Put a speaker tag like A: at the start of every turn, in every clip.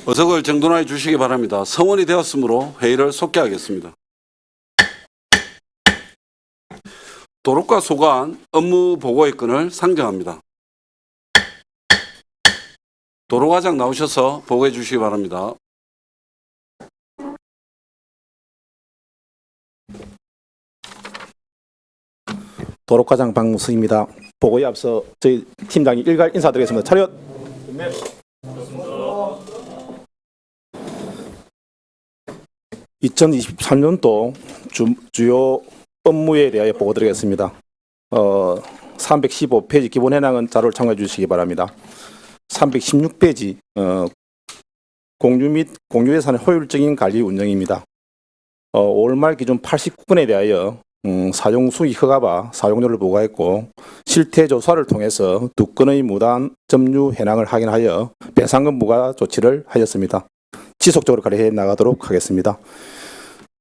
A: 의석을 정돈하여 주시기 바랍니다. 성원이 되었으므로 회의를 속개하겠습니다. 도로과 소관 업무 보고의 건을 상정합니다. 도로과장 나오셔서 보고해 주시기 바랍니다.
B: 도로과장 박무승입니다. 보고에 앞서 저희 팀장이 일괄 인사드리겠습니다. 차렷. 2023년도 주요 업무에 대하여 보고드리겠습니다. 315페이지 기본 현황은 자료를 참고해 주시기 바랍니다. 316페이지 공유 및 공유예산의 효율적인 관리 운영입니다. 5월 말 기준 89건에 대하여 사용 수익 허가바 사용료를 부과했고, 실태 조사를 통해서 2건의 무단 점유 현황을 확인하여 배상금 부과 조치를 하였습니다. 지속적으로 관리해 나가도록 하겠습니다.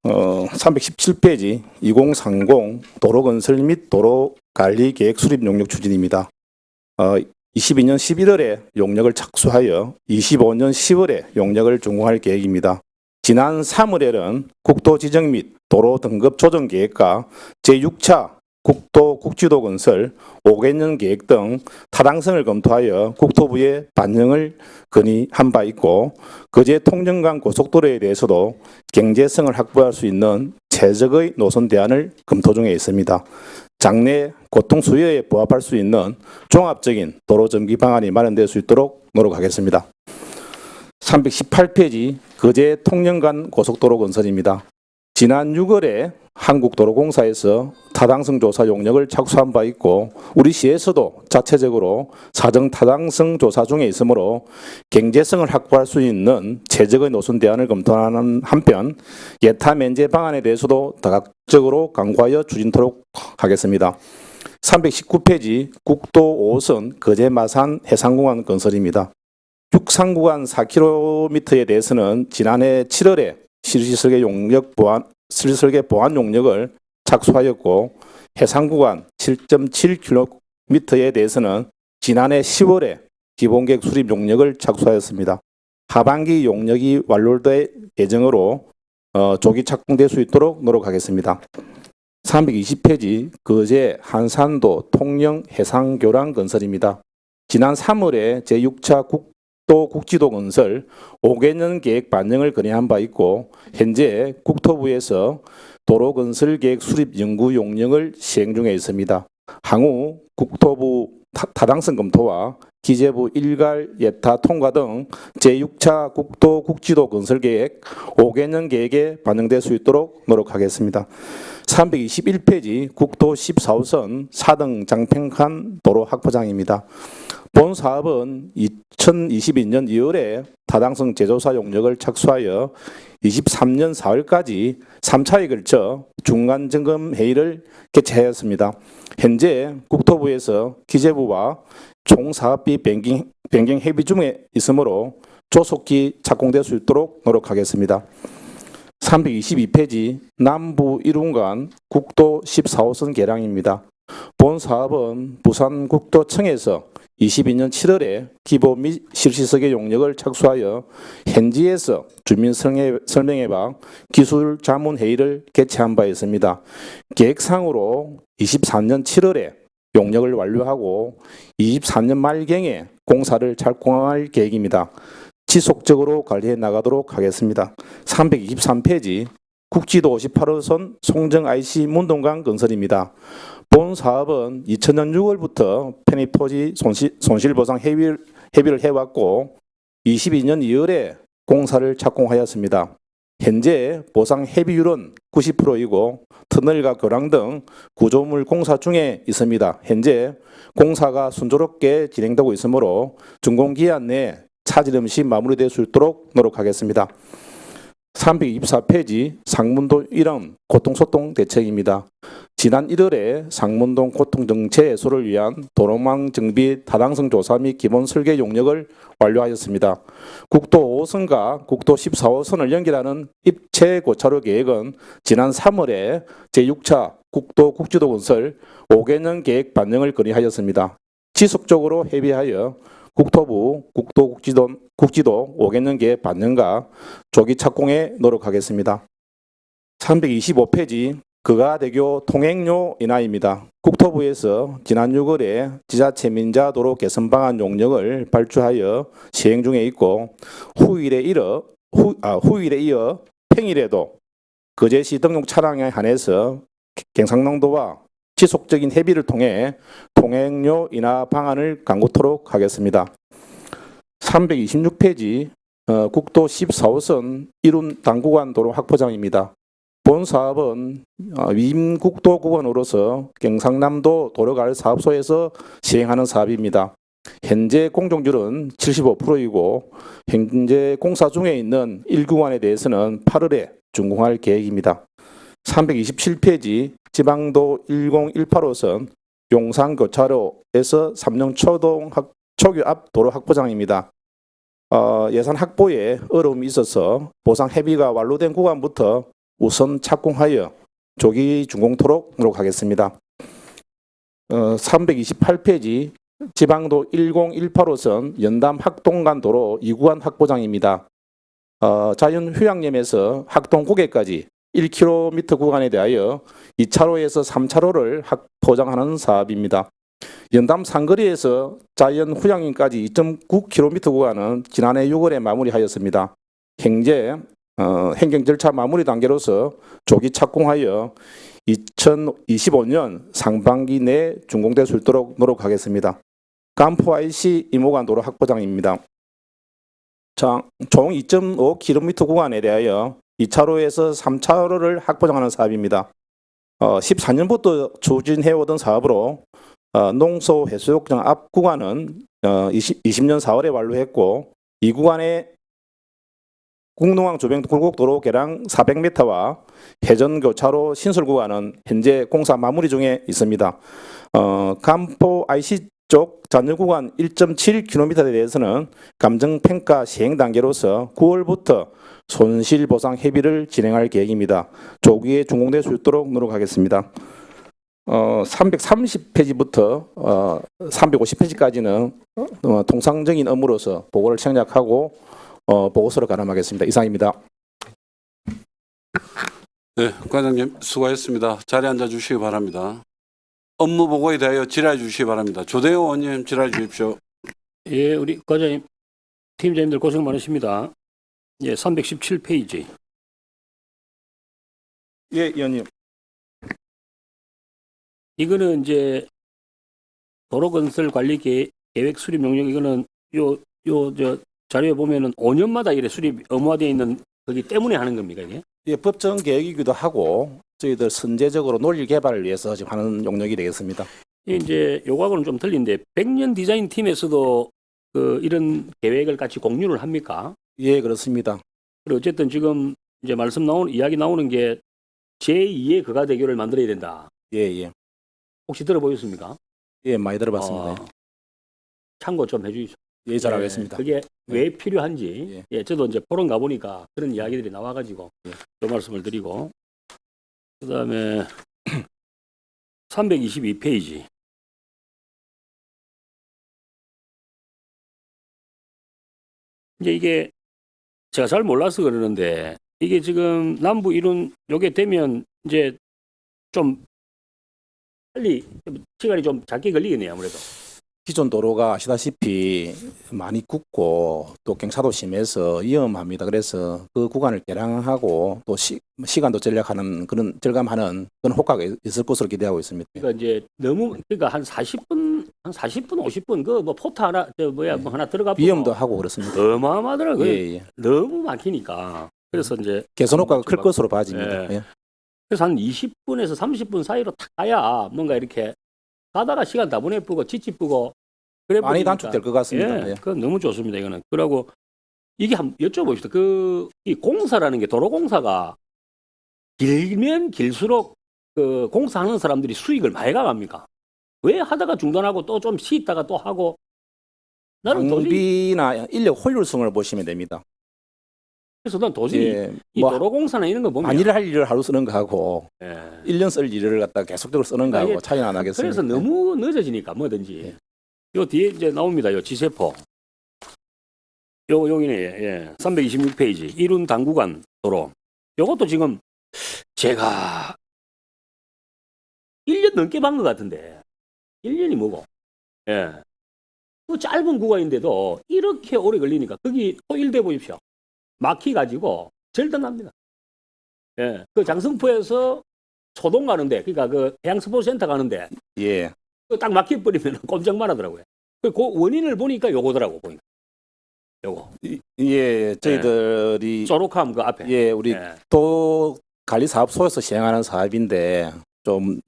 B: 317페이지 2030 도로건설 및 도로관리계획 수립 용역 추진입니다. 22년 11월에 용역을 착수하여 25년 10월에 용역을 준공할 계획입니다. 지난 3월에는 국도 지정 및 도로 등급 조정 계획과 제6차 국도 국지도 건설 5개년 계획 등 타당성을 검토하여 국토부에 반영을 건의한 바 있고, 거제 통영간 고속도로에 대해서도 경제성을 확보할 수 있는 최적의 노선 대안을 검토 중에 있습니다. 장래 교통 수요에 부합할 수 있는 종합적인 도로 전기 방안이 마련될 수 있도록 노력하겠습니다. 318페이지 거제 통영간 고속도로 건설입니다. 지난 6월에 한국도로공사에서 타당성 조사 용역을 착수한 바 있고, 우리 시에서도 자체적으로 사정 타당성 조사 중에 있으므로 경제성을 확보할 수 있는 최적의 노선 대안을 검토하는 한편, 예타 면제 방안에 대해서도 다각적으로 강구하여 추진토록 하겠습니다. 319페이지 국도 5호선 거제 마산 해상공항 건설입니다. 육상구간 4km에 대해서는 지난해 7월에 실시설계 보완 용역을 착수하였고, 해상구간 7.7km에 대해서는 지난해 10월에 기본계획 수립 용역을 착수하였습니다. 하반기 용역이 완료될 예정으로 조기 착공될 수 있도록 노력하겠습니다. 320페이지 거제 한산도 통영 해상교량 건설입니다. 지난 3월에 제6차 국도 국지도 건설 5개년 계획 반영을 건의한 바 있고, 현재 국토부에서 도로 건설 계획 수립 연구 용역을 시행 중에 있습니다. 향후 국토부 타당성 검토와 기재부 일괄 예타 통과 등 제6차 국도 국지도 건설 계획 5개년 계획에 반영될 수 있도록 노력하겠습니다. 321페이지 국도 14호선 4등 장평간 도로 확보장입니다. 본 사업은 2022년 2월에 타당성 재조사 용역을 착수하여 23년 4월까지 3차에 걸쳐 중간 점검 회의를 개최하였습니다. 현재 국토부에서 기재부와 총사업비 변경 협의 중에 있으므로 조속히 착공될 수 있도록 노력하겠습니다. 322페이지 남부 이륜간 국도 14호선 개량입니다. 본 사업은 부산국도청에서 22년 7월에 기본 및 실시설계 용역을 착수하여 현지에서 주민 설명회와 기술 자문 회의를 개최한 바 있습니다. 계획상으로 24년 7월에 용역을 완료하고 24년 말경에 공사를 착공할 계획입니다. 지속적으로 관리해 나가도록 하겠습니다. 323페이지 국지도 58호선 송정 IC 문동강 건설입니다. 본 사업은 2000년 6월부터 편입토지 손실보상 협의를 해왔고 22년 2월에 공사를 착공하였습니다. 현재 보상 협의율은 90%이고 터널과 교량 등 구조물 공사 중에 있습니다. 현재 공사가 순조롭게 진행되고 있으므로 준공기한 내 차질 없이 마무리될 수 있도록 노력하겠습니다. 324페이지 상문도 1원 고통소통 대책입니다. 지난 1월에 상문동 고통정체 해소를 위한 도로망 정비 타당성 조사 및 기본 설계 용역을 완료하였습니다. 국도 5호선과 국도 14호선을 연결하는 입체 고차로 계획은 지난 3월에 제6차 국도 국지도 건설 5개년 계획 반영을 건의하였습니다. 지속적으로 협의하여 국토부 국지도 5개년 계획 반영과 조기 착공에 노력하겠습니다. 325페이지 그가대교 통행료 인하입니다. 국토부에서 지난 6월에 지자체 민자도로 개선 방안 용역을 발주하여 시행 중에 있고 후일에 이어 평일에도 거제시 등록 차량에 한해서 경상남도와 지속적인 협의를 통해 통행료 인하 방안을 강구토록 하겠습니다. 326페이지 국도 14호선 이룬 당구간 도로 확보장입니다. 본 사업은 위임국도 구간으로서 경상남도 도로갈 사업소에서 시행하는 사업입니다. 현재 공정률은 75%이고 현재 공사 중에 있는 1구간에 대해서는 8월에 준공할 계획입니다. 327페이지 지방도 1018호선 용산교차로에서 삼령초동 초교 앞 도로 확보장입니다. 예산 확보에 어려움이 있어서 보상 협의가 완료된 구간부터 우선 착공하여 조기 준공토록 노력하겠습니다. 328페이지 지방도 1018호선 연담 학동간 도로 2구간 확보장입니다. 자연 휴양림에서 학동구계까지 1km 구간에 대하여 2차로에서 3차로를 확보장하는 사업입니다. 연담 상거리에서 자연 휴양림까지 2.9km 구간은 지난해 6월에 마무리하였습니다. 현재 행정 절차 마무리 단계로서 조기 착공하여 2025년 상반기 내 준공될 수 있도록 노력하겠습니다. 간포 IC 이모간 도로 확보장입니다. 총 2.5km 구간에 대하여 2차로에서 3차로를 확보장하는 사업입니다. 14년부터 추진해오던 사업으로 농소해수욕장 앞 구간은 20년 4월에 완료했고 이 구간에 국농항 조병 굴곡도로 개량 400m와 해전교차로 신설 구간은 현재 공사 마무리 중에 있습니다. 간포 IC 쪽 잔여 구간 1.7km에 대해서는 감정평가 시행 단계로서 9월부터 손실보상 협의를 진행할 계획입니다. 조기에 준공될 수 있도록 노력하겠습니다. 330페이지부터 350페이지까지는 통상적인 업무로서 보고를 청약하고 보고서로 가름하겠습니다. 이상입니다.
A: 네, 과장님 수고하셨습니다. 자리에 앉아 주시기 바랍니다. 업무 보고에 대하여 질의해 주시기 바랍니다. 조대호 의원님 질의해 주십시오.
C: 예, 우리 과장님, 팀장님들 고생 많으십니다. 예, 317페이지.
B: 예, 의원님.
C: 이거는 이제 도로건설 관리 계획 수립 용역 이거는 저 자료에 보면은 5년마다 이래 수립 의무화되어 있는 거기 때문에 하는 겁니까 이게?
B: 예, 법정 계획이기도 하고 저희들 선제적으로 논리 개발을 위해서 지금 하는 용역이 되겠습니다.
C: 이제 요거하고는 좀 틀린데 100년 디자인 팀에서도 이런 계획을 같이 공유를 합니까?
B: 예, 그렇습니다.
C: 그리고 어쨌든 지금 이제 이야기 나오는 게 제2의 거가대교를 만들어야 된다.
B: 예, 예.
C: 혹시 들어보셨습니까?
B: 예, 많이 들어봤습니다.
C: 참고 좀 해주십시오.
B: 예, 잘하겠습니다.
C: 그게 왜 필요한지,
B: 예.
C: 저도 이제 포럼 가보니까 그런 이야기들이 나와가지고 그 말씀을 드리고, 그 다음에 322페이지. 이제 이게 제가 잘 몰라서 그러는데, 이게 지금 남부 이룬 요게 되면 이제 좀 빨리 시간이 좀 작게 걸리겠네요, 아무래도.
B: 기존 도로가 아시다시피 많이 굽고 또 경사도 심해서 위험합니다. 그래서 그 구간을 개량하고 또 시간도 절감하는 그런 효과가 있을 것으로 기대하고 있습니다.
C: 그러니까 이제 그러니까 한 40분 50분 그 뭐 포트 하나 뭐 하나 들어가
B: 위험도 하고 그렇습니다.
C: 어마어마하더라고요.
B: 예, 예.
C: 너무 막히니까. 그래서 이제
B: 개선 효과가 클 것으로 봐집니다.
C: 예.
B: 예.
C: 그래서 한 20분에서 30분 사이로 탁 가야 뭔가 이렇게 가다가 시간 다 보내쁘고 지치쁘고 그래
B: 많이
C: 보니까.
B: 단축될 것 같습니다.
C: 예,
B: 예.
C: 그건 너무 좋습니다. 이거는. 그러고 이게 한번 여쭤봅시다. 이 공사라는 게 도로공사가 길면 길수록 그 공사하는 사람들이 수익을 많이 가갑니까? 왜 하다가 중단하고 또 좀 쉬다가 또 하고 나는 도저히
B: 장비나 인력 효율성을 보시면 됩니다.
C: 그래서 난 도저히
B: 예,
C: 이 도로공사나 이런 거 보면
B: 만일 할 일을 하루 쓰는 거하고
C: 예.
B: 1년 쓸 일을 갖다 계속적으로 쓰는 거하고
C: 이게
B: 차이는 안 나겠습니다.
C: 그래서 너무 늦어지니까 뭐든지 요 뒤에 이제 나옵니다. 요 지세포 여기네. 예. 326페이지. 이륜 당구간 도로. 요것도 지금 제가 1년 넘게 반 것 같은데. 1년이 뭐고? 예. 그 짧은 구간인데도 이렇게 오래 걸리니까 거기 토일대 보십시오. 막히 가지고 절단납니다. 예. 그 장성포에서 초동 가는데, 그러니까 그 해양스포츠센터 가는데
B: 예.
C: 그 딱 막혀버리면 꼼짝만 하더라고요. 그 원인을 보니까 요거더라고, 보니까. 요거.
B: 예, 저희들이
C: 쪼록함 그 앞에.
B: 예, 우리
C: 예.
B: 도 관리 사업소에서 시행하는 사업인데 좀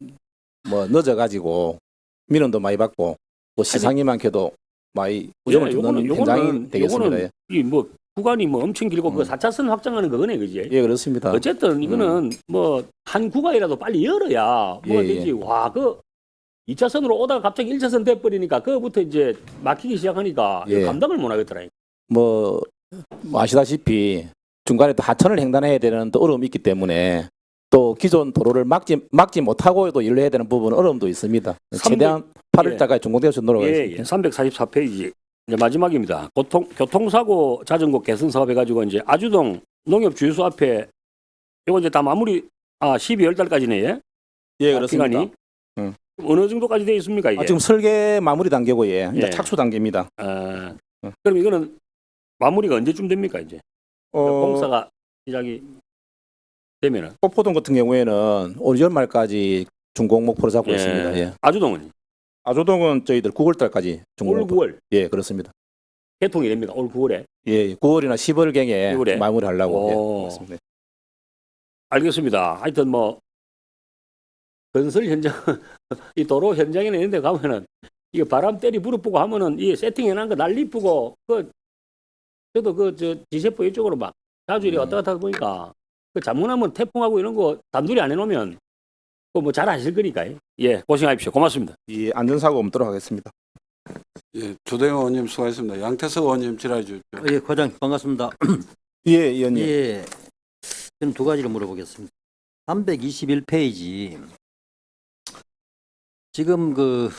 B: 뭐 늦어가지고 민원도 많이 받고 또 시상이 많게도 많이 우정을 주는 현장이 되겠습니다. 예.
C: 이뭐 구간이 뭐 엄청 길고 그 4차선 확장하는 그거네, 그지?
B: 예, 그렇습니다.
C: 어쨌든 이거는 뭐 한 구간이라도 빨리 열어야 뭐가
B: 예,
C: 되지. 와, 그 2차선으로 오다가 갑자기 1차선 돼버리니까 그거부터 이제 막히기 시작하니까
B: 예.
C: 감당을 못 하겠더라.
B: 뭐 아시다시피 중간에 또 하천을 횡단해야 되는 또 어려움이 있기 때문에 또 기존 도로를 막지 못하고도 일을 해야 되는 부분은 어려움도 있습니다. 최대한 8월달까지 준공되어서
C: 예,
B: 노력하겠습니다.
C: 예. 344페이지. 이제 마지막입니다. 교통사고 자전거 개선 사업 해가지고 이제 아주동 농협주유소 앞에 이거 이제 다 마무리 12월 달까지네. 예?
B: 예, 그렇습니다.
C: 기간이. 어느 정도까지 되어 있습니까 이게?
B: 지금 설계 마무리 단계고 예, 이제
C: 예.
B: 착수 단계입니다.
C: 그럼 이거는 마무리가 언제쯤 됩니까 이제? 공사가 시작이 되면은.
B: 포포동 같은 경우에는 올 연말까지 준공 목표로 잡고 있습니다. 예.
C: 아주동은
B: 아조동은 저희들 9월달까지 준공
C: 올
B: 목표.
C: 9월
B: 예, 그렇습니다.
C: 개통이 됩니까? 올 9월에.
B: 예, 9월이나 10월경에
C: 10월에?
B: 마무리하려고.
C: 오.
B: 예, 그렇습니다.
C: 알겠습니다. 하여튼 뭐 건설 현장 이 도로 현장에는 있는데 가면은 이게 바람 때리 무릎 보고 하면은 이 세팅해놓은 거 난리 뿌고 저도 저 지세포 이쪽으로 막 자주 이렇게 왔다 갔다 하다 보니까 그 잘못하면 태풍하고 이런 거 단둘이 안 해놓으면 뭐 잘 아실 거니까. 예, 고생하십시오. 고맙습니다.
B: 예, 안전사고 없도록 하겠습니다.
A: 예, 조대영 의원님 수고하셨습니다. 양태석 의원님 질의해 주십시오.
D: 예, 과장님 반갑습니다.
B: 예, 의원님.
D: 예, 저는 두 가지를 물어보겠습니다. 321페이지. 지금 그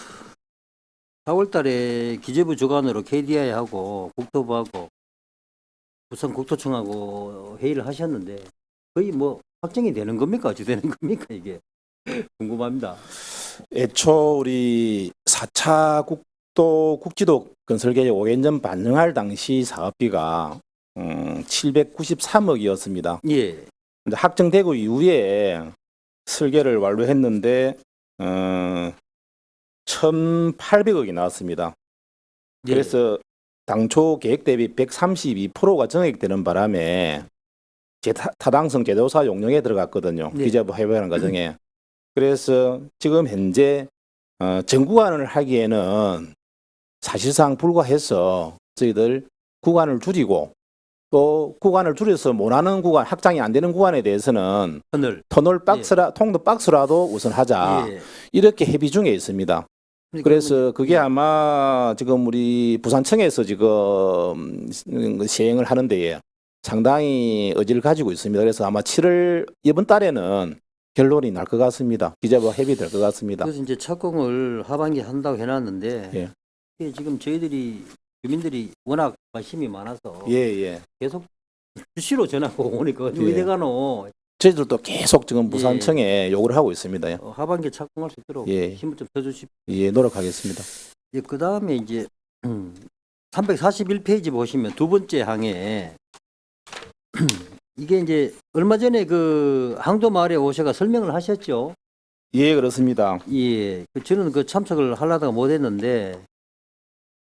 D: 4월달에 기재부 주관으로 KDI하고 국토부하고 부산 국토청하고 회의를 하셨는데 거의 뭐 확정이 되는 겁니까? 어찌 되는 겁니까? 이게 궁금합니다.
B: 애초 우리 4차 국도 건설 계획 5년 전 반영할 당시 사업비가 793억이었습니다.
D: 예,
B: 근데 확정되고 이후에 설계를 완료했는데 1,800억이 나왔습니다.
D: 예.
B: 그래서 당초 계획 대비 132%가 증액되는 바람에 타당성 제도사 용역에 들어갔거든요.
D: 네.
B: 기재부 해부하는 과정에. 그래서 지금 현재 전 구간을 하기에는 사실상 불과해서 저희들 구간을 줄이고 또 구간을 줄여서 못하는 구간, 확장이 안 되는 구간에 대해서는 터널 박스라 통로 박스라도 우선 하자.
D: 예.
B: 이렇게 협의 중에 있습니다. 그래서 그게 아마 지금 우리 부산청에서 지금 시행을 하는데 상당히 의지를 가지고 있습니다. 그래서 아마 7월 이번 달에는 결론이 날 것 같습니다. 기재부와 협의될 것 같습니다.
D: 그래서 이제 착공을 하반기에 한다고 해놨는데
B: 예.
D: 이게 지금 저희들이 주민들이 워낙 관심이 많아서
B: 예.
D: 계속 수시로 전화가 오니까
B: 예.
D: 어디 가노
B: 저희들도 계속 지금 부산청에 요구를 하고 있습니다. 예.
D: 하반기에 착공할 수 있도록
B: 예.
D: 힘을 좀 써주십시오.
B: 예, 노력하겠습니다.
D: 그 다음에 이제 341페이지 보시면 두 번째 항에 이게 이제 얼마 전에 그 항도 마을에 오셔가 설명을 하셨죠.
B: 예, 그렇습니다.
D: 예, 저는 그 참석을 하려다가 못했는데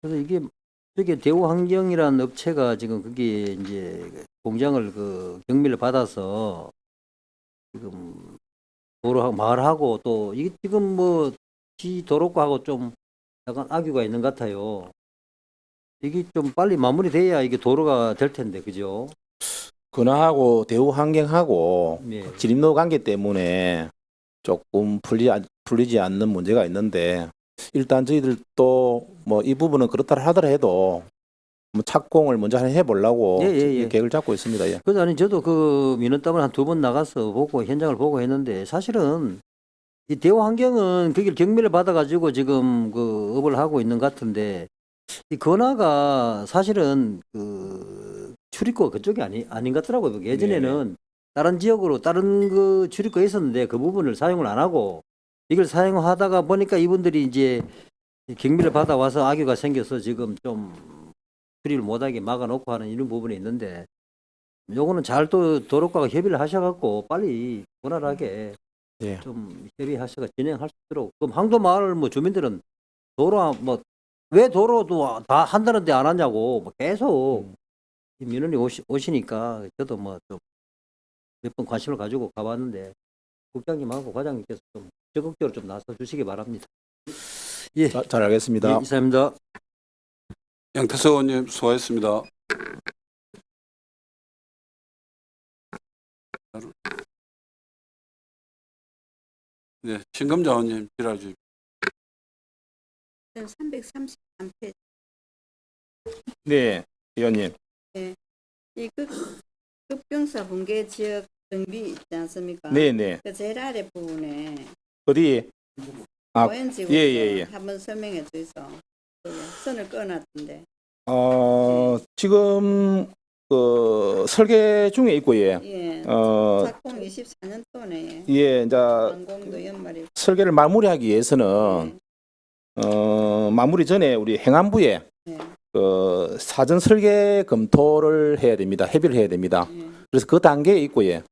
D: 그래서 이게 저게 대우환경이라는 업체가 지금 그게 이제 공장을 그 경비를 받아서 지금 도로하고 마을하고 또 이게 지금 뭐 지 도로과하고 좀 약간 악유가 있는 것 같아요. 이게 좀 빨리 마무리돼야 이게 도로가 될 텐데 그죠?
B: 근하하고 대우환경하고
D: 예.
B: 진입로 관계 때문에 조금 풀리지 않는 문제가 있는데 일단 저희들도 뭐 이 부분은 그렇다 하더라도 뭐 착공을 먼저 해보려고
D: 예.
B: 계획을 잡고 있습니다. 예.
D: 그래서 아니 저도 그 민원담을 한 2번 나가서 보고 현장을 보고 했는데 사실은 이 대우환경은 거기를 경매를 받아가지고 지금 그 업을 하고 있는 것 같은데 이 건화가 사실은 그 출입구가 그쪽이 아닌 것 같더라고요. 예전에는 다른 지역으로 다른 그 출입구가 있었는데 그 부분을 사용을 안 하고 이걸 사용하다가 보니까 이분들이 이제 경비를 받아와서 악유가 생겨서 지금 좀 출입을 못하게 막아놓고 하는 이런 부분이 있는데 요거는 잘 또 도로과가 협의를 하셔갖고 빨리 원활하게
B: 예.
D: 좀 협의하셔가 진행할 수 있도록. 그럼 항도마을 뭐 주민들은 도로 뭐 왜 도로도 다 한다는데 안 하냐고 뭐 계속 이 민원이 오시니까 저도 뭐 좀 몇 번 관심을 가지고 가봤는데 국장님하고 과장님께서 좀 적극적으로 좀 나서 주시기 바랍니다. 예,
B: 잘 알겠습니다.
D: 예, 이사입니다.
A: 양태석 의원님 수고하셨습니다. 네, 신금자 의원님 질의해 주십시오.
E: 333페이지.
B: 네, 의원님.
E: 이 급경사 붕괴 지역 정비 있지 않습니까?
B: 네, 네.
E: 그 제일 아래 부분에
B: 어디? 아,
E: 오연지구
B: 예.
E: 한번 설명해 주이소. 그 선을 꺼놨던데.
B: 지금 그 설계 중에 있고
E: 예. 착공 24년도네.
B: 예, 이제
E: 완공도 연말이.
B: 설계를 마무리하기 위해서는 마무리 전에 우리 행안부에
E: 네.
B: 그 사전 설계 검토를 해야 됩니다. 협의를 해야 됩니다. 그래서 그 단계에 있고요.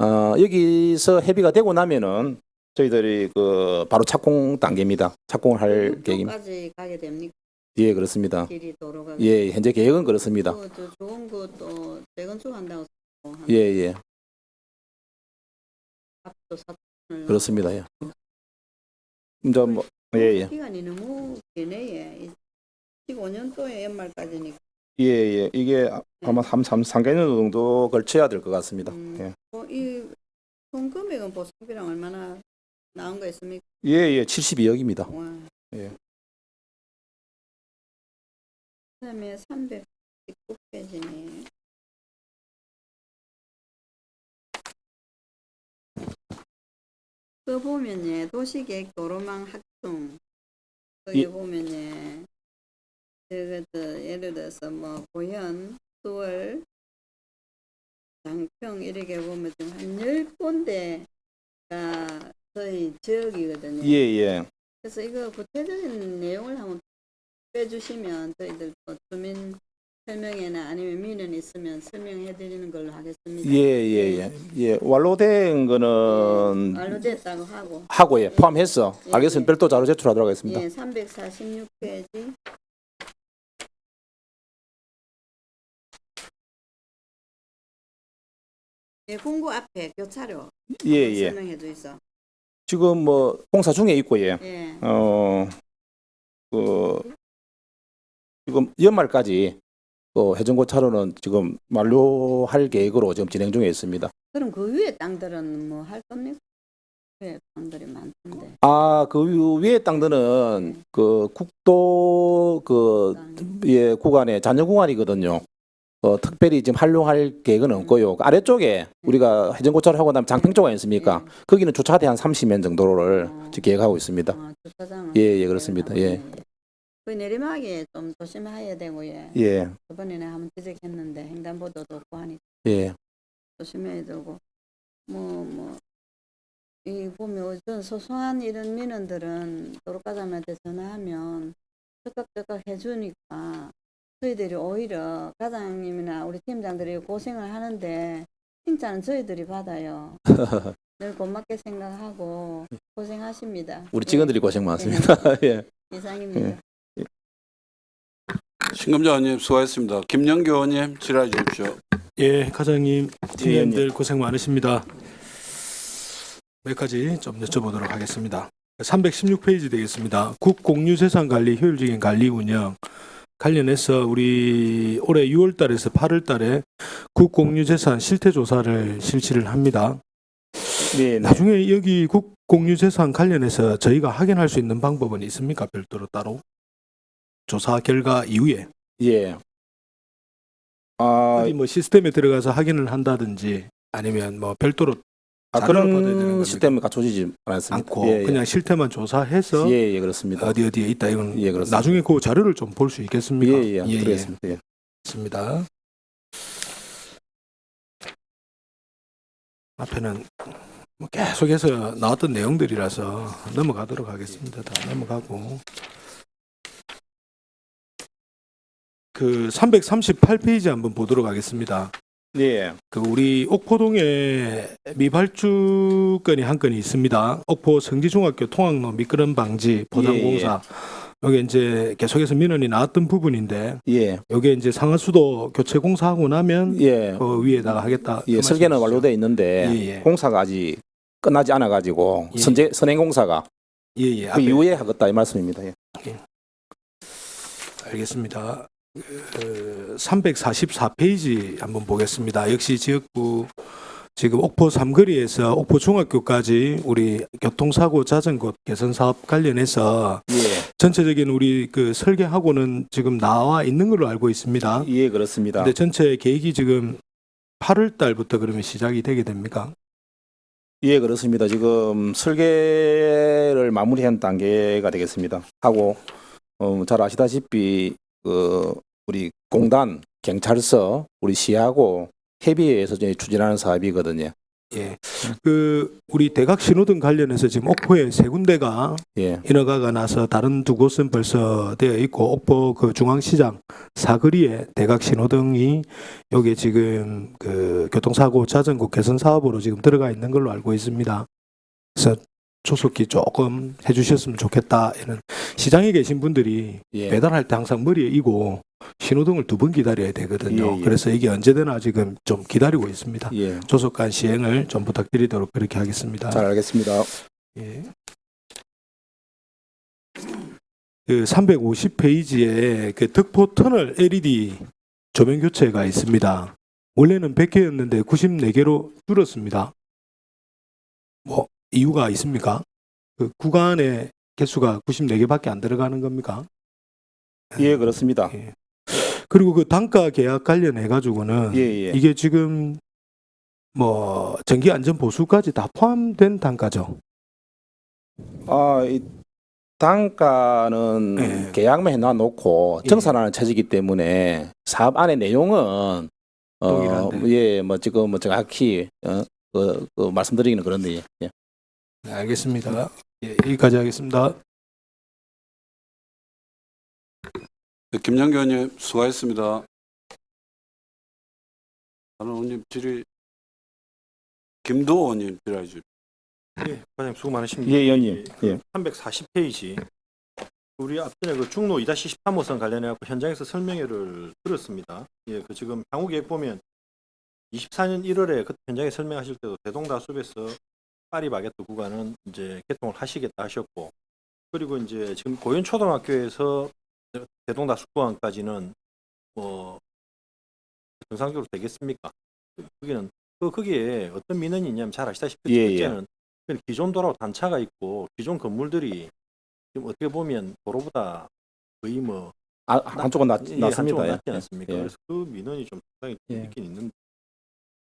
B: 여기서 협의가 되고 나면은 저희들이 그 바로 착공 단계입니다. 착공을 할 계획입니다.
E: 까지 가게 됩니까?
B: 예, 그렇습니다.
E: 길이 도로가.
B: 예, 현재 계획은 그렇습니다.
E: 저 좋은 것도 재건축한다고 쓰고.
B: 예,
E: 값도 사천을.
B: 그렇습니다. 예. 이제 뭐 예.
E: 기간이 너무 기네. 15년도에 연말까지니까.
B: 예. 이게 아마 3개년 정도 걸쳐야 될 것 같습니다. 예.
E: 총 금액은 보상비랑 얼마나 나온 거 있습니까?
B: 예, 72억입니다.
E: 와.
B: 예.
E: 그다음에 319페이지네. 그 보면 예, 도시계획 도로망 확충. 거기
B: 예.
E: 보면 예, 예를 들어서 뭐 고현, 수월, 장평 이렇게 보면 지금 한 10군데가 저희 지역이거든요.
B: 예.
E: 그래서 이거 구체적인 내용을 한번 빼주시면 저희들 또 주민 설명회나 아니면 민원 있으면 설명해 드리는 걸로 하겠습니다.
B: 예. 완료된 거는
E: 완료됐다고 하고.
B: 하고 예, 포함해서
E: 예,
B: 알겠습니다.
E: 예.
B: 별도 자료 제출하도록 하겠습니다.
E: 예, 346페이지. 예, 공고 앞에 교차로
B: 예.
E: 설명해 주이소.
B: 지금 뭐 공사 중에 있고 예.
E: 예.
B: 지금 연말까지 회전고 차로는 지금 완료할 계획으로 지금 진행 중에 있습니다.
E: 그럼 그 위에 땅들은 뭐 할 겁니까? 위에 땅들이 많던데.
B: 그 위에 땅들은 그 국도 구간에 잔여 구간이거든요. 특별히 지금 활용할 계획은 없고요. 아래쪽에 우리가 회전고차를 하고 나면 장평조가 있습니까? 거기는 주차대 한 30면 정도를 지금 계획하고 있습니다.
E: 주차장은.
B: 예, 그렇습니다. 예.
E: 그 내리막에 좀 조심해야 되고
B: 예.
E: 저번에는 한번 지적했는데 횡단보도도 없고 하니까
B: 예.
E: 조심해야 되고 이 보면 어떤 소소한 이런 민원들은 도로과장한테 전화하면 즉각 해주니까 저희들이 오히려 과장님이나 우리 팀장들이 고생을 하는데 칭찬은 저희들이 받아요. 늘 고맙게 생각하고 고생하십니다.
B: 우리 직원들이 고생 많습니다. 예.
E: 이상입니다.
A: 신금자 의원님 수고하셨습니다. 김영규 의원님 질의해 주십시오.
F: 예, 과장님, 팀장님들
B: 예.
F: 고생 많으십니다. 몇 가지 좀 여쭤보도록 하겠습니다. 316페이지 되겠습니다. 국공유재산관리 효율적인 관리 운영 관련해서 우리 올해 6월 달에서 8월 달에 국공유재산 실태조사를 실시를 합니다.
B: 네.
F: 나중에 여기 국공유재산 관련해서 저희가 확인할 수 있는 방법은 있습니까? 별도로 따로? 조사 결과 이후에
B: 예.
F: 어디 뭐 시스템에 들어가서 확인을 한다든지 아니면 뭐 별도로 자료를 받아야 되는
B: 그런
F: 겁니까?
B: 시스템이 갖춰지지 않았습니다.
F: 않고
B: 예,
F: 그냥 실태만 조사해서
B: 예, 그렇습니다.
F: 어디에 있다 이건
B: 예, 그렇습니다.
F: 나중에 그 자료를 좀 볼 수 있겠습니까?
B: 그렇습니다. 예.
F: 있습니다. 앞에는 뭐 계속해서 나왔던 내용들이라서 넘어가도록 하겠습니다. 다 넘어가고 그 338페이지 한번 보도록 하겠습니다.
B: 예.
F: 그 우리 옥포동에 미발주 건이 한 건이 있습니다. 옥포 성지중학교 통학로 미끄럼 방지 보장공사. 여기 이제 계속해서 민원이 나왔던 부분인데
B: 예.
F: 여기 이제 상하수도 교체 공사하고 나면
B: 예.
F: 그 위에다가 하겠다.
B: 예,
F: 그
B: 설계는
F: 말씀이시죠?
B: 완료돼 있는데
F: 예, 예.
B: 공사가 아직 끝나지 않아 가지고
F: 예.
B: 선행 공사가
F: 예, 예.
B: 그
F: 앞에
B: 이후에 하겠다 이 말씀입니다. 예.
F: 알겠습니다. 344페이지 한번 보겠습니다. 역시 지역구 지금 옥포 삼거리에서 옥포 중학교까지 우리 교통사고 잦은 곳 개선 사업 관련해서
B: 예.
F: 전체적인 우리 그 설계하고는 지금 나와 있는 걸로 알고 있습니다.
B: 예, 그렇습니다.
F: 근데 전체 계획이 지금 8월 달부터 그러면 시작이 되게 됩니까?
B: 예, 그렇습니다. 지금 설계를 마무리한 단계가 되겠습니다. 하고 잘 아시다시피 그 우리 공단, 경찰서, 우리 시하고 협의해서 이제 추진하는 사업이거든요.
F: 예. 그 우리 대각 신호등 관련해서 지금 옥포에 세 군데가
B: 예.
F: 인허가가 나서 다른 두 곳은 벌써 되어 있고 옥포 그 중앙시장 사거리에 대각 신호등이 여기 지금 그 교통사고 자전거 개선 사업으로 지금 들어가 있는 걸로 알고 있습니다. 그래서 조속히 조금 해주셨으면 좋겠다. 이런 시장에 계신 분들이
B: 예.
F: 배달할 때 항상 머리에 이고 신호등을 2번 기다려야 되거든요.
B: 예, 예.
F: 그래서 이게 언제 되나 지금 좀 기다리고 있습니다.
B: 예.
F: 조속한 시행을 좀 부탁드리도록 그렇게 하겠습니다.
B: 잘 알겠습니다.
F: 예. 그 350페이지에 그 덕포 터널 LED 조명 교체가 있습니다. 원래는 100개였는데 94개로 줄었습니다. 뭐 이유가 있습니까? 그 구간의 개수가 94개밖에 안 들어가는 겁니까?
B: 예, 그렇습니다.
F: 예. 그리고 그 단가 계약 관련해 가지고는
B: 예, 예.
F: 이게 지금 뭐 전기 안전 보수까지 다 포함된 단가죠.
B: 이 단가는
F: 예.
B: 계약만 해놔 놓고
F: 예.
B: 정산하는 체제이기 때문에 사업 안의 내용은
F: 동일한데.
B: 예, 뭐 지금 뭐 정확히 그 말씀드리기는 그런데 예.
F: 네, 알겠습니다. 예, 여기까지 하겠습니다.
A: 네, 김영규 의원님 수고하셨습니다. 다른 의원님 질의 김도호 의원님 질의해 주십시오.
G: 예, 과장님 수고 많으십니다.
B: 예, 의원님.
G: 그
B: 예.
G: 340페이지 우리 앞전에 그 중로 2-13호선 관련해 갖고 현장에서 설명회를 들었습니다. 예, 그 지금 향후 계획 보면 24년 1월에 그 현장에 설명하실 때도 대동다숲에서 파리바게뜨 구간은 이제 개통을 하시겠다 하셨고, 그리고 이제 지금 고현초등학교에서 대동다숲 구간까지는 뭐 정상적으로 되겠습니까? 거기는 거기에 어떤 민원이 있냐면 잘 아시다시피
B: 예, 예.
G: 첫째는 기존 도로하고 단차가 있고 기존 건물들이 지금 어떻게 보면 도로보다 거의 뭐
B: 한쪽은
G: 예,
B: 낮습니다.
G: 한쪽은
B: 예.
G: 낮지 않습니까?
B: 예.
G: 그래서 그 민원이 좀 상당히
B: 예.
G: 있긴 있는데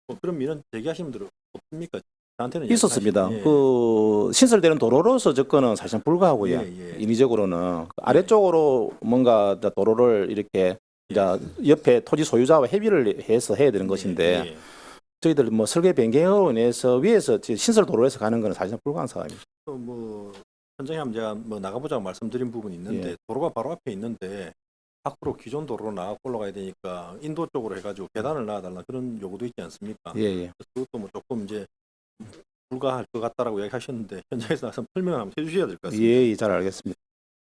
G: 뭐 그런 민원 제기하시는 분들은 없습니까? 저한테는
B: 있었습니다.
G: 예.
B: 그 신설되는 도로로서 접근은 사실 불가하고요.
G: 예, 예.
B: 인위적으로는 아래쪽으로 뭔가 도로를 이렇게 이제 옆에 토지 소유자와 협의를 해서 해야 되는 것인데
G: 예, 예.
B: 저희들 뭐 설계 변경으로 인해서 위에서 신설 도로에서 가는 건 사실 불가한 사항입니다.
G: 또 뭐 현장에 한번 제가 뭐 나가보자고 말씀드린 부분이 있는데
B: 예.
G: 도로가 바로 앞에 있는데 밖으로 기존 도로로 나가 올라가야 되니까 인도 쪽으로 해가지고 계단을 놔달라 그런 요구도 있지 않습니까?
B: 예, 예.
G: 그래서 그것도 뭐 조금 이제 불가할 것 같다라고 이야기하셨는데 현장에서 나서 설명을 한번 해주셔야 될 것 같습니다.
B: 예, 잘 알겠습니다.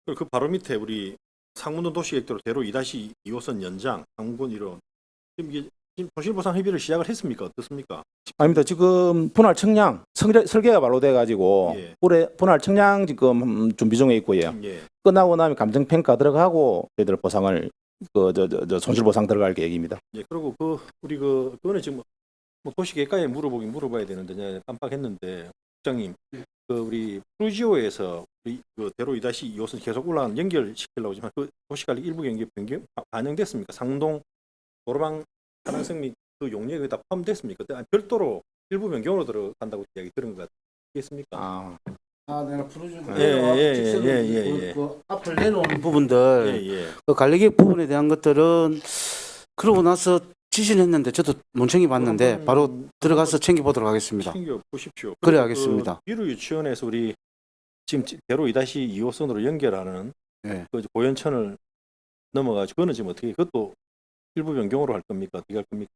G: 그리고 그 바로 밑에 우리 상문동 도시계획도로 대로 2-2호선 연장 상문 1호 지금 이게 지금 손실보상 협의를 시작을 했습니까? 어떻습니까?
B: 아닙니다. 지금 분할 청량 설계가 완료돼 가지고
G: 예.
B: 분할 청량 지금 준비 중에 있고요.
G: 예.
B: 끝나고 나면 감정 평가 들어가고 저희들 보상을 손실 보상 들어갈 계획입니다.
G: 예. 그리고 우리 그거는 지금 뭐 도시계획과에 물어봐야 되는데 내가 깜빡했는데 국장님 그 우리 프루지오에서 우리 그 대로 2-2호선 계속 올라가는 연결시키려고 하지만 그 도시관리 일부 경기 변경 반영됐습니까? 상동 도로방 하나성 및 그 용역에 다 포함됐습니까? 별도로 일부 변경으로 들어간다고 이야기 들은 것 같겠습니까?
H: 내가 풀어준 거.
G: 예.
H: 그 앞을 내놓은 부분들,
G: 예.
H: 그 관리계획 부분에 대한 것들은 그러고 나서 지시는 했는데 저도 못 챙겨봤는데 바로 들어가서 챙겨보도록 하겠습니다.
G: 챙겨 보십시오.
H: 그래 하겠습니다.
G: 미루 유치원에서 우리 지금 대로 2-2호선으로 연결하는
H: 네.
G: 그 고연천을 넘어가지고 그거는 지금 어떻게 그것도 일부 변경으로 할 겁니까? 어떻게 할 겁니까?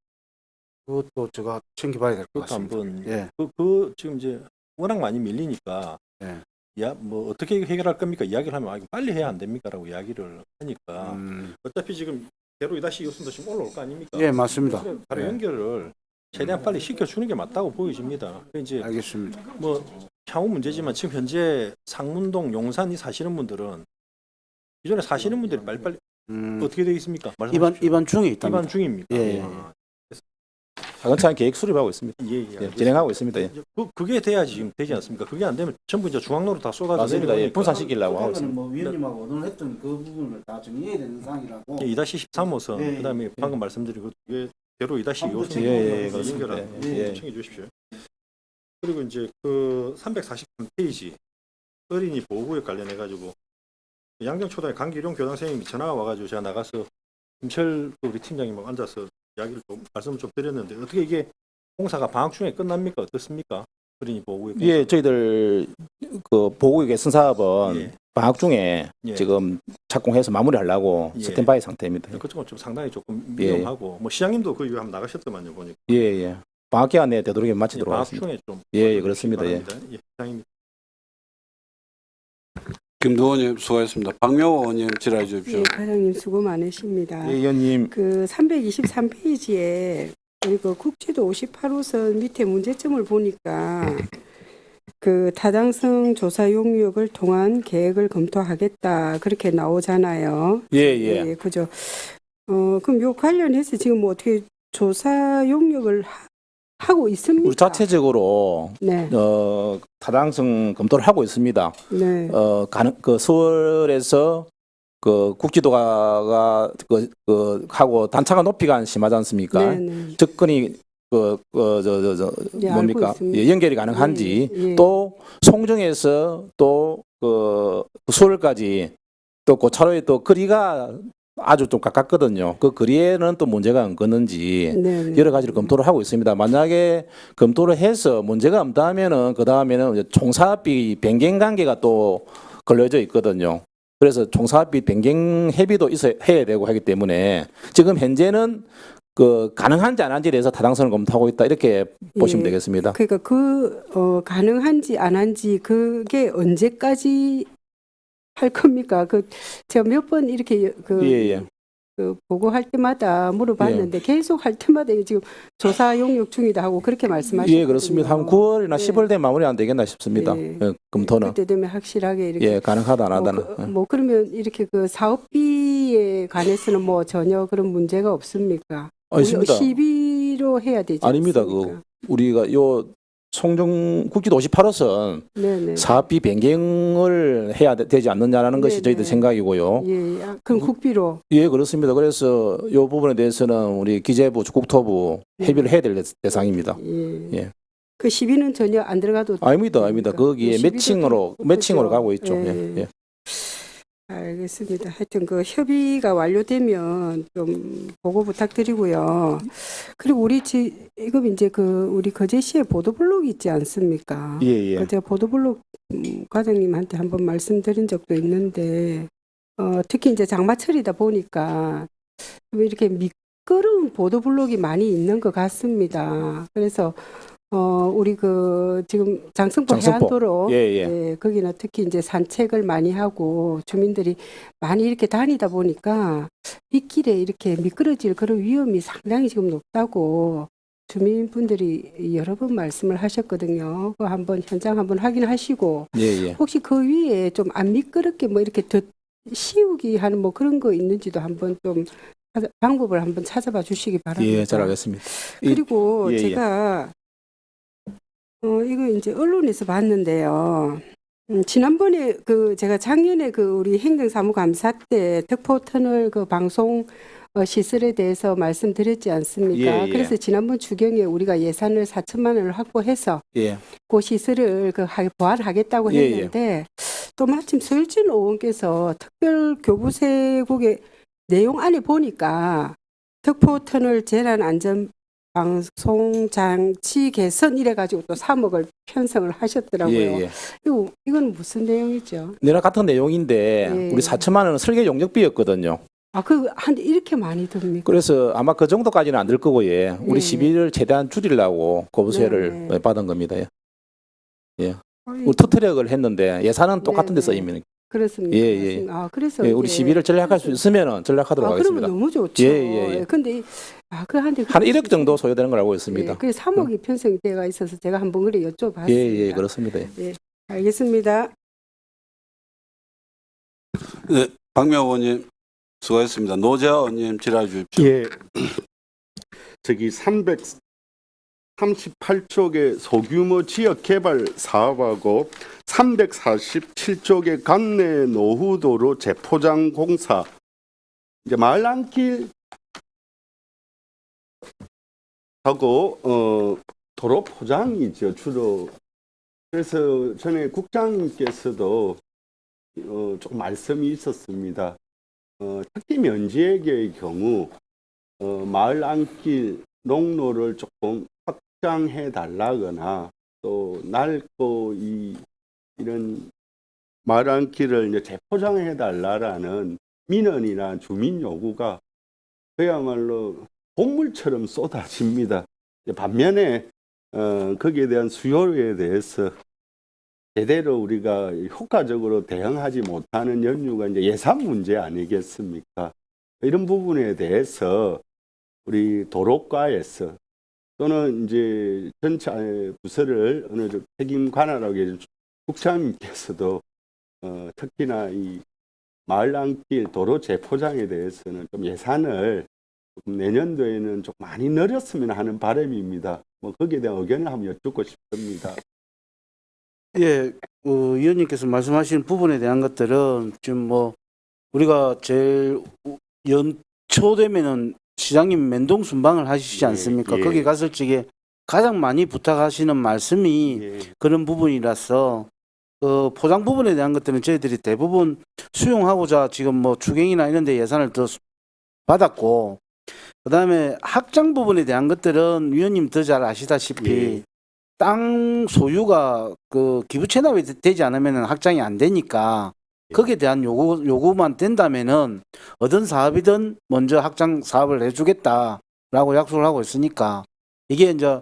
H: 그것도 제가 챙겨봐야 될 것
G: 그것도
H: 같습니다.
G: 한번
H: 예.
G: 그 지금 이제 워낙 많이 밀리니까
H: 예.
G: 뭐 어떻게 해결할 겁니까? 이야기를 하면 이거 빨리 해야 안 됩니까라고 이야기를 하니까 어차피 지금 대로 2-2호선도 지금 올라올 거 아닙니까?
H: 예, 맞습니다.
G: 그래, 바로
H: 예.
G: 연결을 최대한 빨리 시켜주는 게 맞다고 보여집니다. 이제
H: 알겠습니다.
G: 뭐 향후 문제지만 지금 현재 상문동, 용산이 사시는 분들은 기존에 사시는 분들이 빨리 어떻게 되어 있습니까? 말씀하십시오.
H: 이반 중에 있다.
G: 입안 중입니까?
H: 예.
B: 차근차근 계획 수립하고 있습니다.
G: 예.
B: 진행하고 있습니다. 예.
G: 그게 돼야지 지금 되지 않습니까? 그게 안 되면 전부 이제 중앙로로 다 쏟아져
B: 맞습니다. 예,
G: 내려오니까.
B: 분산시키려고 하고
H: 그거는
B: 있습니다.
H: 뭐 위원님하고 의논했던 그 부분을 다 정리해야 되는 사항이라고.
G: 2-13호선
H: 예,
G: 그다음에
H: 예.
G: 방금 말씀드린 그게 대로 2-2호선
B: 예, 그렇습니다.
G: 연결하는
B: 예.
G: 거 챙겨 주십시오. 그리고 이제 그 343페이지 어린이 보호구역 관련해 가지고 양정초등의 강기룡 교장 선생님이 전화가 와가지고 제가 나가서 김철 우리 팀장님하고 앉아서 이야기를 좀 말씀을 좀 드렸는데 어떻게 이게 공사가 방학 중에 끝납니까? 어떻습니까? 어린이 보호구역 공사.
B: 예, 저희들 그 보호구역 개선 사업은
G: 예.
B: 방학 중에
G: 예.
B: 지금 착공해서 마무리하려고
G: 예.
B: 스탠바이 상태입니다.
G: 그쪽은 좀 상당히 조금
B: 예.
G: 위험하고 뭐 시장님도 그 이후에 한번 나가셨더만요 보니까
B: 예. 방학 기간 내에 되도록이면 마치도록
G: 방학
B: 하겠습니다.
G: 중에 좀
B: 예, 그렇습니다. 예.
G: 바랍니다. 예, 시장님.
A: 김두원님 수고하셨습니다. 박명호 의원님 질의해 주십시오.
I: 예, 과장님 수고 많으십니다.
B: 예, 의원님.
I: 그 323페이지에 우리 그 국지도 58호선 밑에 문제점을 보니까 그 타당성 조사 용역을 통한 계획을 검토하겠다 그렇게 나오잖아요.
B: 예.
I: 그죠. 그럼 요 관련해서 지금 뭐 어떻게 조사 용역을 하고 있습니까?
B: 우리 자체적으로
I: 네,
B: 타당성 검토를 하고 있습니다.
I: 네,
B: 그 서울에서 그 국지도가 하고 단차가 높이가 심하지 않습니까?
I: 네.
B: 접근이
I: 예,
B: 뭡니까?
I: 알고 있습니다.
B: 예, 연결이 가능한지
I: 예.
B: 또 송정에서 또 서울까지 또 고차로에 또 거리가 아주 좀 가깝거든요. 그 거리에는 또 문제가 없는지
I: 네.
B: 여러 가지를 검토를 하고 있습니다. 만약에 검토를 해서 문제가 없다면은 그 다음에는 총사업비 변경 관계가 또 걸려져 있거든요. 그래서 총사업비 변경 협의도 해야 되고 하기 때문에 지금 현재는 그 가능한지 안 한지에 대해서 타당성을 검토하고 있다 이렇게 보시면
I: 예.
B: 되겠습니다.
I: 그러니까 가능한지 안 한지 그게 언제까지 할 겁니까? 제가 몇 번 이렇게
B: 예.
I: 그 보고할 때마다 물어봤는데 계속 할 때마다 이게 지금 조사 용역 중이다 하고 그렇게 말씀하시거든요.
B: 예, 그렇습니다. 한 9월이나 10월 되면 마무리 안 되겠나 싶습니다.
I: 예.
B: 검토는.
I: 그때 되면 확실하게 이렇게
B: 예, 가능하다 안 하다는.
I: 뭐 그러면 이렇게 그 사업비에 관해서는 뭐 전혀 그런 문제가 없습니까?
B: 있습니다.
I: 시비로 해야 되지
B: 아닙니다.
I: 않습니까?
B: 우리가 요 송정 국지도 58호선
I: 네네.
B: 사업비 변경을 해야 되지 않느냐라는 것이
I: 네네.
B: 저희들 생각이고요.
I: 예, 그럼 국비로.
B: 예, 그렇습니다. 그래서 이 부분에 대해서는 우리 기재부, 국토부 협의를 해야 될 대상입니다.
I: 예.
B: 예.
I: 그 시비는 전혀 안 들어가도
B: 아닙니다.
I: 됩니까?
B: 거기에
I: 시비도
B: 매칭으로
I: 그렇죠.
B: 가고 있죠.
I: 예.
B: 예.
I: 알겠습니다. 하여튼 그 협의가 완료되면 좀 보고 부탁드리고요. 그리고 우리 지금 이제 우리 거제시에 보도블록 있지 않습니까?
B: 예.
I: 제가 보도블록 과장님한테 한번 말씀드린 적도 있는데 특히 이제 장마철이다 보니까 왜 이렇게 미끄러운 보도블록이 많이 있는 것 같습니다. 그래서 우리 지금 장성포 해안도로
B: 예.
I: 거기는 특히 이제 산책을 많이 하고 주민들이 많이 이렇게 다니다 보니까 빗길에 이렇게 미끄러질 그런 위험이 상당히 지금 높다고 주민분들이 여러 번 말씀을 하셨거든요. 그 한번 현장 한번 확인하시고
B: 예.
I: 혹시 그 위에 좀 안 미끄럽게 뭐 이렇게 씌우기 하는 뭐 그런 거 있는지도 한번 좀 방법을 한번 찾아봐 주시기 바랍니다.
B: 예, 잘 알겠습니다.
I: 그리고
B: 예.
I: 제가 이거 이제 언론에서 봤는데요. 지난번에 제가 작년에 우리 행정사무감사 때 덕포터널 방송 시설에 대해서 말씀드렸지 않습니까?
B: 예, 예.
I: 그래서 지난번 추경에 우리가 예산을 4천만 원을 확보해서
B: 예.
I: 그 시설을 보완하겠다고
B: 예, 예.
I: 했는데 또 마침 서일진 의원께서 특별 교부세국의 내용 안에 보니까 특포터널 재난 안전 방송 장치 개선 이래 가지고 또 3억을 편성을 하셨더라고요.
B: 예, 예.
I: 이건 무슨 내용이죠?
B: 내랑 같은 내용인데
I: 예.
B: 우리 4천만 원은 설계 용역비였거든요.
I: 아, 이렇게 많이 듭니까?
B: 그래서 아마 그 정도까지는 안 될 거고 예. 우리
I: 네.
B: 시비를 최대한 줄이려고 고부세를
I: 네, 네.
B: 받은 겁니다. 예.
I: 어이,
B: 우리 투트랙을 했는데 예산은 똑같은 데
I: 네, 네.
B: 쓰이면
I: 그렇습니다.
B: 예, 예.
I: 아, 그래서
B: 예, 우리
I: 이제-
B: 시비를 전략할 수 있으면은 전략하도록
I: 그러면
B: 하겠습니다.
I: 너무 좋죠.
B: 예, 예, 예.
I: 근데 한데
B: 한 1억 정도 소요되는 걸 알고 있습니다.
I: 그 3억이 편성되어 있어서 제가 한번 그래 여쭤봤습니다.
B: 예, 예, 그렇습니다. 예.
I: 알겠습니다.
A: 네, 박명 의원님 수고했습니다. 노재하 의원님 질의해 주십시오.
J: 예. 저기 338쪽의 소규모 지역 개발 사업하고 347쪽의 관내 노후도로 재포장 공사 이제 말랑길 하고 도로 포장이죠 주로. 그래서 전에 국장님께서도 조금 말씀이 있었습니다. 특히 면지역의 경우 마을 안길 농로를 조금 확장해 달라거나 또 낡고 이런 마을 안길을 이제 재포장해 달라라는 민원이나 주민 요구가 그야말로 bom물처럼 쏟아집니다. 반면에 거기에 대한 수요에 대해서 제대로 우리가 효과적으로 대응하지 못하는 연유가 이제 예산 문제 아니겠습니까? 이런 부분에 대해서 우리 도로과에서 또는 이제 전체 부서를 어느 정도 책임 관할하고 계신 국장님께서도 특히나 이 마을 안길 도로 재포장에 대해서는 좀 예산을 조금 내년도에는 좀 많이 늘렸으면 하는 바람입니다. 뭐 거기에 대한 의견을 한번 여쭙고 싶습니다.
H: 예, 위원님께서 말씀하신 부분에 대한 것들은 지금 뭐 우리가 제일 연초 되면은 시장님 면동 순방을 하시지 않습니까?
J: 예.
H: 거기 갔을 적에 가장 많이 부탁하시는 말씀이
J: 예.
H: 그런 부분이라서 포장 부분에 대한 것들은 저희들이 대부분 수용하고자 지금 뭐 추경이나 이런 데 예산을 더 받았고 그다음에 확장 부분에 대한 것들은 위원님 더 잘 아시다시피
J: 예.
H: 땅 소유가 그 기부 체납이 되지 않으면 확장이 안 되니까 거기에 대한 요구만 된다면은 어떤 사업이든 먼저 확장 사업을 해주겠다라고 약속을 하고 있으니까 이게 이제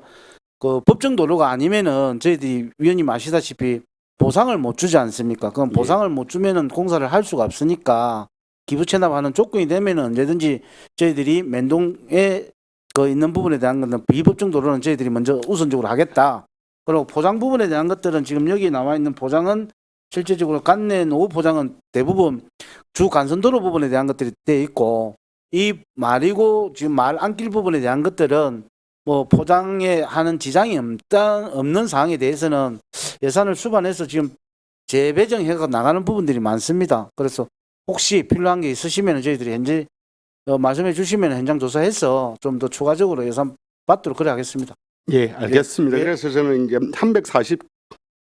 H: 그 법정 도로가 아니면은 저희들이 위원님 아시다시피 보상을 못 주지 않습니까? 그럼 보상을 못 주면은 공사를 할 수가 없으니까 기부 체납하는 조건이 되면은 언제든지 저희들이 맨동에 그 있는 부분에 대한 것은 비법정 도로는 저희들이 먼저 우선적으로 하겠다. 그리고 포장 부분에 대한 것들은 지금 여기 나와 있는 포장은 실제적으로 관내 노후 포장은 대부분 주 간선도로 부분에 대한 것들이 돼 있고 이 말이고 지금 말 안길 부분에 대한 것들은 뭐 포장에 하는 지장이 없는 사항에 대해서는 예산을 수반해서 지금 재배정해서 나가는 부분들이 많습니다. 그래서 혹시 필요한 게 있으시면 저희들이 현재 말씀해 주시면 현장 조사해서 좀 더 추가적으로 예산 받도록 그래 하겠습니다.
J: 예, 알겠습니다.
H: 예.
J: 그래서 저는 이제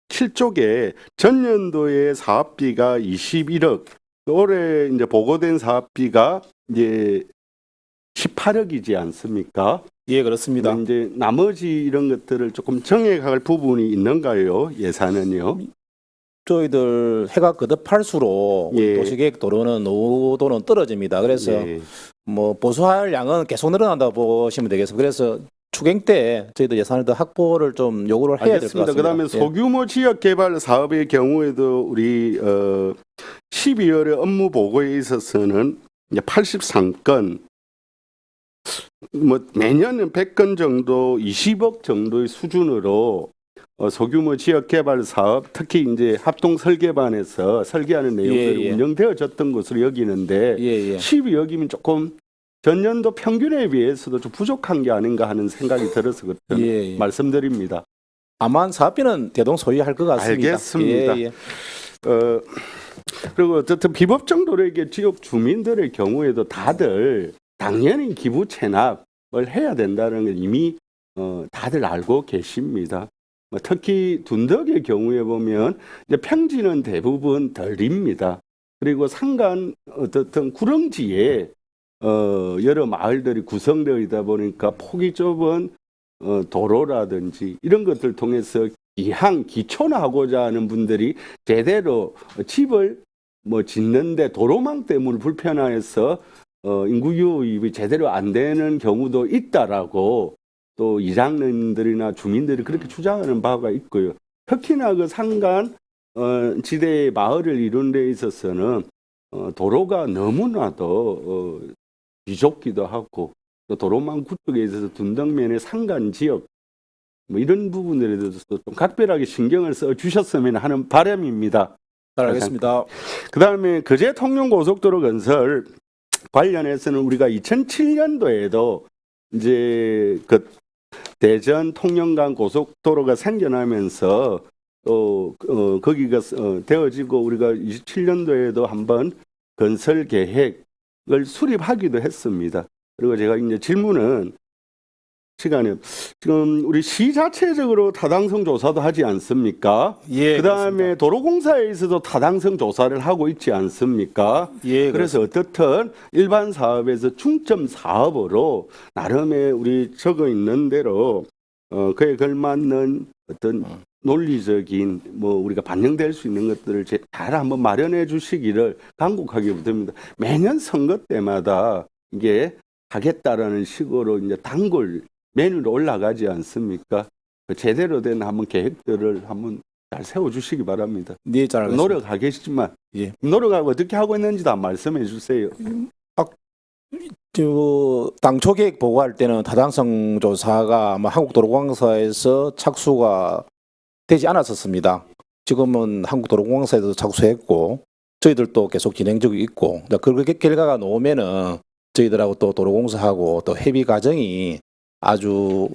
J: 347쪽에 전년도의 사업비가 21억, 올해 이제 보고된 사업비가 이제 18억이지 않습니까?
B: 예, 그렇습니다.
J: 이제 나머지 이런 것들을 조금 정액할 부분이 있는가요? 예산은요?
B: 저희들 해가 거듭할수록 우리
J: 예.
B: 도시계획 도로는 노후도는 떨어집니다. 그래서
J: 예.
B: 뭐 보수할 양은 계속 늘어난다고 보시면 되겠습니다. 그래서 추경 때 저희들 예산을 더 확보를 좀 요구를 해야 될 것
J: 알겠습니다.
B: 같습니다.
J: 그다음에
B: 예.
J: 소규모 지역 개발 사업의 경우에도 우리 12월에 업무 보고에 있어서는 이제 83건 뭐 매년은 100건 정도 20억 정도의 수준으로 소규모 지역 개발 사업 특히 이제 합동 설계반에서 설계하는 내용들이
B: 예.
J: 운영되어졌던 것으로 여기는데
B: 예, 예.
J: 12억이면 조금 전년도 평균에 비해서도 좀 부족한 게 아닌가 하는 생각이 들어서
B: 예, 예.
J: 말씀드립니다.
B: 아마 사업비는 대동 소유할 것 같습니다.
J: 알겠습니다.
B: 예, 예.
J: 그리고 어쨌든 비법정 도로에게 지역 주민들의 경우에도 다들 당연히 기부 체납을 해야 된다는 걸 이미 다들 알고 계십니다. 특히 둔덕의 경우에 보면 이제 평지는 대부분 덜입니다. 그리고 산간 어떻든 구렁지에 여러 마을들이 구성되어 있다 보니까 폭이 좁은 도로라든지 이런 것들 통해서 기초나 하고자 하는 분들이 제대로 집을 짓는데 도로망 때문에 불편해서 인구 유입이 제대로 안 되는 경우도 있다라고 또 이장님들이나 주민들이 그렇게 주장하는 바가 있고요. 특히나 그 산간 지대의 마을을 이룬 데 있어서는 도로가 너무나도 비좁기도 하고 또 도로망 구축에 있어서 둔덕면의 산간 지역 이런 부분들에 대해서 좀 각별하게 신경을 써 주셨으면 하는 바람입니다.
B: 잘 알겠습니다.
J: 그다음에 거제 통영고속도로 건설 관련해서는 우리가 2007년도에도 이제 그 대전 통영간 고속도로가 생겨나면서 또 거기가 되어지고 우리가 27년도에도 한번 건설 계획을 수립하기도 했습니다. 그리고 제가 이제 질문은 시간에 지금 우리 시 자체적으로 타당성 조사도 하지 않습니까?
B: 예,
J: 그다음에 도로공사에서도 타당성 조사를 하고 있지 않습니까?
B: 예,
J: 그래서 어떻든 일반 사업에서 중점 사업으로 나름의 우리 적어 있는 대로 그에 걸맞는 어떤 논리적인 우리가 반영될 수 있는 것들을 잘 한번 마련해 주시기를 간곡하게 부탁드립니다. 매년 선거 때마다 이게 하겠다라는 식으로 이제 단골 메뉴로 올라가지 않습니까? 제대로 된 한번 계획들을 한번 잘 세워주시기 바랍니다.
B: 네, 잘 알겠습니다.
J: 노력하겠지만
B: 예.
J: 노력하고 어떻게 하고 있는지도 한번 말씀해 주세요.
B: 당초 계획 보고할 때는 타당성 조사가 아마 한국도로공사에서 착수가 되지 않았었습니다. 지금은 한국도로공사에서 착수했고 저희들도 계속 진행 중에 있고 그 결과가 나오면은 저희들하고 또 도로공사하고 또 협의 과정이 아주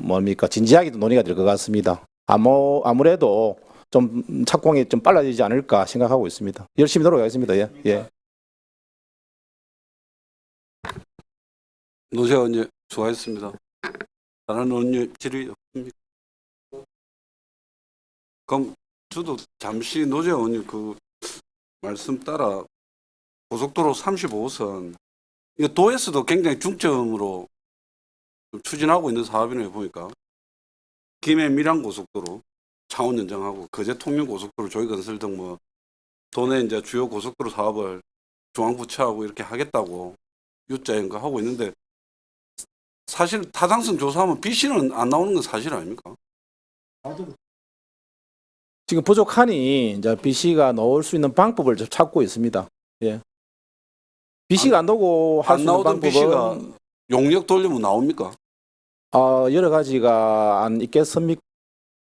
B: 진지하게도 논의가 될 것 같습니다. 아무래도 좀 착공이 좀 빨라지지 않을까 생각하고 있습니다. 열심히 노력하겠습니다. 예. 예.
A: 노재환 의원님 수고하셨습니다. 다른 의원님 질의 없습니까? 그럼 저도 잠시 노재환 의원님 그 말씀 따라 고속도로 35호선 이거 도에서도 굉장히 중점으로 추진하고 있는 사업이네요 보니까. 김해 밀양 고속도로 창원 연장하고 거제 통영 고속도로 조기 건설 등 도내 이제 주요 고속도로 사업을 중앙부처하고 이렇게 하겠다고 유자연가 하고 있는데 사실 타당성 조사하면 BC는 안 나오는 건 사실 아닙니까?
B: 지금 부족하니 이제 BC가 넣을 수 있는 방법을 좀 찾고 있습니다. 예. BC가 안 나오고 할
A: 안
B: 수 있는
A: 나오던 BC가
B: 방법은
A: 용역 돌리면 나옵니까?
B: 여러 가지가 안 있겠습니까?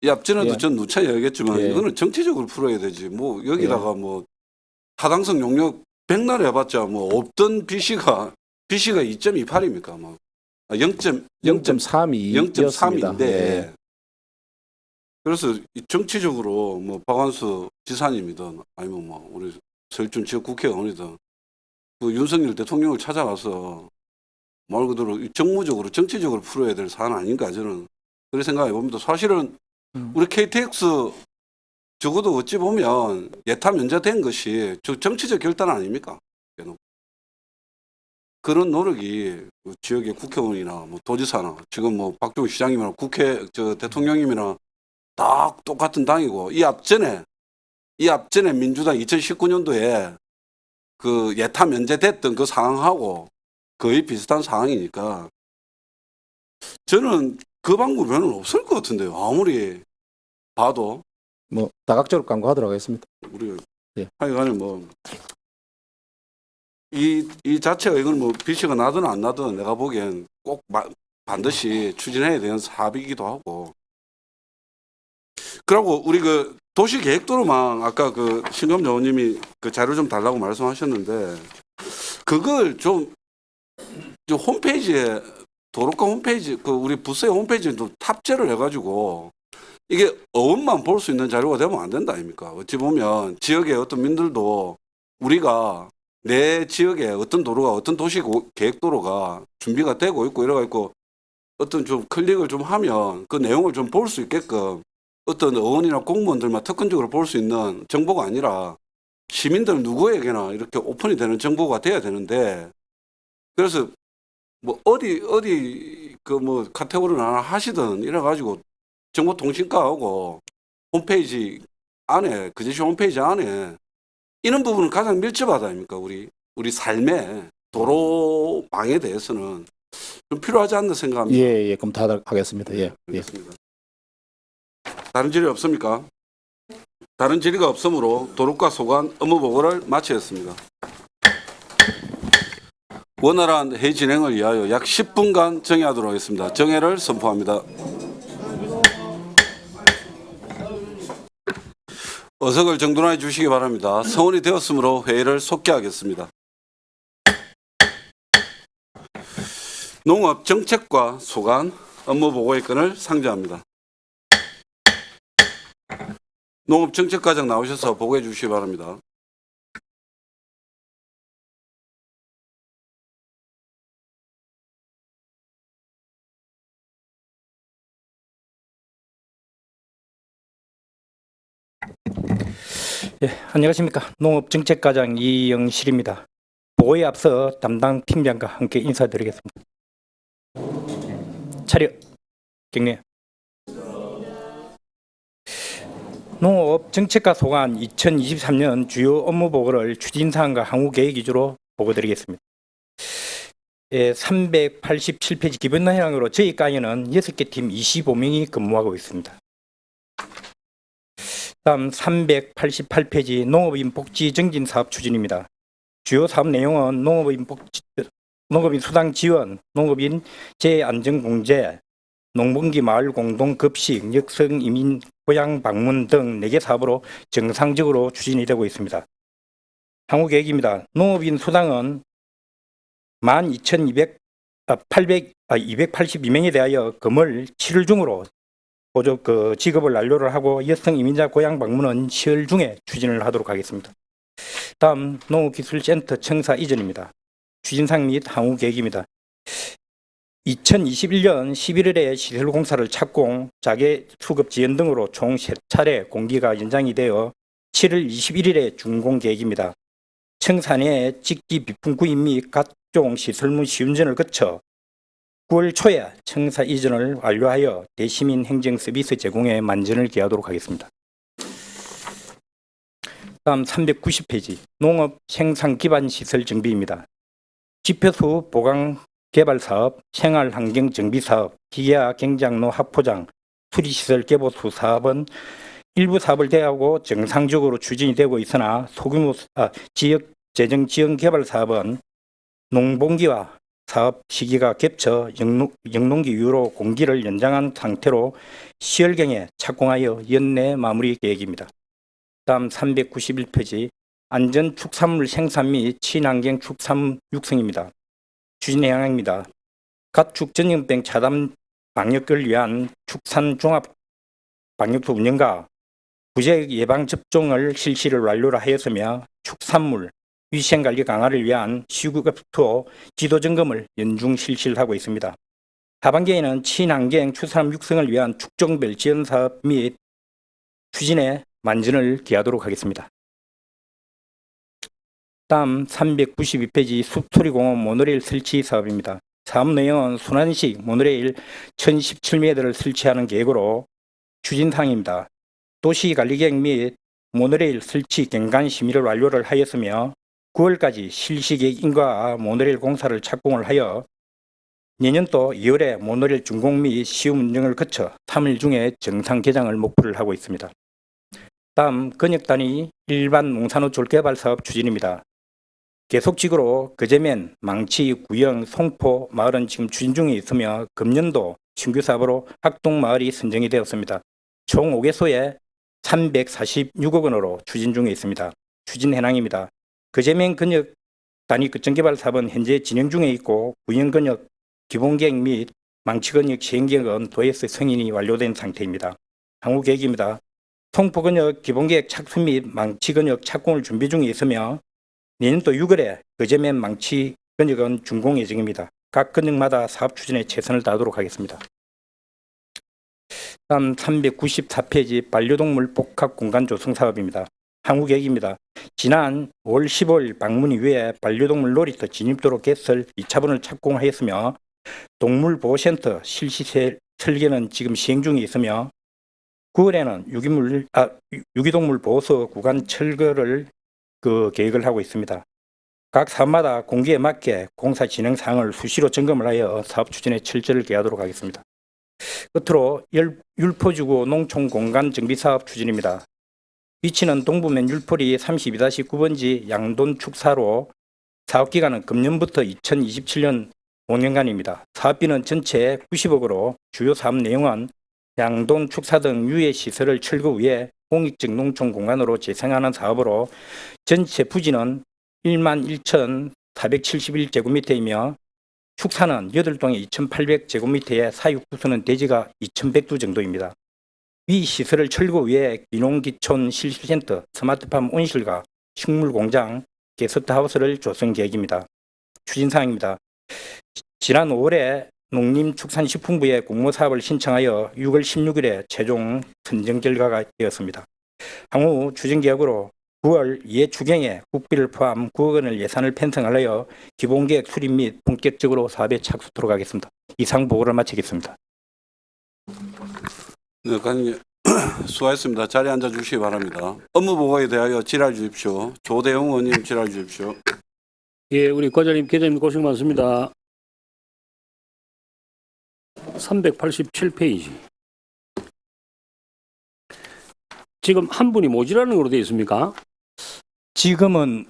A: 이 앞전에도
B: 예.
A: 전 누차 얘기했지만
B: 예.
A: 이거는 정치적으로 풀어야 되지. 여기다가 타당성 용역 백날 해봤자 없던 BC가 2.28입니까? 0.32인데
B: 예.
A: 그래서 정치적으로 박완수 지사님이든 아니면 우리 설준 지역 국회의원이든 그 윤석열 대통령을 찾아가서 말 그대로 정무적으로 정치적으로 풀어야 될 사안 아닌가 저는 그렇게 생각해 봅니다. 사실은 우리 KTX 적어도 어찌 보면 예타 면제된 것이 정치적 결단 아닙니까? 그런 노력이 지역의 국회의원이나 도지사나 지금 박종훈 시장님이나 대통령님이나 다 똑같은 당이고 이 앞전에 민주당 2019년도에 그 예타 면제됐던 그 상황하고 거의 비슷한 상황이니까 저는 그 방법에는 없을 것 같은데요. 아무리 봐도
B: 다각적으로 강구하도록 하겠습니다.
A: 우리
B: 예.
A: 하여간에 이 자체가 이건 BC가 나든 안 나든 내가 보기엔 꼭 반드시 추진해야 되는 사업이기도 하고 그리고 우리 그 도시계획도로망 아까 그 신검 의원님이 그 자료 좀 달라고 말씀하셨는데 그걸 좀 홈페이지에 도로과 홈페이지 그 우리 부서의 홈페이지에 좀 탑재를 해가지고 이게 어원만 볼 수 있는 자료가 되면 안 된다 아닙니까? 어찌 보면 지역의 어떤 민들도 우리가 내 지역에 어떤 도로가 어떤 도시 계획도로가 준비가 되고 있고 이래가지고 어떤 좀 클릭을 좀 하면 그 내용을 좀 볼 수 있게끔 어떤 의원이나 공무원들만 특권적으로 볼 수 있는 정보가 아니라 시민들 누구에게나 이렇게 오픈이 되는 정보가 돼야 되는데, 그래서 뭐 어디 그 뭐 카테고리를 하나 하시든 이래가지고 정보통신과하고 홈페이지 안에 그제시 홈페이지 안에 이런 부분은 가장 밀접하다 아닙니까? 우리 삶의 도로망에 대해서는 좀 필요하지 않나 생각합니다.
B: 예, 검토하도록 하겠습니다. 예.
A: 알겠습니다. 다른 질의 없습니까? 다른 질의가 없으므로 도로과 소관 업무 보고를 마치겠습니다. 원활한 회의 진행을 위하여 약 10분간 정회하도록 하겠습니다. 정회를 선포합니다. 어석을 정돈해 주시기 바랍니다. 성원이 되었으므로 회의를 속개하겠습니다. 농업정책과 소관 업무보고의 건을 상정합니다. 농업정책과장 나오셔서 보고해 주시기 바랍니다.
K: 예, 안녕하십니까. 농업정책과장 이영실입니다. 보고에 앞서 담당 팀장과 함께 인사드리겠습니다. 차렷. 경례. 농업정책과 소관 2023년 주요 업무 보고를 추진사항과 향후 계획 위주로 보고드리겠습니다. 387페이지 기본 내용으로 저희 과에는 6개 팀 25명이 근무하고 있습니다. 다음 388페이지 농업인 복지 증진 사업 추진입니다. 주요 사업 내용은 농업인 수당 지원, 농업인 재안전공제, 농번기 마을 공동 급식, 역성 이민 고향 방문 등 4개 사업으로 정상적으로 추진이 되고 있습니다. 향후 계획입니다. 농업인 수당은 282명에 대하여 금월 7월 중으로 지급을 완료를 하고 여성 이민자 고향 방문은 10월 중에 추진을 하도록 하겠습니다. 다음 농업기술센터 청사 이전입니다. 추진사항 및 향후 계획입니다. 2021년 11월에 시설 공사를 착공, 자재 수급 지연 등으로 총 3차례 공기가 연장이 되어 7월 21일에 준공 계획입니다. 청사 내 직기 비품 구입 및 각종 시설물 시운전을 거쳐 9월 초에 청사 이전을 완료하여 대시민 행정 서비스 제공에 만전을 기하도록 하겠습니다. 다음 390페이지 농업 생산 기반 시설 정비입니다. 지표수 보강 개발 사업, 생활 환경 정비 사업, 기계화 경장로 확포장, 수리시설 개보수 사업은 일부 사업을 대하고 정상적으로 추진이 되고 있으나 소규모 지역 재정 지원 개발 사업은 농번기와 사업 시기가 겹쳐 영농기 이후로 공기를 연장한 상태로 10월경에 착공하여 연내 마무리 계획입니다. 다음 391페이지 안전축산물 생산 및 친환경 축산물 육성입니다. 추진 방향입니다. 가축 전염병 차단 방역을 위한 축산 종합 방역소 운영과 부재 예방 접종을 실시를 완료를 하였으며 축산물 위생관리 강화를 위한 시국부터 지도 점검을 연중 실시를 하고 있습니다. 하반기에는 친환경 축산물 육성을 위한 축종별 지원 사업 및 추진에 만전을 기하도록 하겠습니다. 다음 392페이지 숲토리공원 모노레일 설치 사업입니다. 사업 내용은 순환식 모노레일 1017m를 설치하는 계획으로 추진사항입니다. 도시관리계획 및 모노레일 설치 경관 심의를 완료를 하였으며 9월까지 실시계획 인가와 모노레일 공사를 착공을 하여 내년도 2월에 모노레일 준공 및 시험 운영을 거쳐 3월 중에 정상 개장을 목표를 하고 있습니다. 다음 근역단위 일반 농산호 졸개발 사업 추진입니다. 계속적으로 거제면, 망치, 구영, 송포 마을은 지금 추진 중에 있으며 금년도 신규 사업으로 학동마을이 선정이 되었습니다. 총 5개소에 346억 원으로 추진 중에 있습니다. 추진 현황입니다. 거제면 근역 단위 거점개발 사업은 현재 진행 중에 있고 구영 근역 기본계획 및 망치 근역 시행계획은 도에서 승인이 완료된 상태입니다. 향후 계획입니다. 송포 근역 기본계획 착수 및 망치 근역 착공을 준비 중에 있으며 내년도 6월에 거제면 망치 건역은 준공 예정입니다. 각 건역마다 사업 추진에 최선을 다하도록 하겠습니다. 다음 394페이지 반려동물 복합 공간 조성 사업입니다. 한국계획입니다. 지난 5월 15일 방문 이후에 반려동물 놀이터 진입도로 개설 2차분을 착공하였으며 동물보호센터 실시 설계는 지금 시행 중에 있으며 9월에는 유기동물 보호소 구간 철거를 계획을 하고 있습니다. 각 사업마다 공기에 맞게 공사 진행 사항을 수시로 점검을 하여 사업 추진에 철저를 기하도록 하겠습니다. 끝으로 율포지구 농촌 공간 정비 사업 추진입니다. 위치는 동부면 율포리 32-9번지 양돈 축사로 사업기간은 금년부터 2027년 5년간입니다. 사업비는 전체 90억으로 주요 사업 내용은 양돈 축사 등 유해 시설을 철거 후에 공익적 농촌 공간으로 재생하는 사업으로 전체 부지는 11,471제곱미터이며 축사는 8동에 2,800제곱미터에 사육부수는 대지가 2,100두 정도입니다. 위 시설을 철거 후에 귀농기촌 실습센터, 스마트팜 온실과 식물공장, 게스트하우스를 조성 계획입니다. 추진사항입니다. 지난 5월에 농림축산식품부에 공모사업을 신청하여 6월 16일에 최종 선정 결과가 되었습니다. 향후 추진계획으로 9월 예추경에 국비를 포함 9억 원을 예산을 편성하여 기본계획 수립 및 본격적으로 사업에 착수토록 하겠습니다. 이상 보고를 마치겠습니다.
A: 네, 관님 수고하셨습니다. 자리에 앉아 주시기 바랍니다. 업무 보고에 대하여 질의해 주십시오. 조대웅 의원님 질의해 주십시오.
C: 예, 우리 과장님, 계장님 고생 많습니다. 387페이지. 지금 한 분이 모자라는 걸로 되어 있습니까?
K: 지금은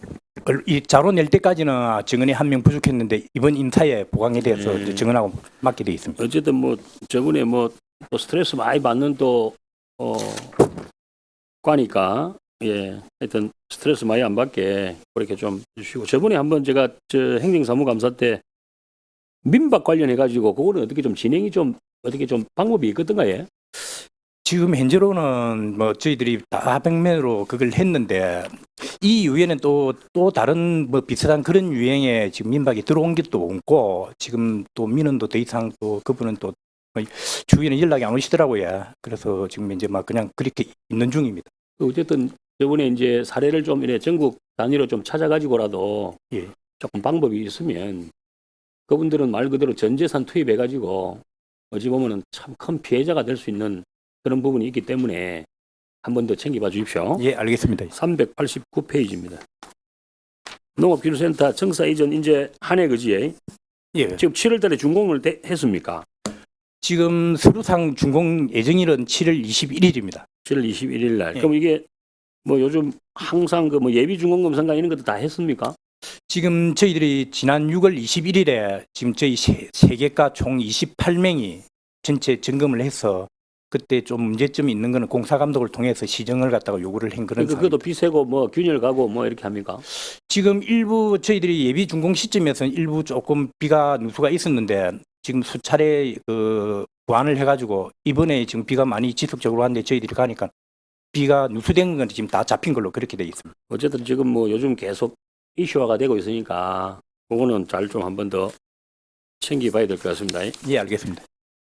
K: 이 자료 낼 때까지는 증언이 한 명 부족했는데 이번 인사에 보강에 대해서
C: 네.
K: 증언하고 맡게 되어 있습니다.
C: 어쨌든 뭐 저번에 뭐 또 스트레스 많이 받는 또 과니까 예, 하여튼 스트레스 많이 안 받게 그렇게 좀 해주시고, 저번에 한번 제가 행정사무감사 때 민박 관련해 가지고 그거는 어떻게 좀 진행이 좀 어떻게 좀 방법이 있거든가요?
K: 지금 현재로는 뭐 저희들이 다방면으로 그걸 했는데 이 이후에는 또 다른 뭐 비슷한 그런 유행에 지금 민박이 들어온 게 또 없고, 지금 또 민원도 더 이상 또 그분은 또 주위에는 연락이 안 오시더라고요. 그래서 지금 이제 막 그냥 그렇게 있는 중입니다.
C: 어쨌든 저번에 이제 사례를 좀 이래 전국 단위로 좀 찾아가지고라도
K: 예.
C: 조금 방법이 있으면 그분들은 말 그대로 전 재산 투입해 가지고 어찌 보면은 참 큰 피해자가 될 수 있는 그런 부분이 있기 때문에 한 번 더 챙겨봐 주십시오.
K: 예, 알겠습니다.
C: 389페이지입니다. 농업기술센터 청사 이전 이제 한 해 그지에
K: 예.
C: 지금 7월 달에 준공을 했습니까?
K: 지금 서류상 준공 예정일은 7월 21일입니다.
C: 7월 21일 날.
K: 예.
C: 그럼 이게 뭐 요즘 항상 그 뭐 예비 준공 검사인가 이런 것도 다 했습니까?
K: 지금 저희들이 지난 6월 21일에 지금 저희 세계가 총 28명이 전체 점검을 해서 그때 좀 문제점이 있는 거는 공사 감독을 통해서 시정을 갖다가 요구를 한 그런
C: 그것도
K: 상황입니다.
C: 비세고 뭐 균열 가고 뭐 이렇게 합니까?
K: 지금 일부 저희들이 예비 준공 시점에서는 일부 조금 비가 누수가 있었는데 지금 수차례 보완을 해가지고 이번에 지금 비가 많이 지속적으로 하는데 저희들이 가니까 비가 누수된 건 지금 다 잡힌 걸로 그렇게 돼 있습니다.
C: 어쨌든 지금 뭐 요즘 계속 이슈화가 되고 있으니까 그거는 잘 좀 한 번 더 챙겨봐야 될 것 같습니다.
K: 예, 알겠습니다.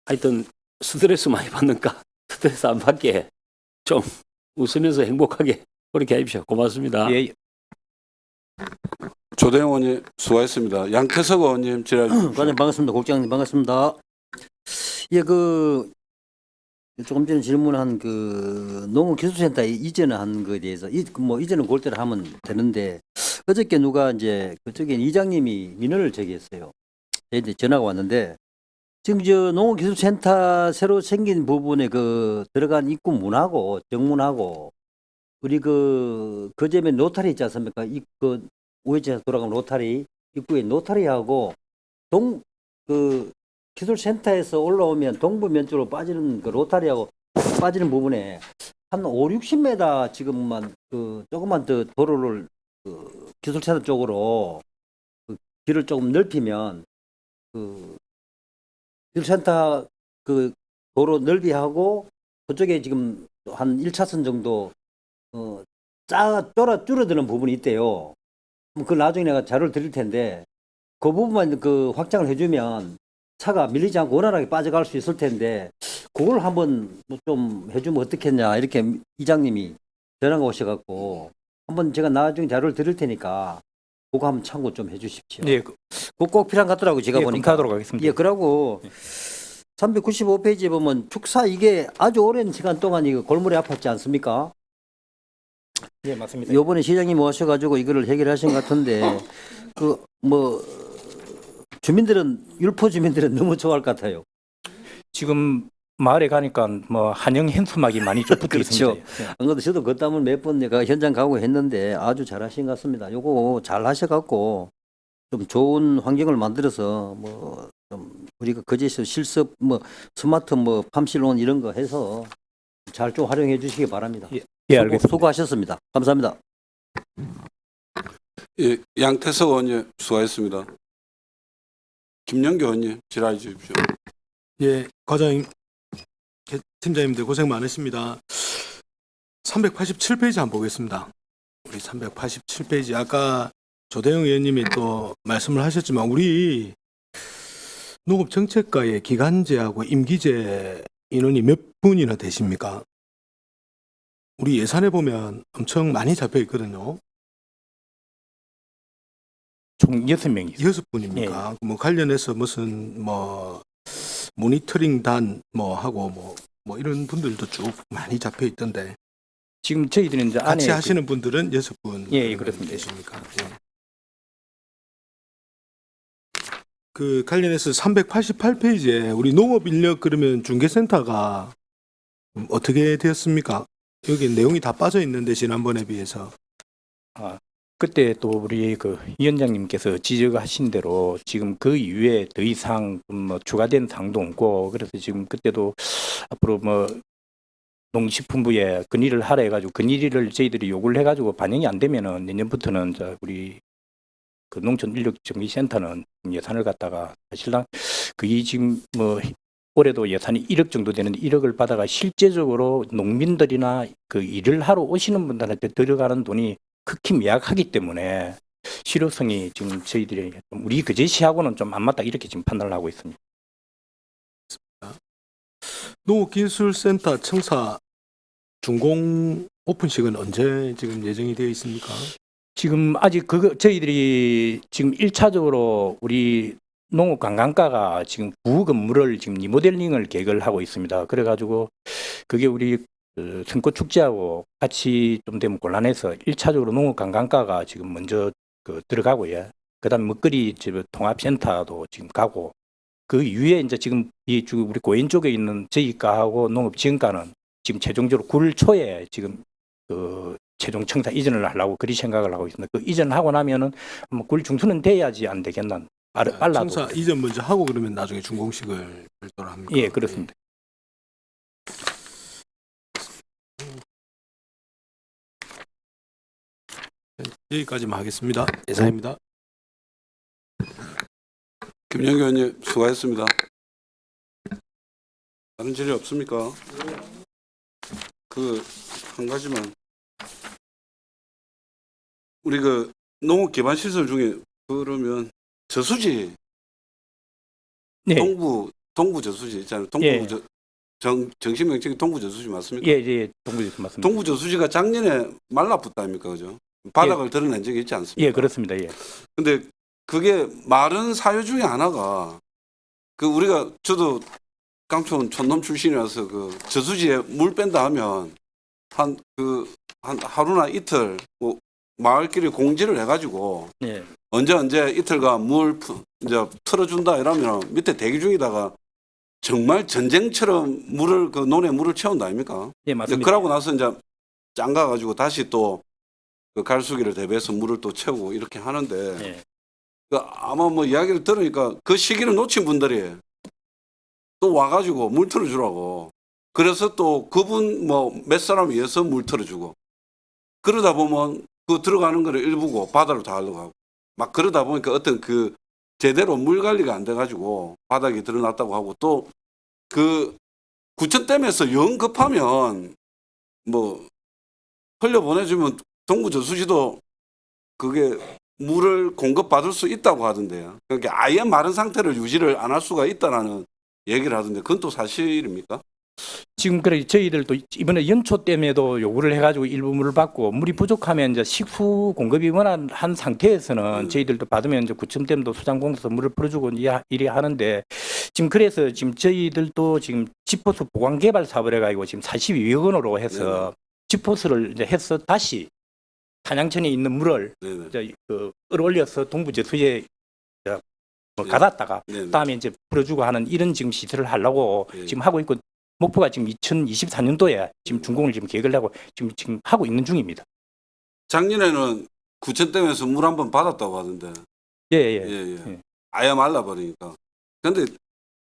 C: 하여튼 스트레스 많이 받는가 스트레스 안 받게 좀 웃으면서 행복하게 그렇게 하십시오. 고맙습니다.
K: 예,
A: 조대웅 의원님 수고하셨습니다. 양태석 의원님 질의해 주십시오.
D: 과장님 반갑습니다. 국장님 반갑습니다. 예, 조금 전에 질문한 농업기술센터 이전한 거에 대해서 이전은 골대로 하면 되는데 어저께 누가 이제 그쪽에 이장님이 민원을 제기했어요. 저희한테 전화가 왔는데 지금 저 농업기술센터 새로 생긴 부분에 들어간 입구 문하고 정문하고 우리 거제면 노타리 있지 않습니까? 우회전해서 돌아가면 로타리 입구에 노타리하고 기술센터에서 올라오면 동부면 쪽으로 빠지는 로타리하고 빠지는 부분에 한 50-60m 지금만 조금만 더 도로를 기술센터 쪽으로 길을 조금 넓히면 기술센터 도로 넓이하고 그쪽에 지금 한 1차선 정도 줄어드는 부분이 있대요. 그 나중에 내가 자료를 드릴 텐데 그 부분만 그 확장을 해주면 차가 밀리지 않고 원활하게 빠져갈 수 있을 텐데 그걸 한번 뭐좀 해주면 어떻겠냐 이렇게 이장님이 전화가 오셔갖고 한번 제가 나중에 자료를 드릴 테니까 그거 한번 참고 좀 해주십시오.
K: 예,
D: 그거 꼭 필요한 것 같더라고 제가
K: 예,
D: 보니까.
K: 검토하도록 하겠습니다.
D: 예, 그러고 395페이지에 보면 축사 이게 아주 오랜 시간 동안 이거 골머리 아팠지 않습니까?
K: 예, 맞습니다.
D: 요번에 시장님 오셔가지고 이거를 해결하신 것 같은데 그 뭐 주민들은 율포 주민들은 너무 좋아할 것 같아요.
K: 지금 마을에 가니까 뭐 한영 현수막이 많이 좀 붙어
D: 그렇죠.
K: 있습니다. 예.
D: 안 그래도 저도 그 땀을 몇 번 내가 현장 가고 했는데 아주 잘하신 것 같습니다. 요거 잘 하셔갖고 좀 좋은 환경을 만들어서 뭐 좀 우리가 거제에서 실습 뭐 스마트 뭐 팜실론 이런 거 해서 잘 좀 활용해 주시기 바랍니다.
K: 예, 알겠습니다.
D: 수고하셨습니다. 감사합니다.
A: 예, 양태석 의원님 수고하셨습니다. 김영교 의원님 질의해 주십시오.
F: 예, 과장님, 팀장님들 고생 많으십니다. 387페이지 한번 보겠습니다. 우리 387페이지 아까 조대영 의원님이 또 말씀을 하셨지만 우리 농업정책과의 기간제하고 임기제 인원이 몇 분이나 되십니까? 우리 예산에 보면 엄청 많이 잡혀 있거든요.
K: 총 6명이 있습니다.
F: 6분입니까? 뭐 관련해서 무슨 뭐 모니터링 단 뭐 하고 뭐 이런 분들도 쭉 많이 잡혀 있던데
K: 지금 저희들은 이제
F: 같이
K: 안에
F: 하시는 분들은 6분
K: 예, 예, 그렇습니다.
F: 계십니까? 예. 그 관련해서 388페이지에 우리 농업 인력 그러면 중개센터가 어떻게 되었습니까? 여기 내용이 다 빠져 있는데 지난번에 비해서
K: 그때 또 우리 그 위원장님께서 지적하신 대로 지금 그 이후에 더 이상 뭐 추가된 사항도 없고 그래서 지금 그때도 앞으로 뭐 농식품부에 건의를 하라 해가지고 건의를 저희들이 요구를 해가지고 반영이 안 되면은 내년부터는 저 우리 그 농촌인력정비센터는 예산을 갖다가 사실상 그게 지금 뭐 올해도 예산이 1억 정도 되는데 1억을 받아가 실제적으로 농민들이나 그 일을 하러 오시는 분들한테 들어가는 돈이 극히 미약하기 때문에 실효성이 지금 저희들이 우리 거제시하고는 좀 안 맞다 이렇게 지금 판단을 하고 있습니다.
F: 농업기술센터 청사 준공 오픈식은 언제 지금 예정이 되어 있습니까?
K: 지금 아직 그거 저희들이 지금 1차적으로 우리 농업관광과가 지금 구 건물을 지금 리모델링을 계획을 하고 있습니다. 그래가지고 그게 우리 그 선꽃축제하고 같이 좀 되면 곤란해서 1차적으로 농업관광과가 지금 먼저 그 들어가고요. 그다음 먹거리 통합센터도 지금 가고 그 이후에 이제 지금 우리 고인 쪽에 있는 저희과하고 농업지원과는 지금 최종적으로 9월 초에 지금 그 최종 청사 이전을 하려고 그리 생각을 하고 있습니다. 그 이전하고 나면은 뭐 9월 중순은 돼야지 안 되겠나. 빨라도.
F: 청사 이전 먼저 하고 그러면 나중에 준공식을 별도로 합니까?
K: 예, 그렇습니다.
F: 여기까지만 하겠습니다. 예상입니다.
A: 김영교 의원님 수고하셨습니다. 다른 질의 없습니까? 그 한 가지만 우리 그 농업 기반 시설 중에 그러면 저수지
K: 네.
A: 동부 저수지 있잖아요. 동부
K: 예.
A: 정식 명칭이 동부 저수지 맞습니까?
K: 예, 예, 동부에서 맞습니다.
A: 동부 저수지가 작년에 말라붙다입니까, 그죠? 바닥을 드러낸 적이 있지 않습니까?
K: 예, 그렇습니다. 예.
A: 근데 그게 마른 사유 중에 하나가 그 우리가 저도 깡촌 촌놈 출신이라서 그 저수지에 물 뺀다 하면 한 하루나 이틀 뭐 마을끼리 공지를 해가지고
K: 예.
A: 언제 이틀간 물 이제 틀어준다 이러면 밑에 대기 중이다가 정말 전쟁처럼 물을 그 논에 물을 채운다 아닙니까?
K: 예,
A: 근데
K: 맞습니다.
A: 그러고 나서 이제 짱가 가지고 다시 또 그 갈수기를 대비해서 물을 또 채우고 이렇게 하는데
K: 예.
A: 그 아마 뭐 이야기를 들으니까 그 시기를 놓친 분들이 또 와가지고 물 틀어주라고 그래서 또 그분 뭐 몇 사람 위해서 물 틀어주고 그러다 보면 그 들어가는 거를 일부고 바다로 다 하려고 하고 막 그러다 보니까 어떤 그 제대로 물 관리가 안 돼가지고 바닥이 드러났다고 하고 또 그 구천댐에서 영 급하면 뭐 흘려보내주면 동부 저수지도 그게 물을 공급받을 수 있다고 하던데요. 그러니까 아예 마른 상태를 유지를 안 할 수가 있다라는 얘기를 하던데 그건 또 사실입니까?
K: 지금 그래 저희들도 이번에 연초 때문에도 요구를 해가지고 일부 물을 받고 물이 부족하면 이제 식수 공급이 원활한 상태에서는 저희들도 받으면 이제 구청댐도 수장공사에서 물을 풀어주고 이래 하는데 지금 그래서 지금 저희들도 지금 지포수 보강 개발 사업을 해가지고 지금 42억 원으로 해서 지포수를 이제 해서 다시 한양천에 있는 물을
A: 네네.
K: 이제 그 끌어올려서 동부제수에 뭐
A: 네.
K: 가뒀다가
A: 네네.
K: 다음에 이제 풀어주고 하는 이런 지금 시설을 하려고
A: 네.
K: 지금 하고 있고 목표가 지금 2024년도에 지금 준공을 지금 계획을 하고 지금 하고 있는 중입니다.
A: 작년에는 구천댐에서 물 한 번 받았다고 하던데.
K: 예예.
A: 예. 아예 말라버리니까. 근데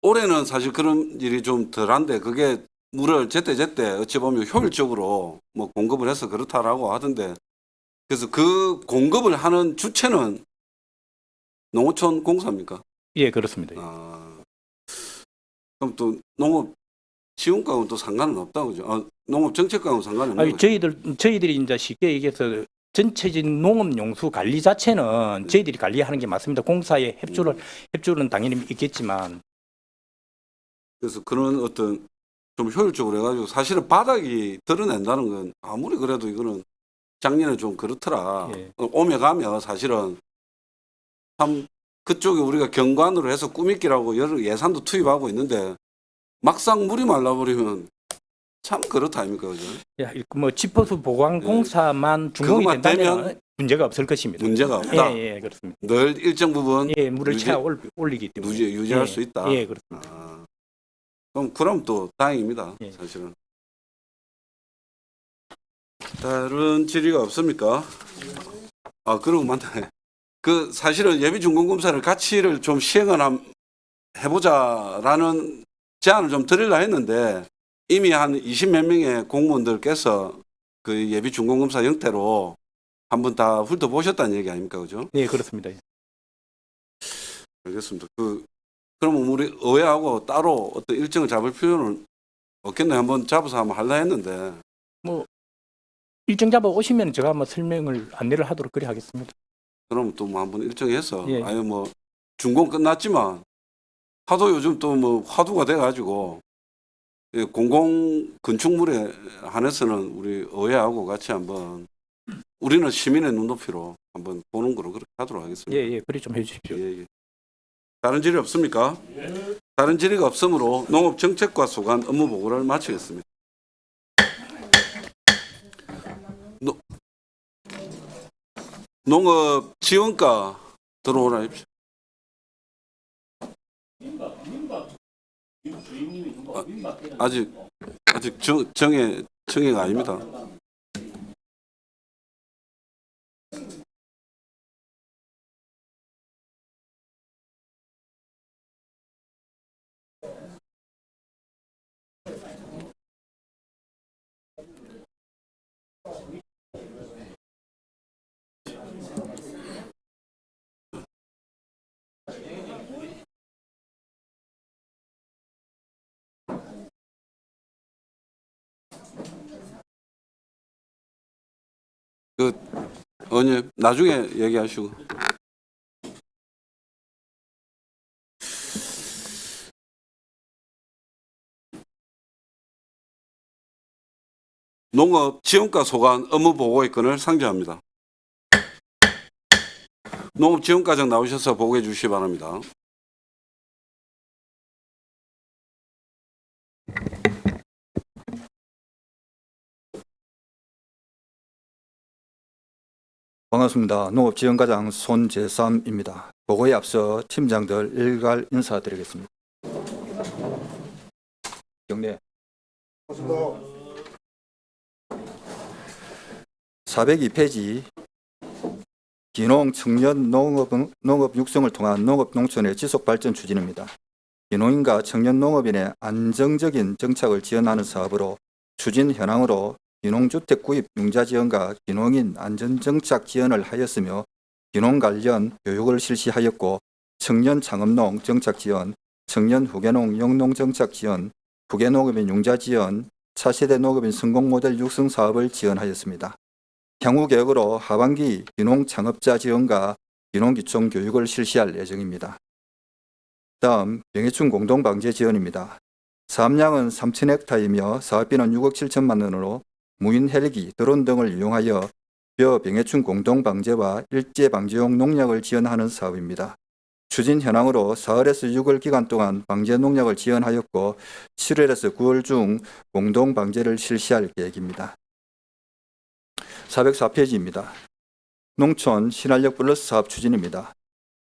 A: 올해는 사실 그런 일이 좀 덜한데 그게 물을 제때제때 어찌 보면 효율적으로 뭐 공급을 해서 그렇다라고 하던데 그래서 그 공급을 하는 주체는 농어촌 공사입니까?
K: 예, 그렇습니다.
A: 아, 그럼 또 농업 지원과는 또 상관은 없다고 그죠? 농업 정책과는 상관이 없는
K: 아니
A: 거죠?
K: 저희들이 이제 쉽게 얘기해서 전체적인 농업 용수 관리 자체는 저희들이 관리하는 게 맞습니다. 공사에 협조는 당연히 있겠지만
A: 그래서 그런 어떤 좀 효율적으로 해가지고 사실은 바닥이 드러낸다는 건 아무리 그래도 이거는 작년에 좀 그렇더라.
K: 예.
A: 오며 가며 사실은 참 그쪽에 우리가 경관으로 해서 꾸미기라고 여러 예산도 투입하고 있는데 막상 물이 말라버리면 참 그렇다 아닙니까 그죠?
K: 야, 뭐 지포수 보강 공사만 준공이
A: 그것만
K: 된다면
A: 되면
K: 문제가 없을 것입니다.
A: 문제가 없다.
K: 예, 그렇습니다.
A: 늘 일정 부분
K: 예, 물을
A: 유지-
K: 채워 올리기 때문에
A: 유지할
K: 예,
A: 수 있다.
K: 예, 그렇습니다.
A: 아, 그럼 또 다행입니다.
K: 예.
A: 사실은. 다른 질의가 없습니까? 아, 그러고 맞네. 그 사실은 예비준공검사를 가치를 좀 시행을 해보자라는 제안을 좀 드리려 했는데 이미 한 20몇 명의 공무원들께서 그 예비준공검사 형태로 한번 다 훑어보셨다는 얘기 아닙니까, 그죠?
K: 예, 그렇습니다.
A: 알겠습니다. 그러면 우리 의회하고 따로 어떤 일정을 잡을 필요는 없겠네요. 한번 잡아서 한번 하려 했는데.
K: 뭐 일정 잡아 오시면 제가 한번 설명을 안내를 하도록 그래 하겠습니다.
A: 그럼 또 뭐 한번 일정해서
K: 예.
A: 아니 뭐 준공 끝났지만 하도 요즘 또 뭐 화두가 돼가지고 예, 공공 건축물에 한해서는 우리 의회하고 같이 한번 우리는 시민의 눈높이로 한번 보는 거로 그렇게 하도록 하겠습니다.
K: 예, 그래 좀 해주십시오.
A: 예. 다른 질의 없습니까? 다른 질의가 없으므로 농업정책과 소관 업무 보고를 마치겠습니다. 농업 지원과 들어오라 합시오. 아직 정해가 아닙니다. 의원님 나중에 얘기하시고. 농업 지원과 소관 업무 보고의 건을 상정합니다. 농업 지원과장 나오셔서 보고해 주시기 바랍니다.
L: 반갑습니다. 농업지원과장 손재삼입니다. 보고에 앞서 팀장들 일괄 인사드리겠습니다. 경례. 402페이지 기농 청년 농업 육성을 통한 농업 농촌의 지속 발전 추진입니다. 기농인과 청년 농업인의 안정적인 정착을 지원하는 사업으로 추진 현황으로 기농주택 구입 융자 지원과 기농인 안전정착 지원을 하였으며 기농 관련 교육을 실시하였고 청년 창업농 정착 지원, 청년 후계농 영농 정착 지원, 후계농업인 융자 지원, 차세대 농업인 성공 모델 육성 사업을 지원하였습니다. 향후 계획으로 하반기 귀농 창업자 지원과 귀농 기총 교육을 실시할 예정입니다. 다음 병해충 공동방제 지원입니다. 사업량은 3,000헥타이며 사업비는 6억 7천만 원으로 무인 헬기, 드론 등을 이용하여 벼 병해충 공동방제와 일제방제용 농약을 지원하는 사업입니다. 추진 현황으로 4월에서 6월 기간 동안 방제 농약을 지원하였고 7월에서 9월 중 공동방제를 실시할 계획입니다. 404페이지입니다. 농촌 신활력 플러스 사업 추진입니다.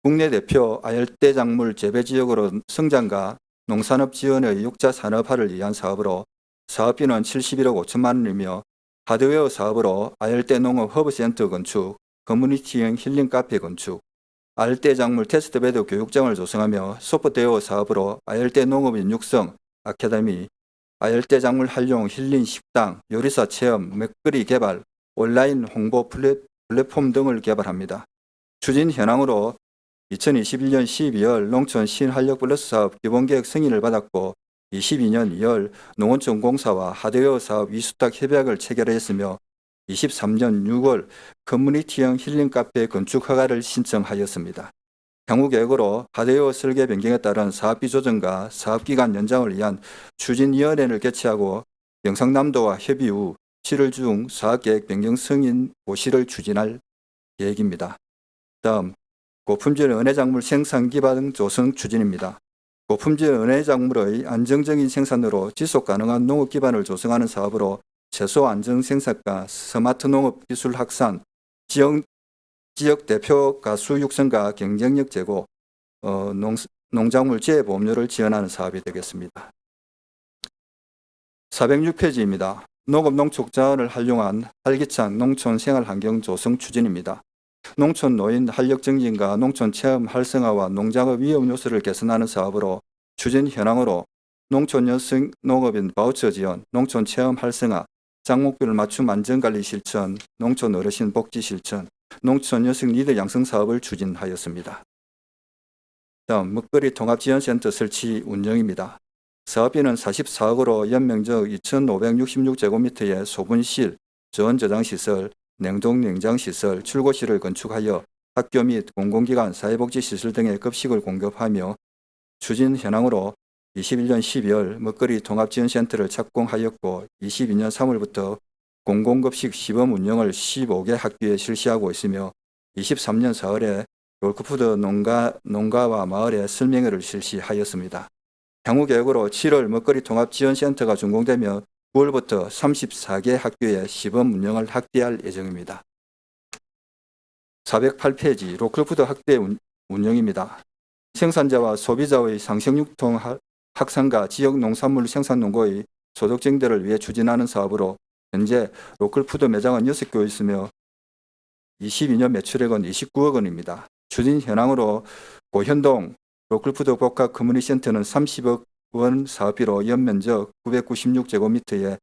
L: 국내 대표 아열대 작물 재배 지역으로 성장과 농산업 지원의 육자 산업화를 위한 사업으로 사업비는 71억 5천만 원이며 하드웨어 사업으로 아열대 농업 허브센터 건축, 커뮤니티형 힐링 카페 건축, 아열대 작물 테스트베드 교육장을 조성하며 소프트웨어 사업으로 아열대 농업인 육성, 아카데미, 아열대 작물 활용 힐링 식당, 요리사 체험, 먹거리 개발, 온라인 홍보 플랫폼 등을 개발합니다. 추진 현황으로 2021년 12월 농촌 신활력 플러스 사업 기본계획 승인을 받았고 22년 2월 농어촌공사와 하드웨어 사업 위수탁 협약을 체결했으며 23년 6월 커뮤니티형 힐링 카페 건축 허가를 신청하였습니다. 향후 계획으로 하드웨어 설계 변경에 따른 사업비 조정과 사업기간 연장을 위한 추진위원회를 개최하고 경상남도와 협의 후 7월 중 사업계획 변경 승인 고시를 추진할 계획입니다. 다음 고품질 은혜작물 생산 기반 조성 추진입니다. 고품질 은혜작물의 안정적인 생산으로 지속 가능한 농업 기반을 조성하는 사업으로 채소 안정 생산과 스마트 농업 기술 확산, 지역 대표 가수 육성과 경쟁력 제고, 농작물 재보험료를 지원하는 사업이 되겠습니다. 406페이지입니다. 농업 농축자원을 활용한 활기찬 농촌 생활환경 조성 추진입니다. 농촌 노인 활력 증진과 농촌 체험 활성화와 농작업 위험 요소를 개선하는 사업으로 추진 현황으로 농촌 여성 농업인 바우처 지원, 농촌 체험 활성화, 작목별 맞춤 안전관리 실천, 농촌 어르신 복지 실천, 농촌 여성 리더 양성 사업을 추진하였습니다. 다음 먹거리 통합지원센터 설치 운영입니다. 사업비는 44억으로 연면적 2,566제곱미터의 소분실, 저온저장시설, 냉동 냉장시설, 출고실을 건축하여 학교 및 공공기관 사회복지시설 등의 급식을 공급하며 추진 현황으로 21년 12월 먹거리 통합지원센터를 착공하였고 22년 3월부터 공공급식 시범 운영을 15개 학교에 실시하고 있으며 23년 4월에 롤크푸드 농가와 마을에 설명회를 실시하였습니다. 향후 계획으로 7월 먹거리 통합지원센터가 준공되며 9월부터 34개 학교에 시범 운영을 확대할 예정입니다. 408페이지 로컬푸드 확대 운영입니다. 생산자와 소비자의 상생유통 확산과 지역 농산물 생산 농고의 소득 증대를 위해 추진하는 사업으로 현재 로컬푸드 매장은 6개 있으며 22년 매출액은 29억 원입니다. 추진 현황으로 고현동 로컬푸드 복합 커뮤니티센터는 30억 원 사업비로 연면적 996제곱미터의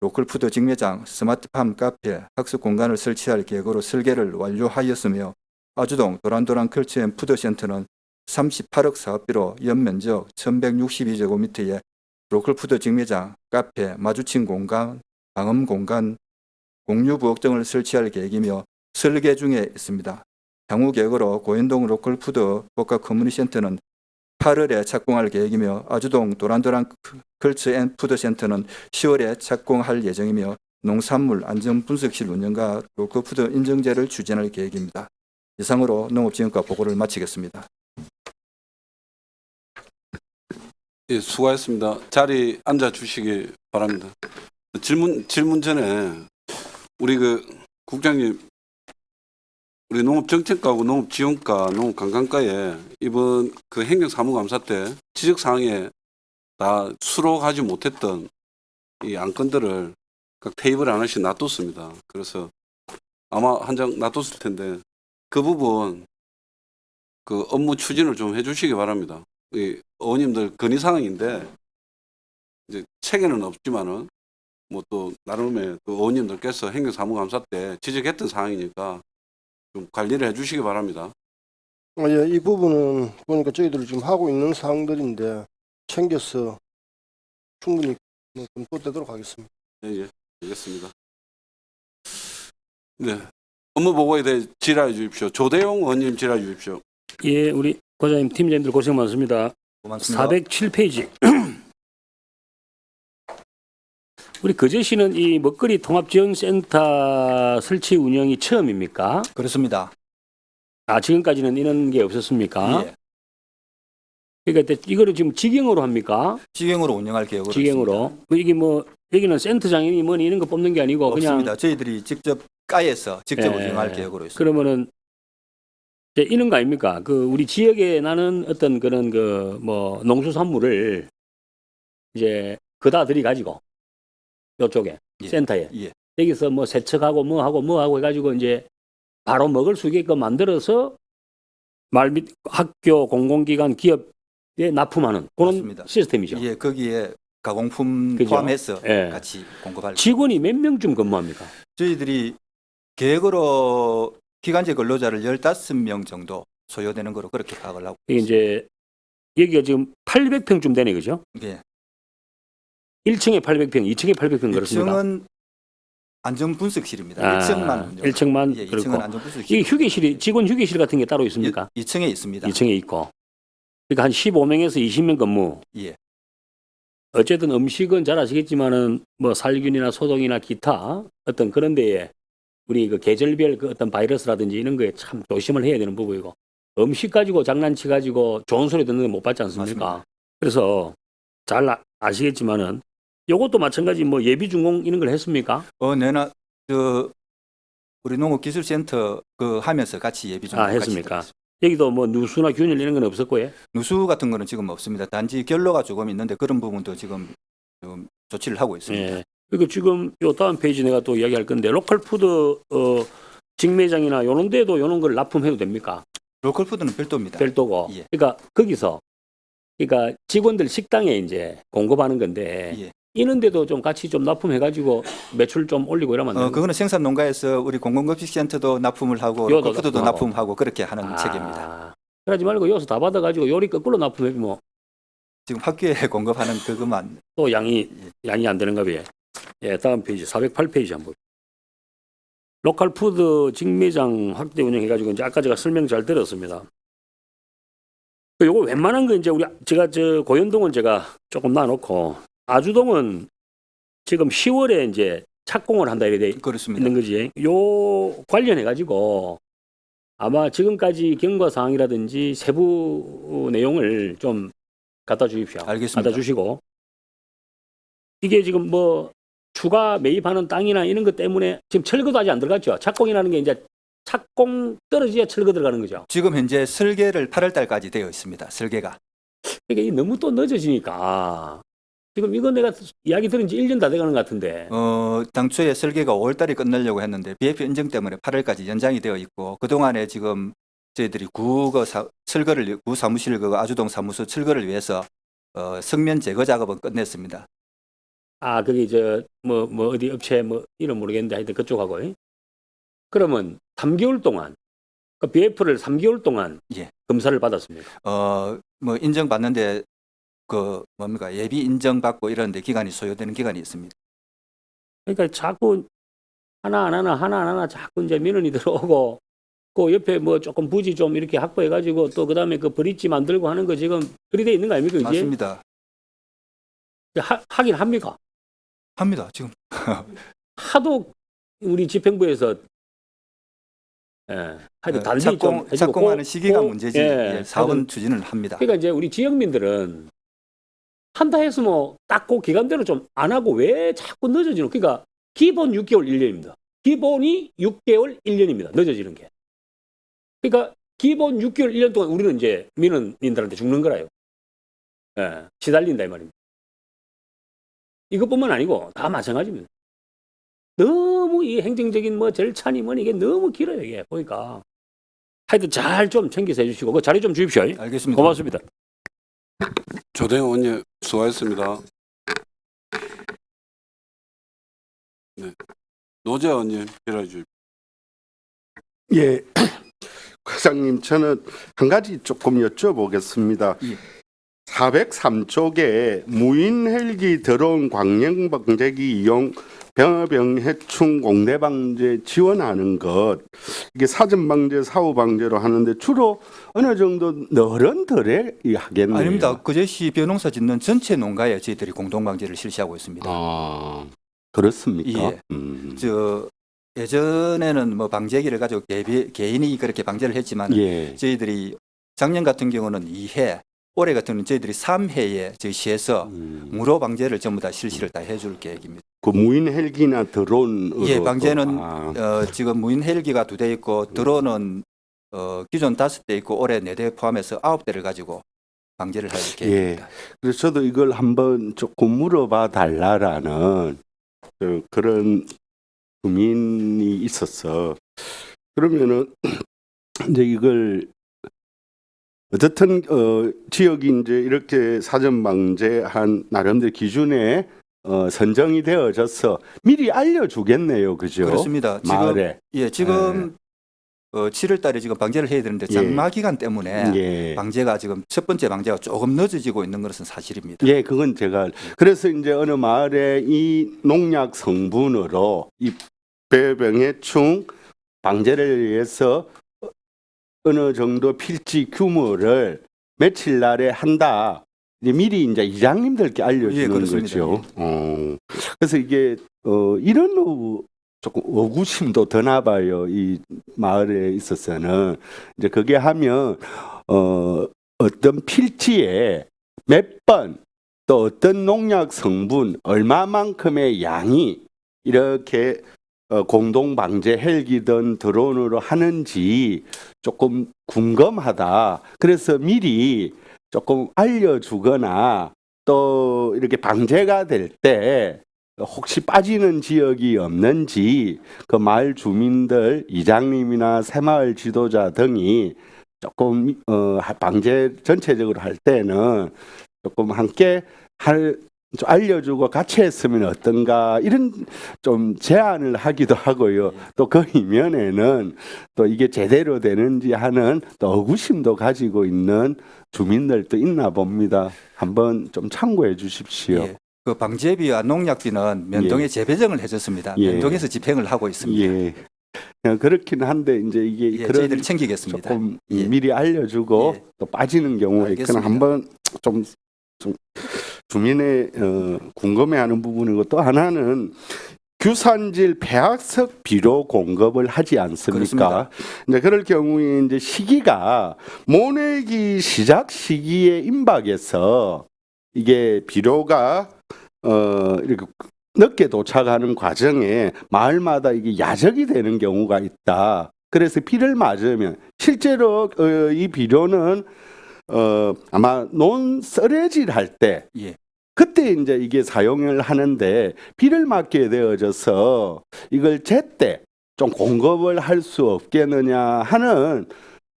L: 로컬푸드 직매장, 스마트팜 카페, 학습 공간을 설치할 계획으로 설계를 완료하였으며 아주동 도란도란 컬처앤푸드센터는 38억 사업비로 연면적 1162제곱미터의 로컬푸드 직매장, 카페, 마주친 공간, 방음 공간, 공유부엌 등을 설치할 계획이며 설계 중에 있습니다. 향후 계획으로 고현동 로컬푸드 복합 커뮤니티센터는 8월에 착공할 계획이며 아주동 도란도란 컬처앤푸드센터는 10월에 착공할 예정이며 농산물 안전분석실 운영과 로컬푸드 인증제를 추진할 계획입니다. 이상으로 농업지원과 보고를 마치겠습니다.
A: 예, 수고하셨습니다. 자리 앉아 주시기 바랍니다. 질문 전에 우리 국장님 우리 농업정책과하고 농업지원과, 농업관광과에 이번 행정사무감사 때 지적사항에 다 수록하지 못했던 이 안건들을 각 테이블에 하나씩 놔뒀습니다. 그래서 아마 한 장 놔뒀을 텐데 그 부분 업무 추진을 좀 해주시기 바랍니다. 이 의원님들 건의사항인데 이제 책에는 없지만은 뭐 또 나름의 의원님들께서 행정사무감사 때 지적했던 사항이니까 좀 관리를 해주시기 바랍니다.
M: 예, 이 부분은 보니까 저희들이 지금 하고 있는 사항들인데 챙겨서 충분히 검토되도록 하겠습니다.
A: 예, 알겠습니다. 네. 업무 보고에 대해 질의해 주십시오. 조대용 의원님 질의해 주십시오.
C: 예, 우리 과장님, 팀장님들 고생 많습니다.
L: 고맙습니다.
C: 407페이지. 우리 거제시는 이 먹거리 통합지원센터 설치 운영이 처음입니까?
L: 그렇습니다.
C: 아, 지금까지는 이런 게 없었습니까?
L: 예.
C: 그러니까 이거를 지금 직영으로 합니까?
L: 직영으로 운영할 계획으로
C: 직영으로.
L: 있습니다.
C: 이게 뭐 여기는 센터장이니 뭐니 이런 거 뽑는 게 아니고
L: 없습니다.
C: 그냥
L: 저희들이 직접 까에서 직접
C: 예.
L: 운영할 계획으로 있습니다.
C: 그러면은 이제 이런 거 아닙니까? 그 우리 지역에 나는 어떤 그런 그 뭐 농수산물을 이제 그다 들이가지고 요쪽에
L: 예.
C: 센터에
L: 예.
C: 여기서 뭐 세척하고 뭐 하고 해가지고 이제 바로 먹을 수 있게끔 만들어서 말밑 학교 공공기관 기업에 납품하는 그런
L: 맞습니다.
C: 시스템이죠.
L: 예, 거기에 가공품
C: 그죠?
L: 포함해서
C: 예.
L: 같이 공급할
C: 직원이 몇 명쯤 근무합니까?
L: 저희들이 계획으로 기간제 근로자를 15명 정도 소요되는 거로 그렇게 파악을 하고
C: 이게 이제 여기가 지금 800평쯤 되네, 그죠?
L: 예.
C: 1층에 800평, 2층에 800평 그렇습니다.
L: 1층은 안전분석실입니다.
C: 아,
L: 1층만
C: 1층만
L: 예,
C: 그렇고
L: 2층은 안전분석실.
C: 이게 휴게실이 직원 휴게실 같은 게 따로 있습니까?
L: 2층에 있습니다.
C: 2층에 있고. 그러니까 한 15명에서 20명 근무.
L: 예.
C: 어쨌든 음식은 잘 아시겠지만은 뭐 살균이나 소독이나 기타 어떤 그런 데에 우리 그 계절별 그 어떤 바이러스라든지 이런 거에 참 조심을 해야 되는 부분이고 음식 가지고 장난치 가지고 좋은 소리 듣는 거 못 받지 않습니까?
L: 맞습니다.
C: 그래서 잘 아시겠지만은 요것도 마찬가지 뭐 예비 준공 이런 걸 했습니까?
L: 내나 우리 농업기술센터 그 하면서 같이 예비 좀
C: 아, 했습니까? 여기도 뭐 누수나 균열 이런 건 없었고 요
L: 누수 같은 거는 지금 없습니다. 단지 결로가 조금 있는데 그런 부분도 지금 좀 조치를 하고 있습니다.
C: 예. 그리고 지금 요 다음 페이지 내가 또 이야기할 건데 로컬 푸드 직매장이나 요런 데도 요런 걸 납품해도 됩니까?
L: 로컬푸드는 별도입니다.
C: 별도고.
L: 예.
C: 그러니까 거기서 그러니까 직원들 식당에 이제 공급하는 건데
L: 예.
C: 이런 데도 좀 같이 좀 납품해 가지고 매출 좀 올리고 이러면 안 되는
L: 그거는 생산 농가에서 우리 공공급식센터도 납품을 하고
C: 요도
L: 로컬푸드도
C: 납품하고.
L: 납품하고 그렇게 하는 체계입니다.
C: 아, 그러지 말고 여기서 다 받아 가지고 요리 거꾸로 납품해 뭐
L: 지금 학교에 공급하는 그것만
C: 또 양이 안 되는가 봐요. 예, 다음 페이지 408페이지 한번. 로컬 푸드 직매장 확대 운영해 가지고 이제 아까 제가 설명 잘 들었습니다. 요거 웬만한 거 이제 제가 저 고현동은 제가 조금 놔놓고 아주동은 지금 10월에 이제 착공을 한다 이래 돼
L: 그렇습니다.
C: 있는 거지. 요 관련해 가지고 아마 지금까지 경과 사항이라든지 세부 내용을 좀 갖다 주십시오.
L: 알겠습니다.
C: 갖다 주시고 이게 지금 뭐 추가 매입하는 땅이나 이런 것 때문에 지금 철거도 아직 안 들어갔죠. 착공이라는 게 이제 착공 떨어져야 철거 들어가는 거죠.
L: 지금 현재 설계를 8월 달까지 되어 있습니다. 설계가.
C: 그러니까 이게 너무 또 늦어지니까 지금 이거 내가 이야기 들은 지 1년 다 돼가는 것 같은데
L: 당초에 설계가 5월 달에 끝내려고 했는데 BF 인증 때문에 8월까지 연장이 되어 있고 그동안에 지금 저희들이 구 사무실 그 아주동 사무소 철거를 위해서 성면 제거 작업은 끝냈습니다.
C: 아 거기 저 뭐 어디 업체 뭐 이름 모르겠는데 하여튼 그쪽하고 그러면 3개월 동안 그 BF를 3개월 동안
L: 예.
C: 검사를 받았습니다.
L: 뭐 인정 받는데 그 뭡니까 예비 인정 받고 이런데 기간이 소요되는 기간이 있습니다.
C: 그러니까 자꾸 하나 자꾸 이제 민원이 들어오고 그 옆에 뭐 조금 부지 좀 이렇게 확보해가지고 또 그다음에 그 브릿지 만들고 하는 거 지금 그리 돼 있는 거 아닙니까? 이제
L: 맞습니다.
C: 하긴 합니까?
L: 합니다. 지금
C: 하도 우리 집행부에서 하여튼 달리 좀 해주고
L: 착공하는 시기가 문제지
C: 예,
L: 사업은
C: 하여튼
L: 추진을 합니다.
C: 그러니까 이제 우리 지역민들은 한다 해서 뭐 딱 그 기간대로 좀 안 하고 왜 자꾸 늦어지는? 그러니까 기본 6개월 1년입니다. 기본이 6개월 1년입니다. 늦어지는 게. 그러니까 기본 6개월 1년 동안 우리는 이제 민원인들한테 죽는 거라요. 예, 시달린다 이 말입니다. 이것뿐만 아니고 다 마찬가지입니다. 너무 이 행정적인 뭐 절차니 뭐니 이게 너무 길어요 이게 보니까. 하여튼 잘 좀 챙겨서 해주시고 그 자리 좀 주십시오.
L: 알겠습니다.
C: 고맙습니다.
A: 조대용 의원님 수고하셨습니다. 네. 노재 의원님 질의해 주십시오.
J: 예. 과장님, 저는 한 가지 조금 여쭤보겠습니다.
L: 예.
J: 403쪽에 무인 헬기 드론 광영 방재기 이용 병어병 해충 공대 방제 지원하는 것 이게 사전 방제, 사후 방제로 하는데 주로 어느 정도 어른들에 하겠네요.
L: 아닙니다. 거제시 벼농사 짓는 전체 농가에 저희들이 공동 방제를 실시하고 있습니다.
J: 아, 그렇습니까?
L: 예. 저 예전에는 뭐 방제기를 가지고 개인이 그렇게 방제를 했지만
J: 예.
L: 저희들이 작년 같은 경우는 2회, 올해 같은 경우는 저희들이 3회에 저희 시에서 무료 방제를 전부 다 실시를 다 해줄 계획입니다.
J: 그 무인 헬기나 드론으로
L: 예, 방제는
J: 또,
L: 지금 무인 헬기가 2대 있고 드론은 기존 5대 있고 올해 4대 포함해서 9대를 가지고 방제를 할 계획입니다.
J: 그래서 저도 이걸 한번 조금 물어봐 달라라는 그런 주민이 있었어. 그러면은 이제 이걸 어떻든 지역이 이제 이렇게 사전 방제한 나름대로 기준에 선정이 되어져서 미리 알려주겠네요, 그죠?
L: 그렇습니다.
J: 마을에.
L: 지금 7월 달에 지금 방제를 해야 되는데 장마 기간 때문에 방제가 지금 첫 번째 방제가 조금 늦어지고 있는 것은 사실입니다.
J: 예, 그건 제가 그래서 이제 어느 마을에 이 농약 성분으로 이 배병해충 방제를 위해서 어느 정도 필지 규모를 며칠 날에 한다. 이제 미리 이제 이장님들께 알려주는 거죠. 그래서 이게 이런 조금 의구심도 드나 봐요. 이 마을에 있어서는 이제 그게 하면 어떤 필지에 몇 번 또 어떤 농약 성분 얼마만큼의 양이 이렇게 공동 방제 헬기든 드론으로 하는지 조금 궁금하다. 그래서 미리 조금 알려주거나 또 이렇게 방제가 될 때 혹시 빠지는 지역이 없는지 그 마을 주민들, 이장님이나 새마을 지도자 등이 조금 방제 전체적으로 할 때는 조금 함께 좀 알려주고 같이 했으면 어떤가 이런 좀 제안을 하기도 하고요. 또 그 이면에는 또 이게 제대로 되는지 하는 또 의구심도 가지고 있는 주민들도 있나 봅니다. 한번 좀 참고해 주십시오.
L: 예. 그 방제비와 농약비는 면동에 재배정을 해줬습니다. 면동에서 집행을 하고 있습니다.
J: 예. 그렇긴 한데 이제 이게 그런
L: 저희들 챙기겠습니다.
J: 조금 미리 알려주고 또 빠지는 경우가 있거나 한번 좀 주민의 궁금해하는 부분이고 또 하나는 규산질 폐학석 비료 공급을 하지 않습니까? 이제 그럴 경우에 이제 시기가 모내기 시작 시기에 임박해서 이게 비료가 이렇게 늦게 도착하는 과정에 마을마다 이게 야적이 되는 경우가 있다. 그래서 비를 맞으면 실제로 이 비료는 아마 논 썰어질 할 때 그때 이제 이게 사용을 하는데 비를 맞게 되어져서 이걸 제때 좀 공급을 할 수 없겠느냐 하는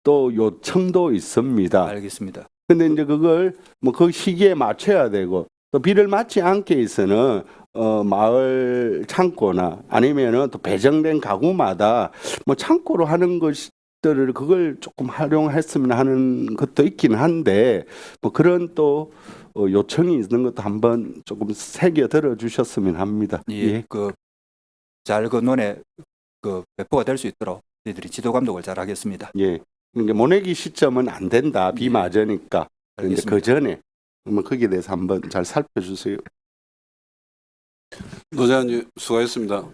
J: 또 요청도 있습니다.
L: 알겠습니다.
J: 근데 이제 그걸 뭐 그 시기에 맞춰야 되고 또 비를 맞지 않게 해서는 마을 창고나 아니면은 또 배정된 가구마다 뭐 창고로 하는 것들을 그걸 조금 활용했으면 하는 것도 있긴 한데 뭐 그런 또 요청이 있는 것도 한번 조금 새겨 들어 주셨으면 합니다.
L: 그 잘 그 논에 그 배포가 될 수 있도록 저희들이 지도 감독을 잘 하겠습니다.
J: 그러니까 모내기 시점은 안 된다. 비 맞으니까. 그런데 그 전에 한번 거기에 대해서 한번 잘 살펴주세요.
A: 노재환님 수고하셨습니다.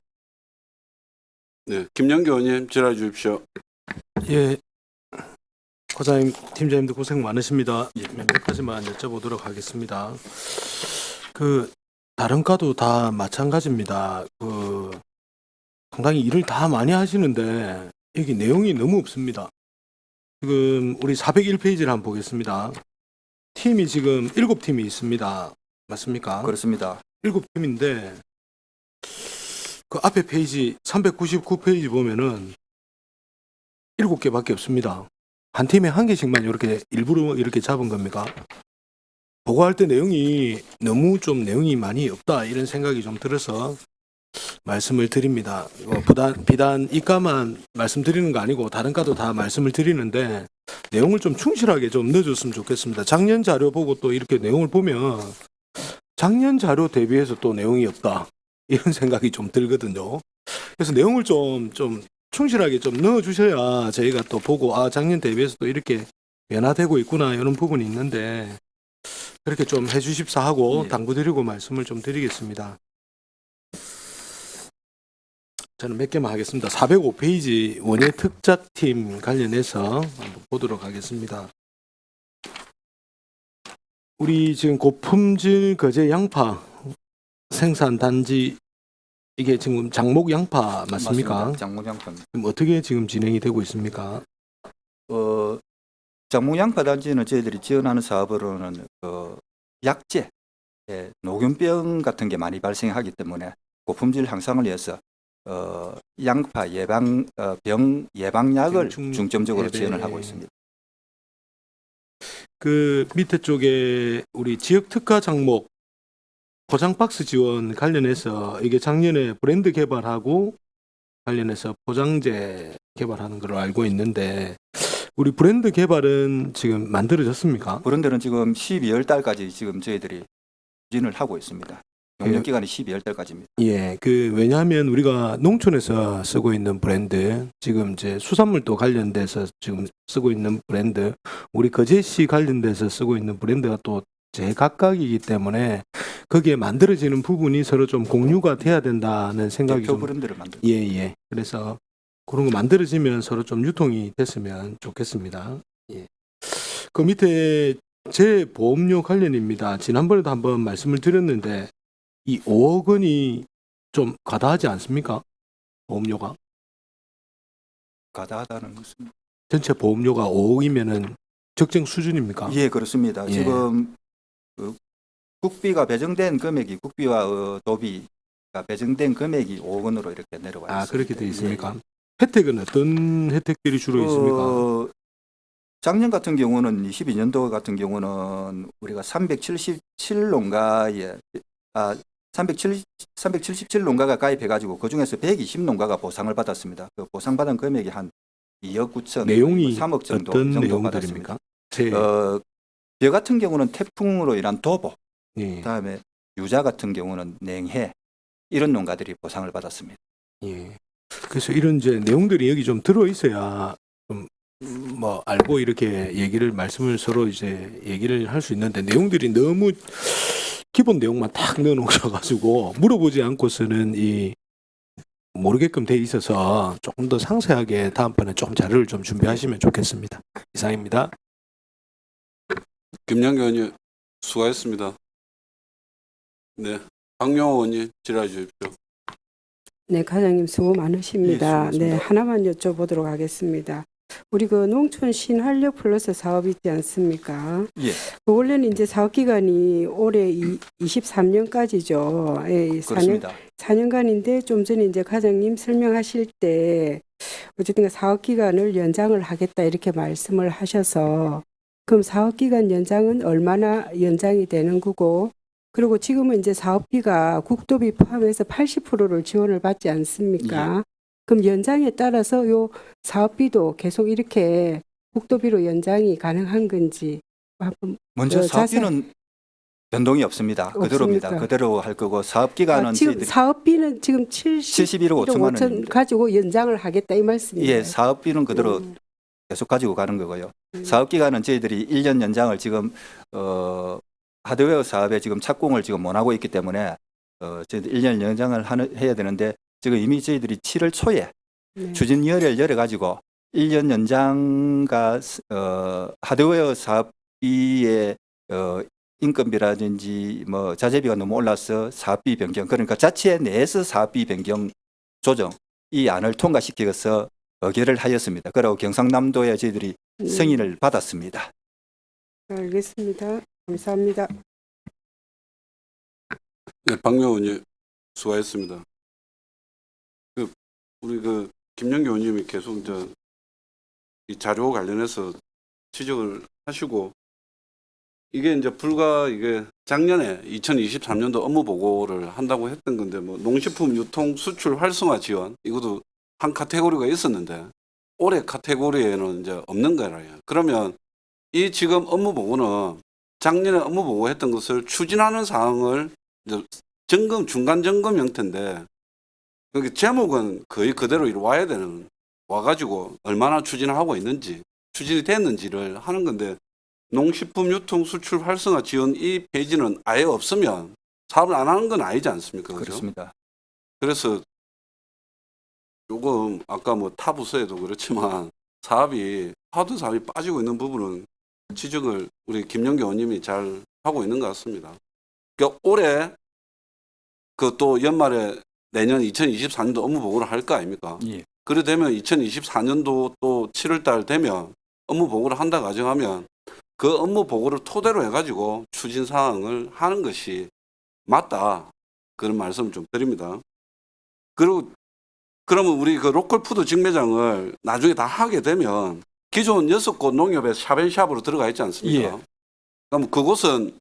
A: 네, 김영규 의원님 질의해 주십시오.
F: 예, 과장님, 팀장님도 고생 많으십니다. 몇 가지만 여쭤보도록 하겠습니다. 그 다른 과도 다 마찬가지입니다. 그 상당히 일을 다 많이 하시는데 여기 내용이 너무 없습니다. 지금 우리 401페이지를 한번 보겠습니다. 팀이 지금 7팀이 있습니다. 맞습니까?
L: 그렇습니다.
F: 7팀인데 그 앞에 페이지 399페이지 보면은 7개밖에 없습니다. 한 팀에 한 개씩만 이렇게 일부러 이렇게 잡은 겁니까? 보고할 때 내용이 너무 좀 내용이 많이 없다 이런 생각이 좀 들어서 말씀을 드립니다. 비단 이과만 말씀드리는 거 아니고 다른 과도 다 말씀을 드리는데 내용을 좀 충실하게 좀 넣어줬으면 좋겠습니다. 작년 자료 보고 또 이렇게 내용을 보면 작년 자료 대비해서 또 내용이 없다. 이런 생각이 좀 들거든요. 그래서 내용을 좀 충실하게 좀 넣어주셔야 저희가 또 보고 작년 대비해서 또 이렇게 변화되고 있구나 이런 부분이 있는데 그렇게 좀 해주십사 하고
L: 예.
F: 당부드리고 말씀을 좀 드리겠습니다. 저는 몇 개만 하겠습니다. 405페이지 원예 특작팀 관련해서 한번 보도록 하겠습니다. 우리 지금 고품질 거제 양파 생산 단지 이게 지금 장목 양파 맞습니까?
L: 장목양파.
F: 지금 어떻게 지금 진행이 되고 있습니까?
L: 장목양파 단지는 저희들이 지원하는 사업으로는 약재, 녹균병 같은 게 많이 발생하기 때문에 고품질 향상을 위해서 양파 병 예방약을 중점적으로 지원을 하고 있습니다.
F: 그 밑에 쪽에 우리 지역 특화 장목 포장 박스 지원 관련해서 이게 작년에 브랜드 개발하고 관련해서 포장재 개발하는 걸로 알고 있는데 우리 브랜드 개발은 지금 만들어졌습니까?
L: 브랜드는 지금 12월 달까지 지금 저희들이 추진을 하고 있습니다. 용역 기간이 12월 달까지입니다.
F: 예, 왜냐하면 우리가 농촌에서 쓰고 있는 브랜드, 지금 이제 수산물도 관련돼서 지금 쓰고 있는 브랜드, 우리 거제시 관련돼서 쓰고 있는 브랜드가 또 제각각이기 때문에 거기에 만들어지는 부분이 서로 좀 공유가 돼야 된다는 생각이
L: 대표
F: 좀
L: 브랜드를 만들.
F: 예. 그래서 그런 거 만들어지면 서로 좀 유통이 됐으면 좋겠습니다. 예. 그 밑에 재보험료 관련입니다. 지난번에도 한번 말씀을 드렸는데 이 5억 원이 좀 과다하지 않습니까? 보험료가
L: 과다하다는 것은
F: 전체 보험료가 5억이면은 적정 수준입니까?
L: 예, 그렇습니다.
F: 예.
L: 지금 국비가 배정된 금액이 국비와 도비가 배정된 금액이 5억 원으로 이렇게 내려와 있습니다.
F: 그렇게 돼 있습니까?
L: 예.
F: 혜택은 어떤 혜택들이 주로 있습니까?
L: 작년 같은 경우는 22년도 같은 경우는 우리가 377농가에 377농가가 가입해가지고 그 중에서 120농가가 보상을 받았습니다. 그 보상받은 금액이 한 2억 9천,
F: 내용이
L: 3억 정도
F: 어떤
L: 받았습니다.
F: 내용들입니까?
L: 벼 같은 경우는 태풍으로 인한 도보,
F: 예.
L: 그다음에 유자 같은 경우는 냉해 이런 농가들이 보상을 받았습니다.
F: 예. 그래서 이런 이제 내용들이 여기 좀 들어 있어야 좀 뭐 알고 이렇게 말씀을 서로 이제 얘기를 할 수 있는데 내용들이 너무 기본 내용만 딱 넣어 놓으셔가지고 물어보지 않고서는 모르게끔 돼 있어서 조금 더 상세하게 다음번에 좀 자료를 좀 준비하시면 좋겠습니다. 이상입니다.
A: 김양기 의원님 수고하셨습니다. 네, 박용호 의원님 질의해 주십시오.
I: 네, 과장님 수고 많으십니다.
A: 예, 수고하셨습니다.
I: 네, 하나만 여쭤보도록 하겠습니다. 우리 그 농촌 신활력 플러스 사업 있지 않습니까?
L: 예,
I: 원래는 이제 사업 기간이 올해 23년까지죠. 예,
L: 그렇습니다.
I: 4년간인데 좀 전에 이제 과장님 설명하실 때 어쨌든 사업 기간을 연장을 하겠다 이렇게 말씀을 하셔서 그럼 사업 기간 연장은 얼마나 연장이 되는 거고 그리고 지금은 이제 사업비가 국도비 포함해서 80%를 지원을 받지 않습니까? 그럼 연장에 따라서 요 사업비도 계속 이렇게 국도비로 연장이 가능한 건지 한번
L: 먼저
I: 자세히-
L: 사업비는 변동이 없습니다. 그대로입니다.
I: 없습니까?
L: 그대로 할 거고 사업 기간은
I: 지금
L: 저희들이
I: 사업비는 지금
L: 71억 5천만 원입니다.
I: 가지고 연장을 하겠다 이 말씀이에요.
L: 예, 사업비는 그대로 계속 가지고 가는 거고요. 사업 기간은 저희들이 1년 연장을 지금 하드웨어 사업에 지금 착공을 지금 못 하고 있기 때문에 저희들 1년 연장을 해야 되는데 지금 이미 저희들이 7월 초에
I: 네.
L: 추진위원회를 열어가지고 1년 연장과 하드웨어 사업비의 인건비라든지 뭐 자재비가 너무 올라서 사업비 변경 그러니까 자체 내에서 사업비 변경 조정 이 안을 통과시켜서 의결을 하였습니다. 그리고 경상남도에 저희들이 승인을 받았습니다.
I: 알겠습니다. 감사합니다.
A: 네, 박용호 의원님 수고하셨습니다. 우리 김영기 의원님이 계속 이제 이 자료 관련해서 지적을 하시고 이게 이제 이게 작년에 2023년도 업무 보고를 한다고 했던 건데 뭐 농식품 유통 수출 활성화 지원 이것도 한 카테고리가 있었는데 올해 카테고리에는 이제 없는 거라요. 그러면 이 지금 업무 보고는 작년에 업무 보고했던 것을 추진하는 사항을 이제 점검 중간 점검 형태인데 그게 제목은 거의 그대로 와야 되는 와가지고 얼마나 추진하고 있는지 추진이 됐는지를 하는 건데 농식품 유통 수출 활성화 지원 이 페이지는 아예 없으면 사업을 안 하는 건 아니지 않습니까? 그죠?
L: 그렇습니다.
A: 그래서 조금 아까 뭐 타부서에도 그렇지만 사업이 하도 사업이 빠지고 있는 부분은 지적을 우리 김영기 의원님이 잘 하고 있는 것 같습니다. 그러니까 올해 그 또 연말에 내년 2024년도 업무 보고를 할 거 아닙니까?
L: 예.
A: 그래 되면 2024년도 또 7월 달 되면 업무 보고를 한다 가정하면 그 업무 보고를 토대로 해가지고 추진 사항을 하는 것이 맞다. 그런 말씀 좀 드립니다. 그리고 그러면 우리 그 로컬 푸드 직매장을 나중에 다 하게 되면 기존 6곳 농협에 샵앤샵으로 들어가 있지 않습니까?
L: 예.
A: 그럼 그곳은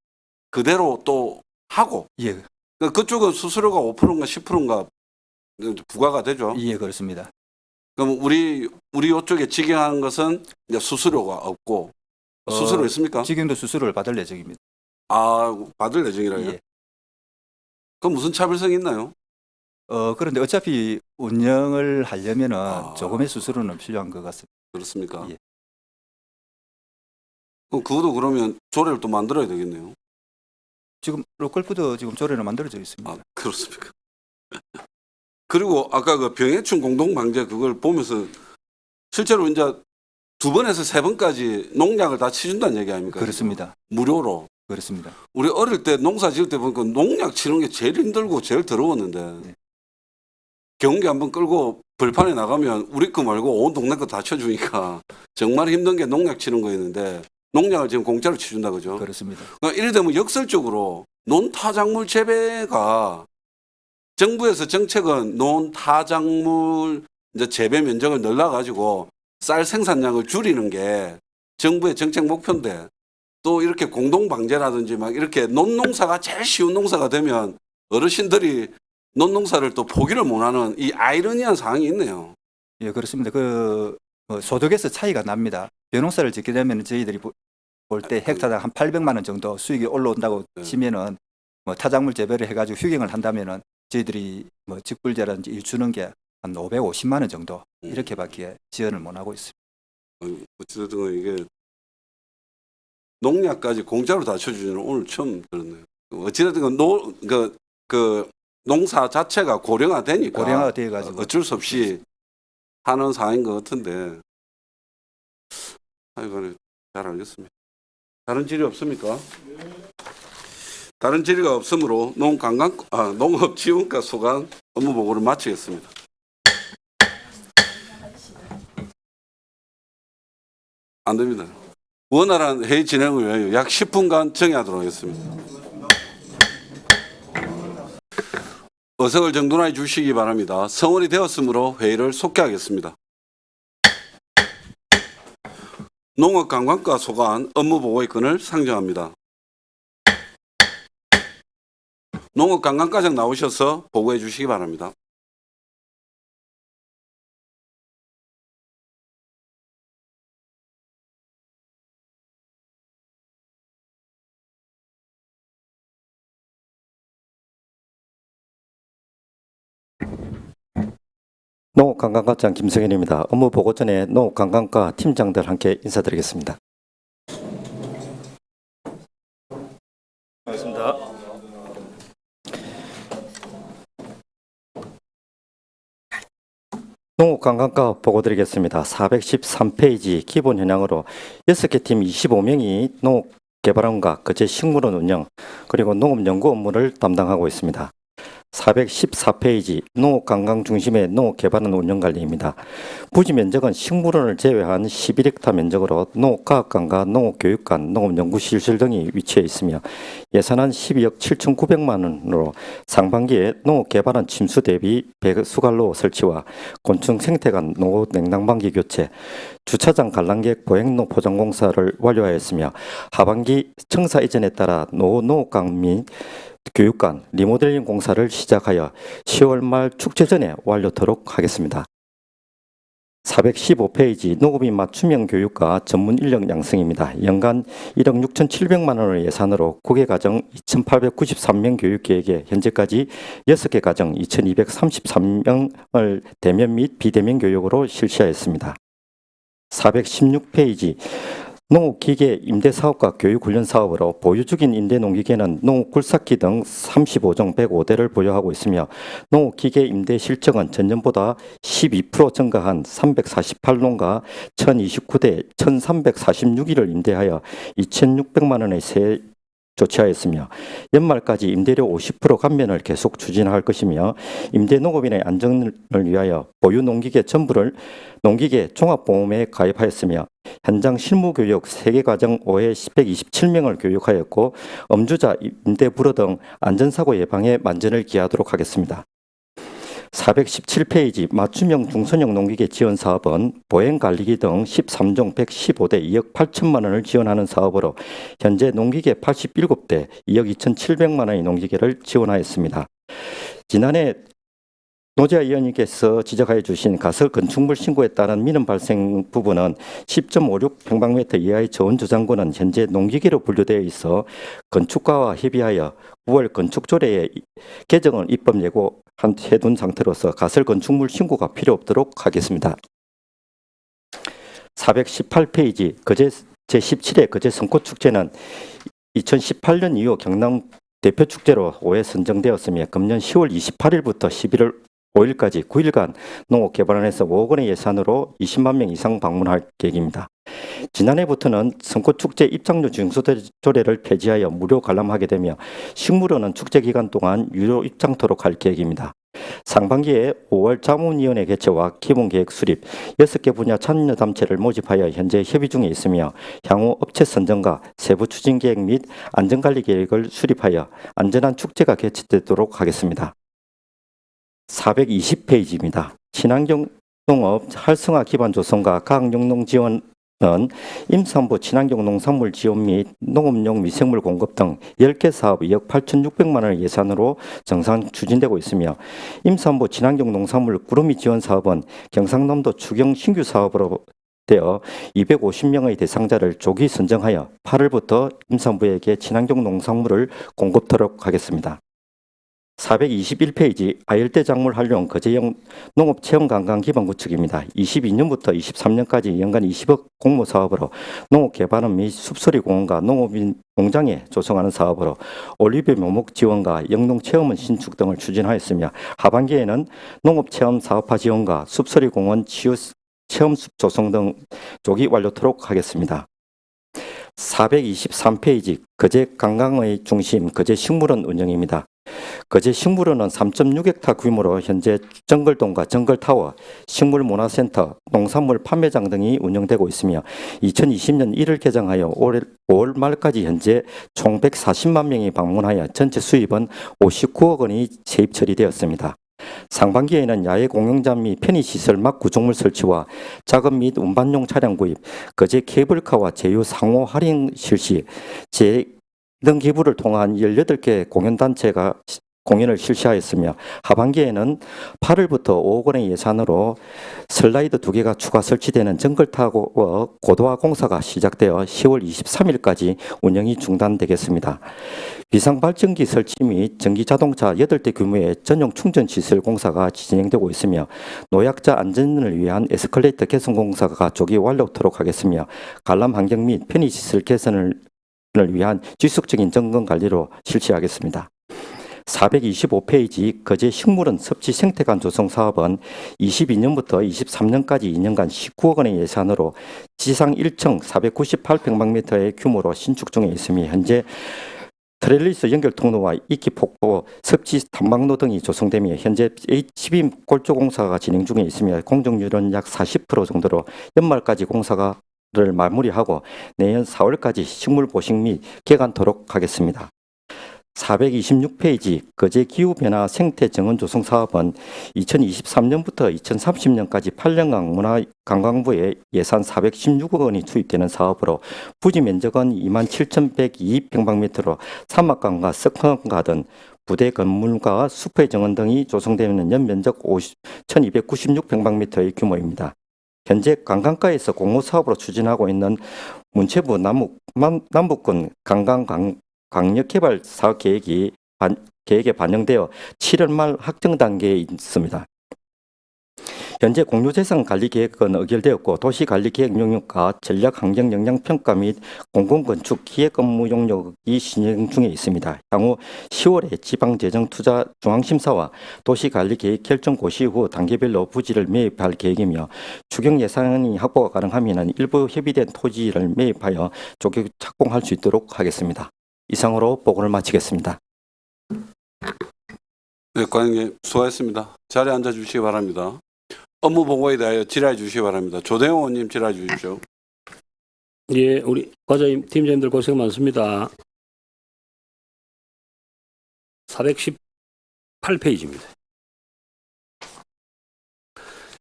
A: 그대로 또 하고
L: 예,
A: 그쪽은 수수료가 5%인가 10%인가 부과가 되죠.
L: 예, 그렇습니다.
A: 그럼 우리 이쪽에 직영하는 것은 이제 수수료가 없고 수수료 있습니까?
L: 직영도 수수료를 받을 예정입니다.
A: 아 받을 예정이라요?
L: 예.
A: 그럼 무슨 차별성이 있나요?
L: 그런데 어차피 운영을 하려면은
A: 아.
L: 조금의 수수료는 필요한 것 같습니다.
A: 그렇습니까?
L: 예.
A: 그럼 그것도 그러면 조례를 또 만들어야 되겠네요.
L: 지금 로컬푸드 지금 조례는 만들어져 있습니다.
A: 아 그렇습니까? 그리고 아까 그 병해충 공동방제 그걸 보면서 실제로 이제 2번에서 3번까지 농약을 다 치준다는 얘기 아닙니까?
L: 그렇습니다.
A: 무료로.
L: 그렇습니다.
A: 우리 어릴 때 농사 지을 때 보니까 농약 치는 게 제일 힘들고 제일 더러웠는데
L: 네.
A: 경기 한번 끌고 벌판에 나가면 우리 거 말고 온 동네 거 다 쳐주니까 정말 힘든 게 농약 치는 거였는데 농약을 지금 공짜로 치준다 그죠?
L: 그렇습니다.
A: 그러니까 이래 되면 역설적으로 논타작물 재배가 정부에서 정책은 논타작물 이제 재배 면적을 늘려가지고 쌀 생산량을 줄이는 게 정부의 정책 목표인데 또 이렇게 공동방제라든지 막 이렇게 논농사가 제일 쉬운 농사가 되면 어르신들이 논농사를 또 포기를 못하는 이 아이러니한 상황이 있네요.
L: 예, 그렇습니다. 소득에서 차이가 납니다. 벼농사를 짓게 되면 저희들이 볼 때 헥타당 한 800만 원 정도 수익이 올라온다고
A: 네.
L: 치면은 뭐 타작물 재배를 해가지고 휴경을 한다면은 저희들이 뭐 직불제라든지 일 주는 게 한 550만 원 정도 이렇게밖에 지원을 못 하고 있습니다.
A: 어쨌든 이게 농약까지 공짜로 다 쳐주는 오늘 처음 들었네요. 어찌됐든 그 농사 자체가 고령화되니까
L: 고령화가 돼가지고
A: 어쩔 수 없이 하는 상황인 것 같은데 이거는 잘 알겠습니다. 다른 질의 없습니까? 다른 질의가 없으므로 농업지원과 소관 업무 보고를 마치겠습니다. 안 됩니다. 원활한 회의 진행을 위하여 약 10분간 정의하도록 하겠습니다. 어석을 정돈해 주시기 바랍니다. 성원이 되었으므로 회의를 속개하겠습니다. 농업관광과 소관 업무보고의 건을 상정합니다. 농업관광과장 나오셔서 보고해 주시기 바랍니다.
N: 농업관광과장 김성현입니다. 업무 보고 전에 농업관광과 팀장들 함께 인사드리겠습니다.
K: 반갑습니다.
N: 농업관광과 보고 드리겠습니다. 413페이지 기본 현황으로 6개 팀 25명이 농업개발원과 거제 식물원 운영 그리고 농업연구 업무를 담당하고 있습니다. 414페이지 농업관광 중심의 농업개발원 운영관리입니다. 부지 면적은 식물원을 제외한 11헥타 면적으로 농업과학관과 농업교육관, 농업연구시설 등이 위치해 있으며 예산은 12억 7,900만 원으로 상반기에 농업개발원 침수 대비 배수관로 설치와 곤충 생태관 농업 냉난방기 교체, 주차장 관람객 보행로 포장 공사를 완료하였으며 하반기 청사 이전에 따라 농업관 및 교육관 리모델링 공사를 시작하여 10월 말 축제 전에 완료토록 하겠습니다. 415페이지 농업인 맞춤형 교육과 전문 인력 양성입니다. 연간 1억 6,700만 원의 예산으로 9개 가정 2,893명 교육 계획에 현재까지 6개 가정 2,233명을 대면 및 비대면 교육으로 실시하였습니다. 416페이지 농업기계 임대사업과 교육훈련사업으로 보유 중인 임대농기계는 농업굴삭기 등 35종 105대를 보유하고 있으며 농업기계 임대 실적은 전년보다 12% 증가한 348농가 1029대 1346일을 임대하여 2,600만 원의 세 조치하였으며 연말까지 임대료 50% 감면을 계속 추진할 것이며 임대 농업인의 안전을 위하여 보유 농기계 전부를 농기계 종합보험에 가입하였으며 현장 실무교육 3개 과정 5회 127명을 교육하였고 음주자, 임대 불허 등 안전사고 예방에 만전을 기하도록 하겠습니다. 417페이지 맞춤형 중소형 농기계 지원 사업은 보행관리기 등 13종 115대 2억 8천만 원을 지원하는 사업으로 현재 농기계 87대 2억 2,700만 원의 농기계를 지원하였습니다. 지난해 노재하 의원님께서 지적하여 주신 가설 건축물 신고에 따른 민원 발생 부분은 10.56평방미터 이하의 저온 저장고는 현재 농기계로 분류되어 있어 건축가와 협의하여 9월 건축조례에 개정을 입법 예고해둔 상태로서 가설 건축물 신고가 필요 없도록 하겠습니다. 418페이지 거제 제17회 거제 성꽃축제는 2018년 이후 경남 대표축제로 5회 선정되었으며 금년 10월 28일부터 11월 5일까지 9일간 농업개발원에서 5억 원의 예산으로 20만 명 이상 방문할 계획입니다. 지난해부터는 성꽃축제 입장료 징수조례를 폐지하여 무료 관람하게 되며 식물원은 축제 기간 동안 유료 입장토록 할 계획입니다. 상반기에 5월 자문위원회 개최와 기본계획 수립, 6개 분야 참여단체를 모집하여 현재 협의 중에 있으며 향후 업체 선정과 세부 추진계획 및 안전관리 계획을 수립하여 안전한 축제가 개최되도록 하겠습니다. 420페이지입니다. 친환경 농업 활성화 기반 조성과 가학용농 지원은 임산부 친환경 농산물 지원 및 농업용 미생물 공급 등 10개 사업 2억 8,600만 원의 예산으로 정상 추진되고 있으며 임산부 친환경 농산물 꾸러미 지원 사업은 경상남도 추경 신규 사업으로 되어 250명의 대상자를 조기 선정하여 8월부터 임산부에게 친환경 농산물을 공급토록 하겠습니다. 421페이지 아열대 작물 활용 거제형 농업체험관광기반구축입니다. 22년부터 23년까지 연간 20억 공모 사업으로 농업개발원 및 숲소리공원과 농업인 공장에 조성하는 사업으로 올리브 묘목 지원과 영농체험원 신축 등을 추진하였으며 하반기에는 농업체험 사업화 지원과 숲소리공원 체험숲 조성 등 조기 완료토록 하겠습니다. 423페이지 거제 관광의 중심 거제 식물원 운영입니다. 거제 식물원은 3.6헥타 규모로 현재 정글동과 정글타워, 식물문화센터, 농산물 판매장 등이 운영되고 있으며 2020년 1월 개장하여 올해 5월 말까지 현재 총 140만 명이 방문하여 전체 수입은 59억 원이 세입 처리되었습니다. 상반기에는 야외 공연장 및 편의시설 막 구조물 설치와 작업 및 운반용 차량 구입, 거제 케이블카와 제휴 상호 할인 실시, 등 기부를 통한 18개 공연단체가 공연을 실시하였으며 하반기에는 8월부터 5억 원의 예산으로 슬라이드 2개가 추가 설치되는 정글타워 고도화 공사가 시작되어 10월 23일까지 운영이 중단되겠습니다. 비상발전기 설치 및 전기자동차 8대 규모의 전용 충전시설 공사가 진행되고 있으며 노약자 안전을 위한 에스컬레이터 개선 공사가 조기 완료토록 하겠으며 관람 환경 및 편의시설 개선을 위한 지속적인 점검 관리로 실시하겠습니다. 425페이지 거제 식물원 섭지 생태관 조성 사업은 22년부터 23년까지 2년간 19억 원의 예산으로 지상 1층 498평방미터의 규모로 신축 중에 있으며 현재 트렐리스 연결 통로와 이끼 폭포, 섭지 탐방로 등이 조성되며 현재 H빔 골조 공사가 진행 중에 있으며 공정률은 약 40% 정도로 연말까지 공사가 를 마무리하고 내년 4월까지 식물 보식 및 개관토록 하겠습니다. 426페이지 거제 기후변화 생태 정원 조성 사업은 2023년부터 2030년까지 8년간 문화관광부에 예산 416억 원이 투입되는 사업으로 부지 면적은 27,102평방미터로 사막강과 석흥가 등 부대 건물과 숲의 정원 등이 조성되는 연면적 1,296평방미터의 규모입니다. 현재 관광가에서 공모 사업으로 추진하고 있는 문체부 남북권 관광광역개발 사업 계획에 반영되어 7월 말 확정 단계에 있습니다. 현재 공유재산관리계획은 의결되었고 도시관리계획 용역과 전략환경영향평가 및 공공건축 기획 업무 용역이 진행 중에 있습니다. 향후 10월에 지방재정투자 중앙심사와 도시관리계획 결정 고시 후 단계별로 부지를 매입할 계획이며 추경 예산이 확보가 가능하면 일부 협의된 토지를 매입하여 조기 착공할 수 있도록 하겠습니다. 이상으로 보고를 마치겠습니다.
A: 네, 관장님 수고하셨습니다. 자리에 앉아 주시기 바랍니다. 업무 보고에 대하여 질의해 주시기 바랍니다. 조대영 의원님 질의해 주십시오.
C: 예, 우리 과장님, 팀장님들 고생 많습니다. 418페이지입니다.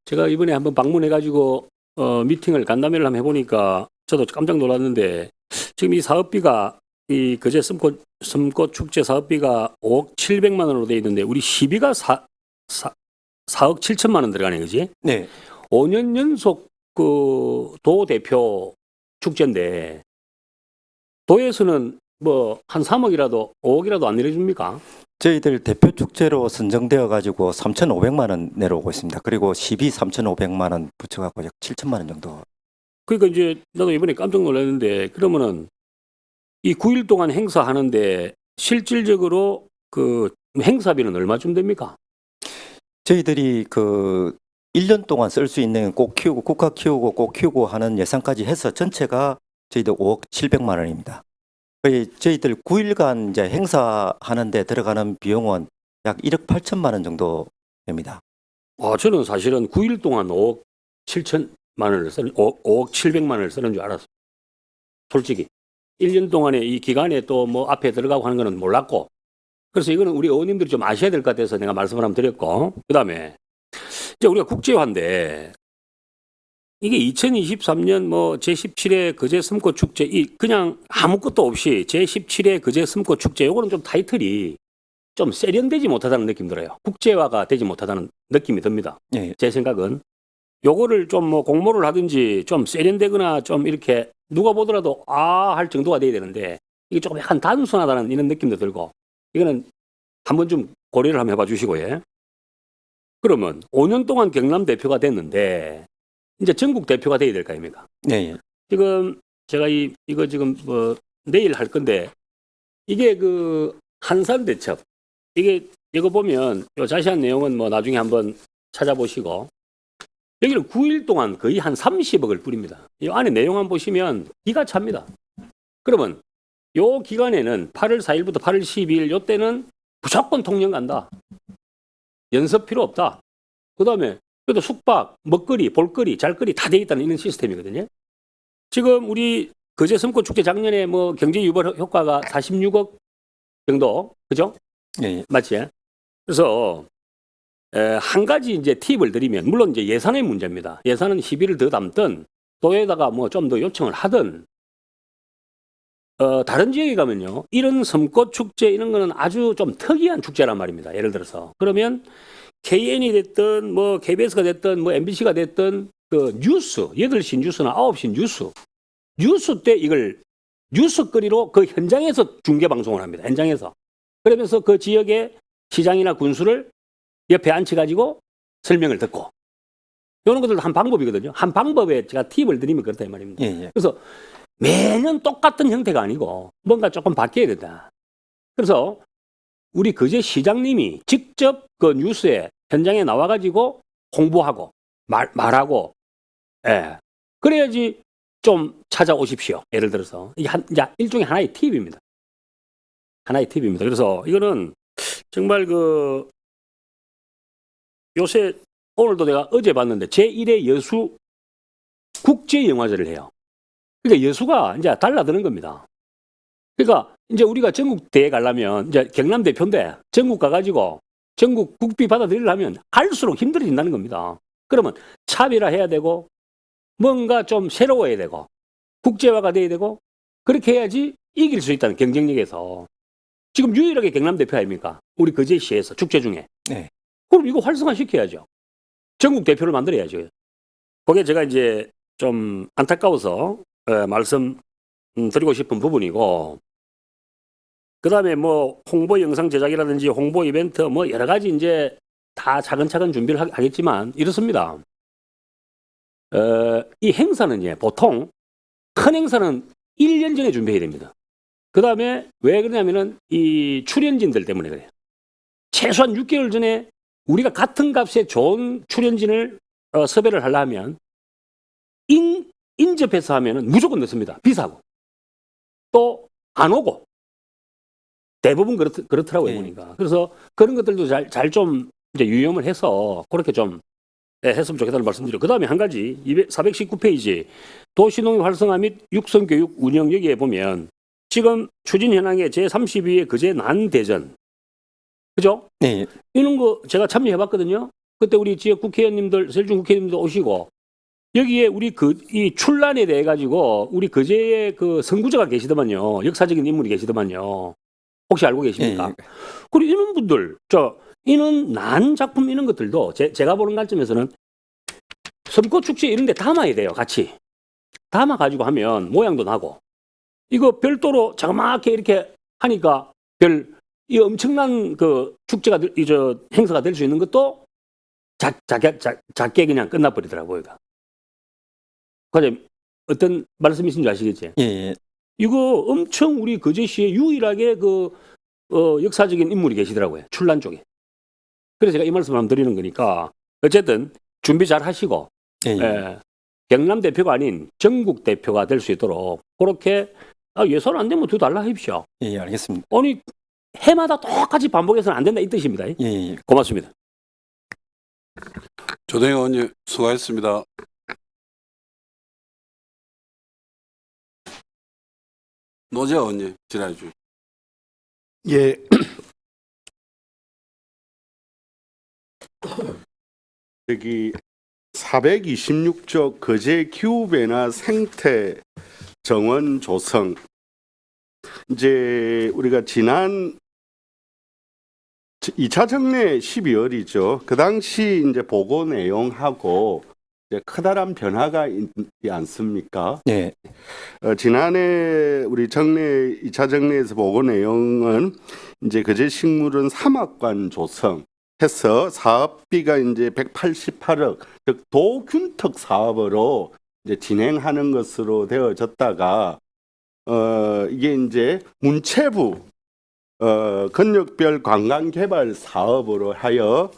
C: 제가 이번에 한번 방문해가지고 미팅을 간담회를 한번 해보니까 저도 깜짝 놀랐는데 지금 이 사업비가 이 거제 섬꽃 축제 사업비가 5억 700만 원으로 돼 있는데 우리 시비가 4억 7천만 원 들어가네, 그지?
N: 네.
C: 5년 연속 그 도 대표 축제인데 도에서는 뭐 한 3억이라도 5억이라도 안 내려줍니까?
N: 저희들 대표 축제로 선정되어 가지고 3,500만 원 내려오고 있습니다. 그리고 시비 3,500만 원 붙여갖고 약 7천만 원 정도.
C: 그러니까 이제 나도 이번에 깜짝 놀랐는데 그러면은 이 9일 동안 행사하는데 실질적으로 그 행사비는 얼마쯤 됩니까?
N: 저희들이 그 1년 동안 쓸 수 있는 꽃 키우고 국화 키우고 꽃 키우고 하는 예산까지 해서 전체가 저희들 5억 700만 원입니다. 거의 저희들 9일간 이제 행사하는데 들어가는 비용은 약 1억 8천만 원 정도 됩니다.
C: 저는 사실은 9일 동안 5억 7천만 원을 5억 700만 원을 쓰는 줄 알았어요. 솔직히 1년 동안에 이 기간에 또 뭐 앞에 들어가고 하는 거는 몰랐고, 그래서 이거는 우리 의원님들이 좀 아셔야 될 것 같아서 내가 말씀을 한번 드렸고, 그다음에 이제 우리가 국제화인데 이게 2023년 뭐 제17회 거제 섬꽃 축제 이 그냥 아무것도 없이 제17회 거제 섬꽃 축제 요거는 좀 타이틀이 좀 세련되지 못하다는 느낌 들어요. 국제화가 되지 못하다는 느낌이 듭니다.
N: 예.
C: 제 생각은 요거를 좀 뭐 공모를 하든지 좀 세련되거나 좀 이렇게 누가 보더라도 할 정도가 돼야 되는데 이게 조금 약간 단순하다는 이런 느낌도 들고 이거는 한번 좀 고려를 한번 해봐 주시고 예. 그러면 5년 동안 경남 대표가 됐는데 이제 전국 대표가 돼야 될 거 아닙니까?
N: 네.
C: 지금 제가 이거 지금 뭐 내일 할 건데 이게 그 한산 대첩 이거 보면 요 자세한 내용은 뭐 나중에 한번 찾아보시고 여기는 9일 동안 거의 한 30억을 뿌립니다. 이 안에 내용 한번 보시면 기가 찹니다. 그러면 요 기간에는 8월 4일부터 8월 12일 요 때는 무조건 통영 간다. 연습 필요 없다. 그다음에 그래도 숙박, 먹거리, 볼거리, 잘거리 다 돼 있다는 이런 시스템이거든요. 지금 우리 거제 섬꽃 축제 작년에 뭐 경제 유발 효과가 46억 정도, 그죠?
N: 네.
C: 맞지? 그래서 한 가지 이제 팁을 드리면 물론 이제 예산의 문제입니다. 예산은 시비를 더 담든 도에다가 뭐 좀 더 요청을 하든 다른 지역에 가면요 이런 섬꽃 축제 이런 거는 아주 좀 특이한 축제란 말입니다. 예를 들어서 그러면 KN이 됐든 뭐 KBS가 됐든 뭐 MBC가 됐든 그 뉴스 8시 뉴스나 9시 뉴스 때 이걸 뉴스거리로 그 현장에서 중계 방송을 합니다. 현장에서 그러면서 그 지역의 시장이나 군수를 옆에 앉혀가지고 설명을 듣고 이런 것들도 한 방법이거든요. 한 방법에 제가 팁을 드리면 그렇다 이 말입니다.
N: 예.
C: 그래서 매년 똑같은 형태가 아니고 뭔가 조금 바뀌어야 된다. 그래서 우리 거제 시장님이 직접 그 뉴스에 현장에 나와가지고 홍보하고 말하고 그래야지 좀 찾아오십시오. 예를 들어서 이게 일종의 하나의 팁입니다. 하나의 팁입니다. 그래서 이거는 정말 그 요새 오늘도 내가 어제 봤는데 제1회 여수 국제영화제를 해요. 그러니까 여수가 이제 달라드는 겁니다. 그러니까 이제 우리가 전국 대회 가려면 이제 경남 대표인데 전국 가가지고 전국 국비 받아들이려면 갈수록 힘들어진다는 겁니다. 그러면 차별화해야 되고 뭔가 좀 새로워야 되고 국제화가 돼야 되고 그렇게 해야지 이길 수 있다는 경쟁력에서 지금 유일하게 경남 대표 아닙니까? 우리 거제시에서 축제 중에.
N: 네.
C: 그럼 이거 활성화시켜야죠. 전국 대표를 만들어야죠. 그게 제가 이제 좀 안타까워서 말씀 드리고 싶은 부분이고, 그 다음에 뭐 홍보 영상 제작이라든지 홍보 이벤트 뭐 여러 가지 이제 다 차근차근 준비를 하겠지만 이렇습니다. 이 행사는 예, 보통 큰 행사는 1년 전에 준비해야 됩니다. 그 다음에 왜 그러냐면은 이 출연진들 때문에 그래요. 최소한 6개월 전에 우리가 같은 값에 좋은 출연진을 섭외를 하려면 인접해서 하면은 무조건 늦습니다. 비싸고 또 안 오고 대부분 그렇더라고요.
D: 네.
C: 보니까. 그래서 그런 것들도 잘 좀 이제 유념을 해서 그렇게 좀 했으면 좋겠다는 말씀드리고, 그 다음에 한 가지 419페이지 도시농업 활성화 및 육성교육 운영, 여기에 보면 지금 추진 현황의 제32회 그제 난대전, 그죠?
N: 네.
C: 이런 거 제가 참여해봤거든요. 그때 우리 지역 국회의원님들, 세종 국회의원님들 오시고 여기에 우리 이 출란에 대해 가지고 우리 그제의 그 선구자가 계시더만요. 역사적인 인물이 계시더만요. 혹시 알고 계십니까?
N: 예.
C: 그리고 이런 분들, 이런 난 작품 이런 것들도 제가 보는 관점에서는 섬꽃축제 이런 데 담아야 돼요. 같이. 담아가지고 하면 모양도 나고. 이거 별도로 자그맣게 이렇게 하니까 이 엄청난 그 축제가, 행사가 될 수 있는 것도 작게 그냥 끝나버리더라고요. 과장님, 어떤 말씀이신지 아시겠지?
N: 예, 예.
C: 이거 엄청 우리 거제시에 유일하게 역사적인 인물이 계시더라고요. 출란 쪽에. 그래서 제가 이 말씀을 한번 드리는 거니까 어쨌든 준비 잘 하시고
N: 예, 예.
C: 경남 대표가 아닌 전국 대표가 될 수 있도록 그렇게 예산 안 되면 더 달라 하십시오.
N: 예, 예, 알겠습니다.
C: 아니 해마다 똑같이 반복해서는 안 된다 이 뜻입니다.
N: 예, 예.
C: 고맙습니다.
A: 조동희 의원님 수고하셨습니다. 노재 의원님 질의해 주십시오.
J: 예. 여기 426조 거제 기후변화 생태 정원 조성. 이제 우리가 지난 2차 정례 12월이죠. 그 당시 이제 보고 내용하고 이제 커다란 변화가 있지 않습니까?
N: 예.
J: 지난해 우리 정례 2차 정례에서 보고 내용은 이제 거제 식물원 사막관 조성해서 사업비가 이제 188억, 즉 도균특 사업으로 이제 진행하는 것으로 되어졌다가 이게 이제 문체부 건역별 관광 개발 사업으로 하여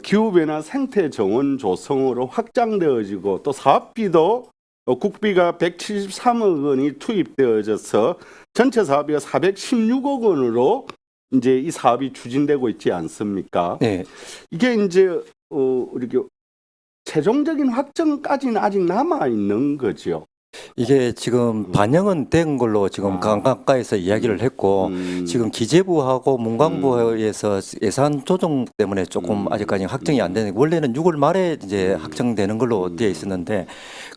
J: 기후변화 생태 정원 조성으로 확장되어지고 또 사업비도 국비가 173억 원이 투입되어져서 전체 사업비가 416억 원으로 이제 이 사업이 추진되고 있지 않습니까?
N: 네.
J: 이게 이제 이렇게 최종적인 확정까지는 아직 남아 있는 거죠.
N: 이게 지금 반영은 된 걸로 지금 관광가에서 이야기를 했고 지금 기재부하고 문광부에서 예산 조정 때문에 조금 아직까지 확정이 안 되는, 원래는 6월 말에 이제 확정되는 걸로 되어 있었는데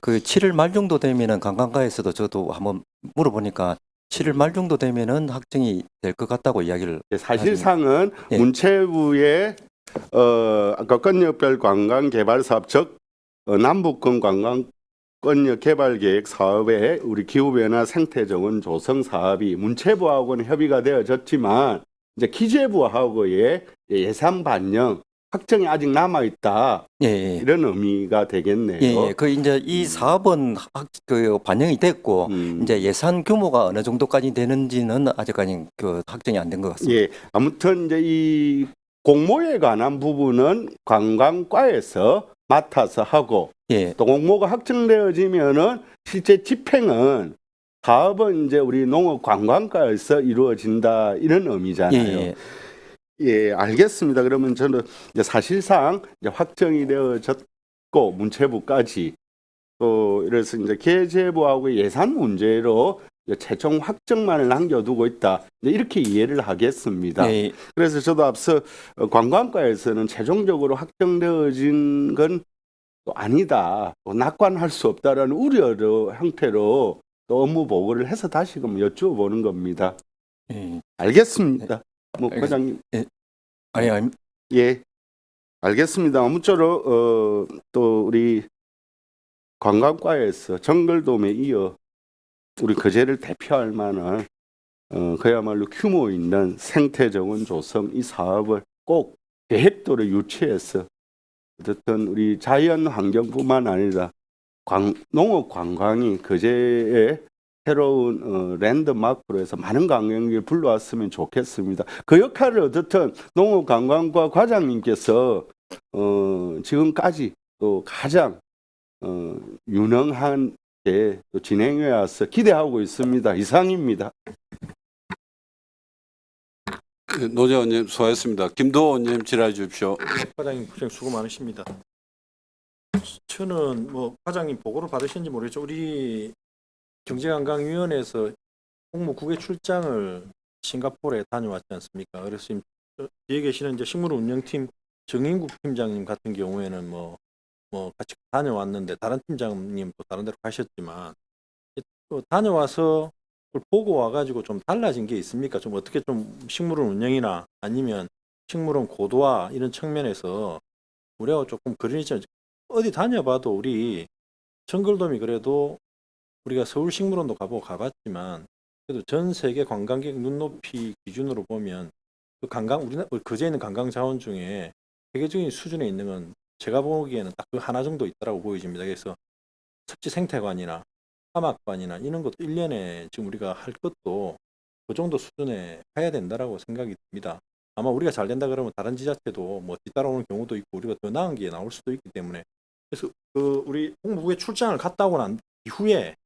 N: 그 7월 말 정도 되면은 관광가에서도 저도 한번 물어보니까 7월 말 정도 되면은 확정이 될 것 같다고 이야기를.
J: 사실상은
N: 예.
J: 문체부의 아까 건역별 관광 개발 사업, 즉 남북권 관광 건역 개발 계획 사업에 우리 기후변화 생태정원 조성 사업이 문체부하고는 협의가 되어졌지만 이제 기재부하고의 예산 반영 확정이 아직 남아 있다.
N: 예, 예.
J: 이런 의미가 되겠네요.
N: 예, 예. 그 이제 이 사업은 반영이 됐고 이제 예산 규모가 어느 정도까지 되는지는 아직까지 그 확정이 안 된 것 같습니다.
J: 예, 아무튼 이제 이 공모에 관한 부분은 관광과에서 맡아서 하고
N: 예.
J: 또 공모가 확정되어지면은 실제 집행은 사업은 이제 우리 농업관광과에서 이루어진다 이런 의미잖아요.
N: 예,
J: 예, 알겠습니다. 그러면 저는 이제 사실상 이제 확정이 되어졌고 문체부까지 또 이래서 이제 계제부하고 예산 문제로 이제 최종 확정만을 남겨두고 있다. 이렇게 이해를 하겠습니다.
N: 예.
J: 그래서 저도 앞서 관광과에서는 최종적으로 확정되어진 건 또 아니다, 또 낙관할 수 없다라는 우려로 형태로 또 업무 보고를 해서 다시금 여쭈어보는 겁니다.
N: 예.
J: 알겠습니다. 뭐
N: 알겠습니다.
J: 과장님.
N: 예. 아니
J: 예, 알겠습니다. 아무쪼록 또 우리 관광과에서 정글돔에 이어 우리 거제를 대표할 만한 그야말로 규모 있는 생태 정원 조성 이 사업을 꼭 계획도를 유치해서 어쨌든 우리 자연 환경뿐만 아니라 농업 관광이 거제의 새로운 랜드마크로 해서 많은 관광객을 불러왔으면 좋겠습니다. 그 역할을 어쨌든 농업관광과 과장님께서 지금까지 또 가장 유능한 게 또 진행해 와서 기대하고 있습니다. 이상입니다.
A: 네, 노재 의원님 수고하셨습니다. 김도호 의원님 질의해 주십시오.
G: 과장님 고생 수고 많으십니다. 저는 뭐 과장님 보고를 받으셨는지 모르겠죠. 우리 경제관광위원회에서 공무 국외 출장을 싱가포르에 다녀왔지 않습니까? 그래서 지금 뒤에 계시는 이제 식물운영팀 정인국 팀장님 같은 경우에는 뭐 같이 다녀왔는데 다른 팀장님도 다른 데로 가셨지만 또 다녀와서 그걸 보고 와가지고 좀 달라진 게 있습니까? 좀 어떻게 좀 식물원 운영이나 아니면 식물원 고도화 이런 측면에서 우리하고 조금 거리는 어디 다녀봐도 우리 정글돔이 그래도 우리가 서울식물원도 가봤지만 그래도 전 세계 관광객 눈높이 기준으로 보면 그 우리나라 거제에 있는 관광 자원 중에 세계적인 수준에 있는 건 제가 보기에는 딱 그 하나 정도 있다라고 보여집니다. 그래서 습지 생태관이나 사막관이나 이런 것도 1년에 지금 우리가 할 것도 그 정도 수준에 해야 된다라고 생각이 듭니다. 아마 우리가 잘 된다 그러면 다른 지자체도 뭐 뒤따라오는 경우도 있고 우리가 더 나은 게 나올 수도 있기 때문에 그래서 그 우리 홍보국에 출장을 갔다 오고 난 이후에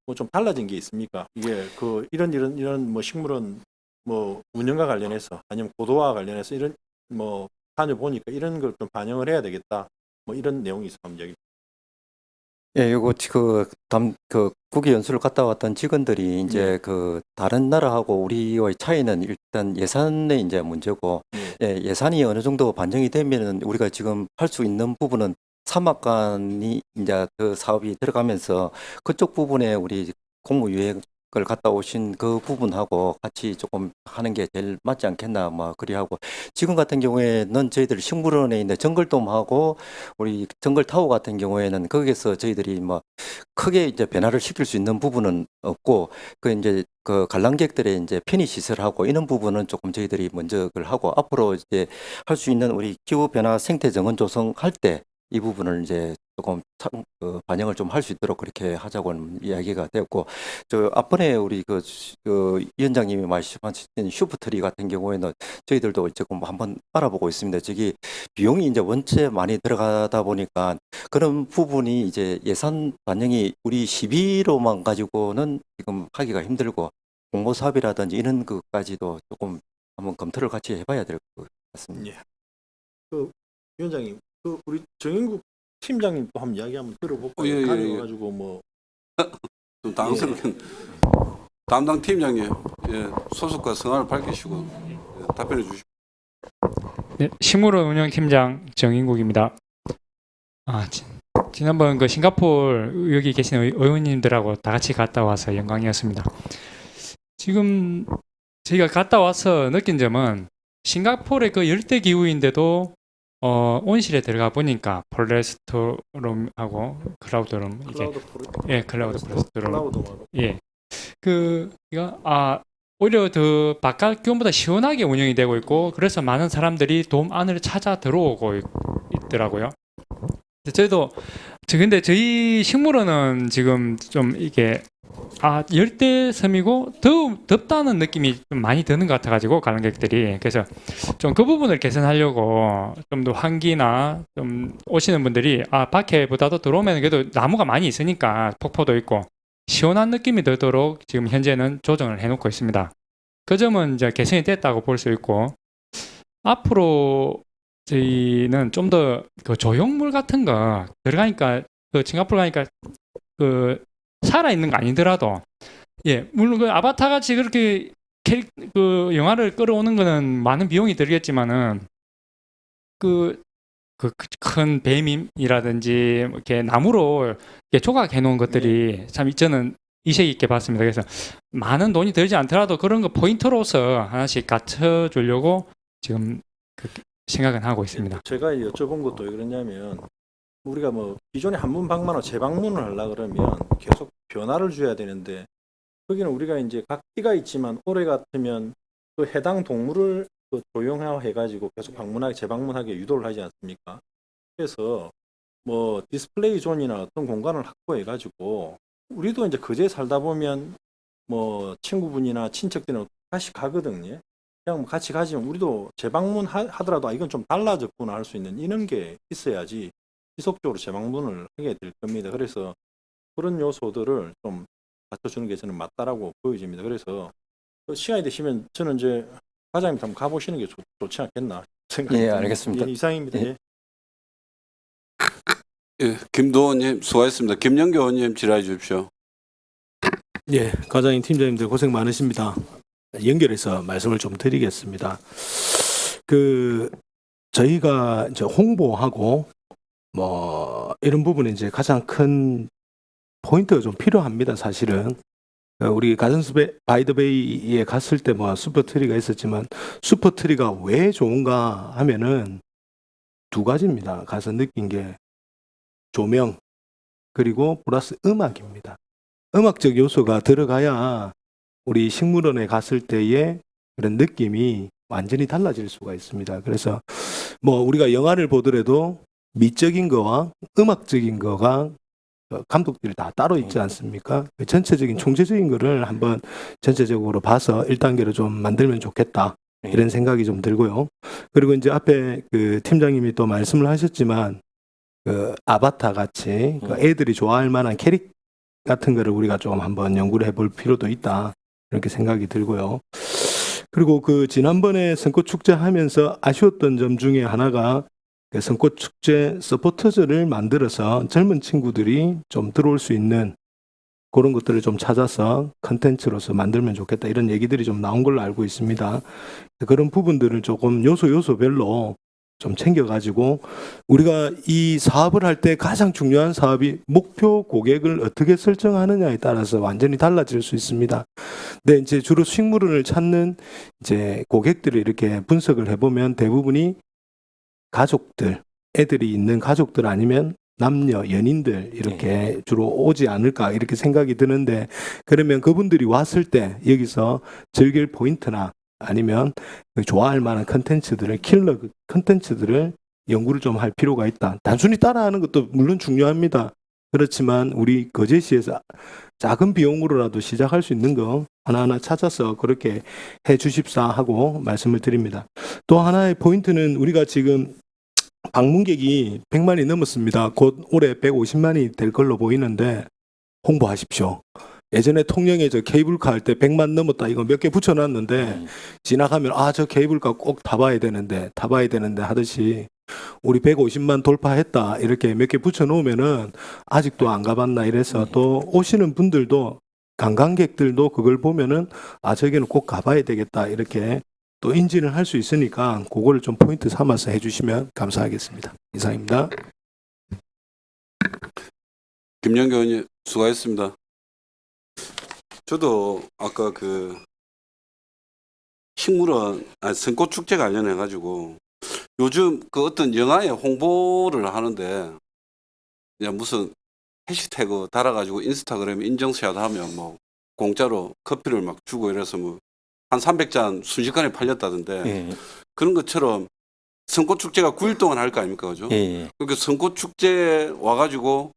G: 뭐 좀 달라진 게 있습니까? 이게 그 이런 뭐 식물원 뭐 운영과 관련해서 아니면 고도화 관련해서 이런 뭐 다녀보니까 이런 걸 좀 반영을 해야 되겠다. 뭐 이런 내용이 있으면 여기.
N: 예, 요거 그 국외 연수를 갔다 왔던 직원들이 이제 그 다른 나라하고 우리와의 차이는 일단 예산의 이제 문제고 예, 예산이 어느 정도 반영이 되면은 우리가 지금 할 수 있는 부분은 사막관이 이제 그 사업이 들어가면서 그쪽 부분에 우리 공무유획을 갔다 오신 그 부분하고 같이 조금 하는 게 제일 맞지 않겠나 뭐 그리하고 지금 같은 경우에는 저희들 식물원에 있는 정글돔하고 우리 정글타워 같은 경우에는 거기에서 저희들이 뭐 크게 이제 변화를 시킬 수 있는 부분은 없고 그 이제 그 관람객들의 이제 편의 시설하고 이런 부분은 조금 저희들이 먼저 그걸 하고 앞으로 이제 할 수 있는 우리 기후 변화 생태 정원 조성할 때 이 부분을 이제 조금 반영을 좀 할 수 있도록 그렇게 하자고 하는 이야기가 되었고 저 앞번에 우리 그 위원장님이 말씀하신 슈퍼트리 같은 경우에는 저희들도 조금 한번 알아보고 있습니다. 저기 비용이 이제 원체 많이 들어가다 보니까 그런 부분이 이제 예산 반영이 우리 12로만 가지고는 지금 하기가 힘들고 공모 사업이라든지 이런 것까지도 조금 한번 검토를 같이 해봐야 될 것 같습니다.
G: 예. 그 위원장님, 그 우리 정인국 팀장님 또 한번 이야기 한번 들어볼까요?
A: 예.
G: 다녀가지고 뭐
A: 좀 당황스럽게 담당 팀장님 예, 소속과 성함을 밝히시고 예, 답변해 주십시오.
O: 네, 식물원 운영팀장 정인국입니다. 지난번 그 싱가포르 여기 계신 의원님들하고 다 같이 갔다 와서 영광이었습니다. 지금 저희가 갔다 와서 느낀 점은 싱가포르의 그 열대 기후인데도 온실에 들어가 보니까 폴레스토롬하고 클라우드롬 클라우드 플레스토롬 오히려 더 바깥 기온보다 시원하게 운영이 되고 있고 그래서 많은 사람들이 돔 안을 찾아 들어오고 있더라고요. 근데 저희 식물원은 지금 좀 이게 열대 섬이고 덥다는 느낌이 좀 많이 드는 것 같아가지고 관람객들이 그래서 좀 그 부분을 개선하려고 좀 더 환기나 좀 오시는 분들이 밖에보다도 들어오면 그래도 나무가 많이 있으니까 폭포도 있고 시원한 느낌이 들도록 지금 현재는 조정을 해놓고 있습니다. 그 점은 이제 개선이 됐다고 볼 수 있고 앞으로 저희는 좀 더 그 조형물 같은 거 들어가니까 그 싱가포르 가니까 그 살아 있는 거 아니더라도 물론 그 아바타 같이 그렇게 그 영화를 끌어오는 거는 많은 비용이 들겠지만은 그 큰 뱀이라든지 이렇게 나무로 이렇게 조각해 놓은 것들이 참 저는 이색 있게 봤습니다. 그래서 많은 돈이 들지 않더라도 그런 거 포인트로서 하나씩 갖춰 주려고 지금 생각은 하고 있습니다.
G: 제가 여쭤본 것도 왜 그러냐면 우리가 뭐 기존에 한문 방문하고 재방문을 하려 그러면 계속 변화를 줘야 되는데 거기는 우리가 이제 각 기가 있지만 올해 같으면 그 해당 동물을 그 조용화해 가지고 계속 방문하게 재방문하게 유도를 하지 않습니까? 그래서 뭐 디스플레이 존이나 어떤 공간을 확보해 가지고 우리도 이제 거제에 살다 보면 뭐 친구분이나 친척들은 같이 가거든요. 그냥 뭐 같이 가지면 우리도 재방문 하더라도 아, 이건 좀 달라졌구나 할 수 있는 이런 게 있어야지 지속적으로 재방문을 하게 될 겁니다. 그래서 그런 요소들을 좀 갖춰주는 게 저는 맞다라고 보여집니다. 그래서 그 시간이 되시면 저는 이제 과장님 한번 가보시는 게 좋지 않겠나 생각이
N: 예,
G: 듭니다.
N: 알겠습니다.
G: 예, 이상입니다.
N: 예.
G: 예.
A: 예, 김도원님 수고하셨습니다. 김영교 의원님 질의해 주십시오.
F: 예, 과장님, 팀장님들 고생 많으십니다. 연결해서 말씀을 좀 드리겠습니다. 그 저희가 이제 홍보하고 뭐 이런 부분에 이제 가장 큰 포인트가 좀 필요합니다. 사실은 우리 가든스 바이더베이에 갔을 때 뭐 슈퍼트리가 있었지만 슈퍼트리가 왜 좋은가 하면은 두 가지입니다. 가서 느낀 게 조명 그리고 플러스 음악입니다. 음악적 요소가 들어가야 우리 식물원에 갔을 때의 그런 느낌이 완전히 달라질 수가 있습니다. 그래서 뭐 우리가 영화를 보더라도 미적인 거와 음악적인 거가 감독들이 다 따로 있지 않습니까? 그 전체적인 총체적인 거를 한번 전체적으로 봐서 1단계로 좀 만들면 좋겠다. 이런 생각이 좀 들고요. 그리고 이제 앞에 그 팀장님이 또 말씀을 하셨지만 그 아바타 같이 그 애들이 좋아할 만한 캐릭 같은 거를 우리가 좀 한번 연구를 해볼 필요도 있다. 이렇게 생각이 들고요. 그리고 그 지난번에 선꽃축제 하면서 아쉬웠던 점 중에 하나가 그 선꽃축제 서포터즈를 만들어서 젊은 친구들이 좀 들어올 수 있는 그런 것들을 좀 찾아서 컨텐츠로서 만들면 좋겠다 이런 얘기들이 좀 나온 걸로 알고 있습니다. 그런 부분들을 조금 요소별로 좀 챙겨가지고 우리가 이 사업을 할 때 가장 중요한 사업이 목표 고객을 어떻게 설정하느냐에 따라서 완전히 달라질 수 있습니다. 근데 이제 주로 식물원을 찾는 이제 고객들을 이렇게 분석을 해보면 대부분이 가족들, 애들이 있는 가족들 아니면 남녀, 연인들 이렇게 주로 오지 않을까 이렇게 생각이 드는데 그러면 그분들이 왔을 때 여기서 즐길 포인트나 아니면 좋아할 만한 컨텐츠들을 킬러 컨텐츠들을 연구를 좀 할 필요가 있다. 단순히 따라하는 것도 물론 중요합니다. 그렇지만 우리 거제시에서 작은 비용으로라도 시작할 수 있는 거 하나하나 찾아서 그렇게 해 주십사 하고 말씀을 드립니다. 또 하나의 포인트는 우리가 지금 방문객이 100만이 넘었습니다. 곧 올해 150만이 될 걸로 보이는데 홍보하십시오. 예전에 통영에 저 케이블카 할 때 100만 넘었다 이거 몇 개 붙여놨는데 지나가면 아 저 케이블카 꼭 타봐야 되는데 하듯이 우리 150만 돌파했다 이렇게 몇 개 붙여놓으면은 아직도 안 가봤나 이래서 또 오시는 분들도 관광객들도 그걸 보면은 아 저기는 꼭 가봐야 되겠다 이렇게 또 인지를 할 수 있으니까 그거를 좀 포인트 삼아서 해주시면 감사하겠습니다. 이상입니다.
A: 김영교 의원님 수고하셨습니다. 저도 아까 그 식물원 선꽃 축제 관련해 가지고 요즘 그 어떤 영화의 홍보를 하는데 그냥 무슨 해시태그 달아가지고 인스타그램 인증샷 하면 뭐 공짜로 커피를 막 주고 이래서 뭐 한 300잔 순식간에 팔렸다던데
N: 예,
A: 그런 것처럼 선꽃 축제가 9일 동안 할 거 아닙니까, 그죠?
N: 예.
A: 그러니까 선꽃 축제 와가지고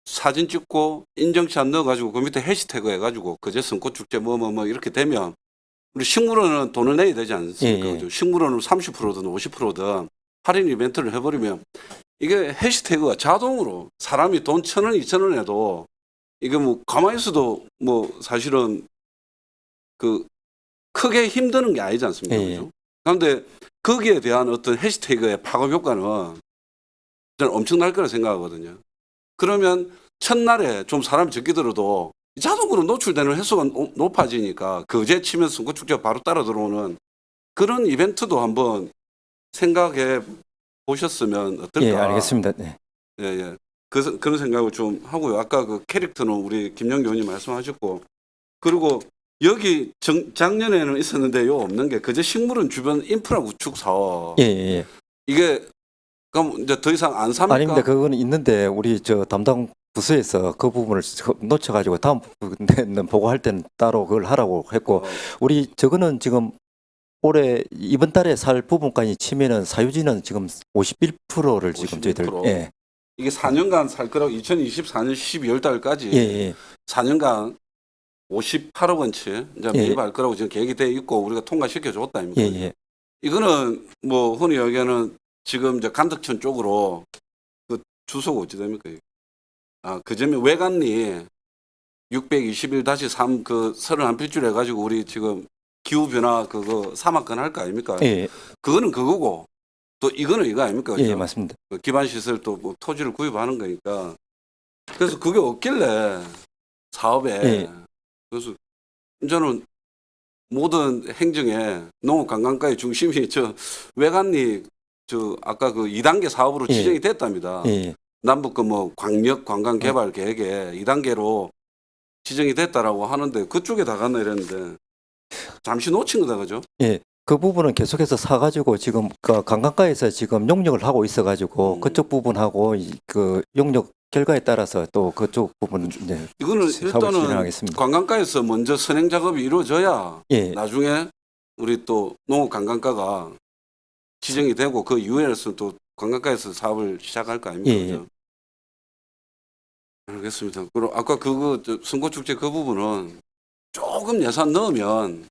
A: 사진 찍고 인증샷 넣어가지고 그 밑에 해시태그 해가지고 그제 선꽃 축제 뭐 이렇게 되면 우리 식물원은 돈을 내야 되지 않습니까?
N: 예, 예.
A: 그죠? 식물원은 30%든 50%든 할인 이벤트를 해버리면 이게 해시태그가 자동으로 사람이 돈 1,000원, 2,000원 해도 이게 뭐 가만히 있어도 뭐 사실은 그 크게 힘드는 게 아니지 않습니까?
N: 예, 예.
A: 그죠? 그런데 거기에 대한 어떤 해시태그의 파급 효과는 저는 엄청날 거라 생각하거든요. 그러면 첫날에 좀 사람이 적게 들어도 자동으로 노출되는 횟수가 높아지니까 그제 치면 선꽃축제가 바로 따라 들어오는 그런 이벤트도 한번 생각해 보셨으면 어떨까?
N: 예, 알겠습니다. 네.
A: 예. 그런 생각을 좀 하고요. 아까 그 캐릭터는 우리 김영교 의원님 말씀하셨고 그리고 여기 작년에는 있었는데 요 없는 게 그제 식물원 주변 인프라 구축 사업
N: 예.
A: 이게 그럼 이제 더 이상 안 삽니까?
N: 아닙니다. 그거는 있는데 우리 저 담당 부서에서 그 부분을 놓쳐가지고 다음 부분에는 보고할 때는 따로 그걸 하라고 했고 우리 저거는 지금 올해 이번 달에 살 부분까지 치면은 사유지는 지금 51%를 지금 저희들
A: 51%?
N: 예.
A: 이게 4년간 살 거라고 2024년 12월 달까지
N: 예, 예.
A: 4년간 58억 원치 이제
N: 예.
A: 매입할 거라고 지금 계획이 돼 있고 우리가 통과시켜 줬다 아닙니까?
N: 예, 예.
A: 이거는 뭐 흔히 여기에는 지금 이제 간덕천 쪽으로 그 주소가 어찌 됩니까? 이게? 아, 그 점에 외관리 621-3 그 31필줄 해가지고 우리 지금 기후 변화 그거 사막권 할 거 아닙니까?
N: 예.
A: 그거는 그거고 또 이거는 이거 아닙니까?
N: 예,
A: 그죠?
N: 맞습니다.
A: 그 기반 시설 또 뭐 토지를 구입하는 거니까 그래서 그게 없길래 사업에
N: 예.
A: 그래서 저는 모든 행정에 농업관광가의 중심이 저 외관리 저 아까 그 2단계 사업으로
N: 예.
A: 지정이 됐답니다.
N: 예.
A: 남북 그 뭐 광역 관광 개발 계획에 2단계로 지정이 됐다라고 하는데 그쪽에 다 갔나 이랬는데 잠시 놓친 거다 그죠?
N: 예. 그 부분은 계속해서 사가지고 지금 그 강강가에서 지금 용역을 하고 있어가지고 그쪽 부분하고 그 용역 결과에 따라서 또 그쪽 부분 이제
A: 이거는
N: 사업을
A: 일단은
N: 진행하겠습니다.
A: 관광가에서 먼저 선행 작업이 이루어져야
N: 예.
A: 나중에 우리 또 농업관광가가 지정이 되고 그 이후에서 또 관광가에서 사업을 시작할 거 아닙니까?
N: 예, 예.
A: 그죠? 알겠습니다. 그리고 아까 그거 선거축제 그 부분은 조금 예산 넣으면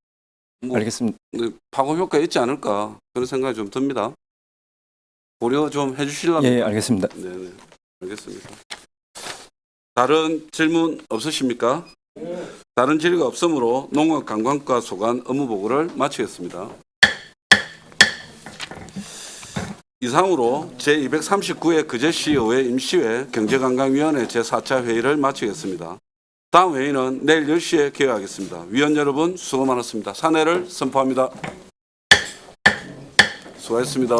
A: 뭐
N: 알겠습니다.
A: 파급 효과 있지 않을까 그런 생각이 좀 듭니다. 고려 좀 해주실랍니까?
N: 예, 알겠습니다.
A: 네, 알겠습니다. 다른 질문 없으십니까? 다른 질의가 없으므로 농업관광과 소관 업무보고를 마치겠습니다. 이상으로 제239회 그제시의회 임시회 경제관광위원회 제4차 회의를 마치겠습니다. 다음 회의는 내일 10시에 개회하겠습니다. 위원 여러분 수고 많았습니다. 사내를 선포합니다. 수고하셨습니다.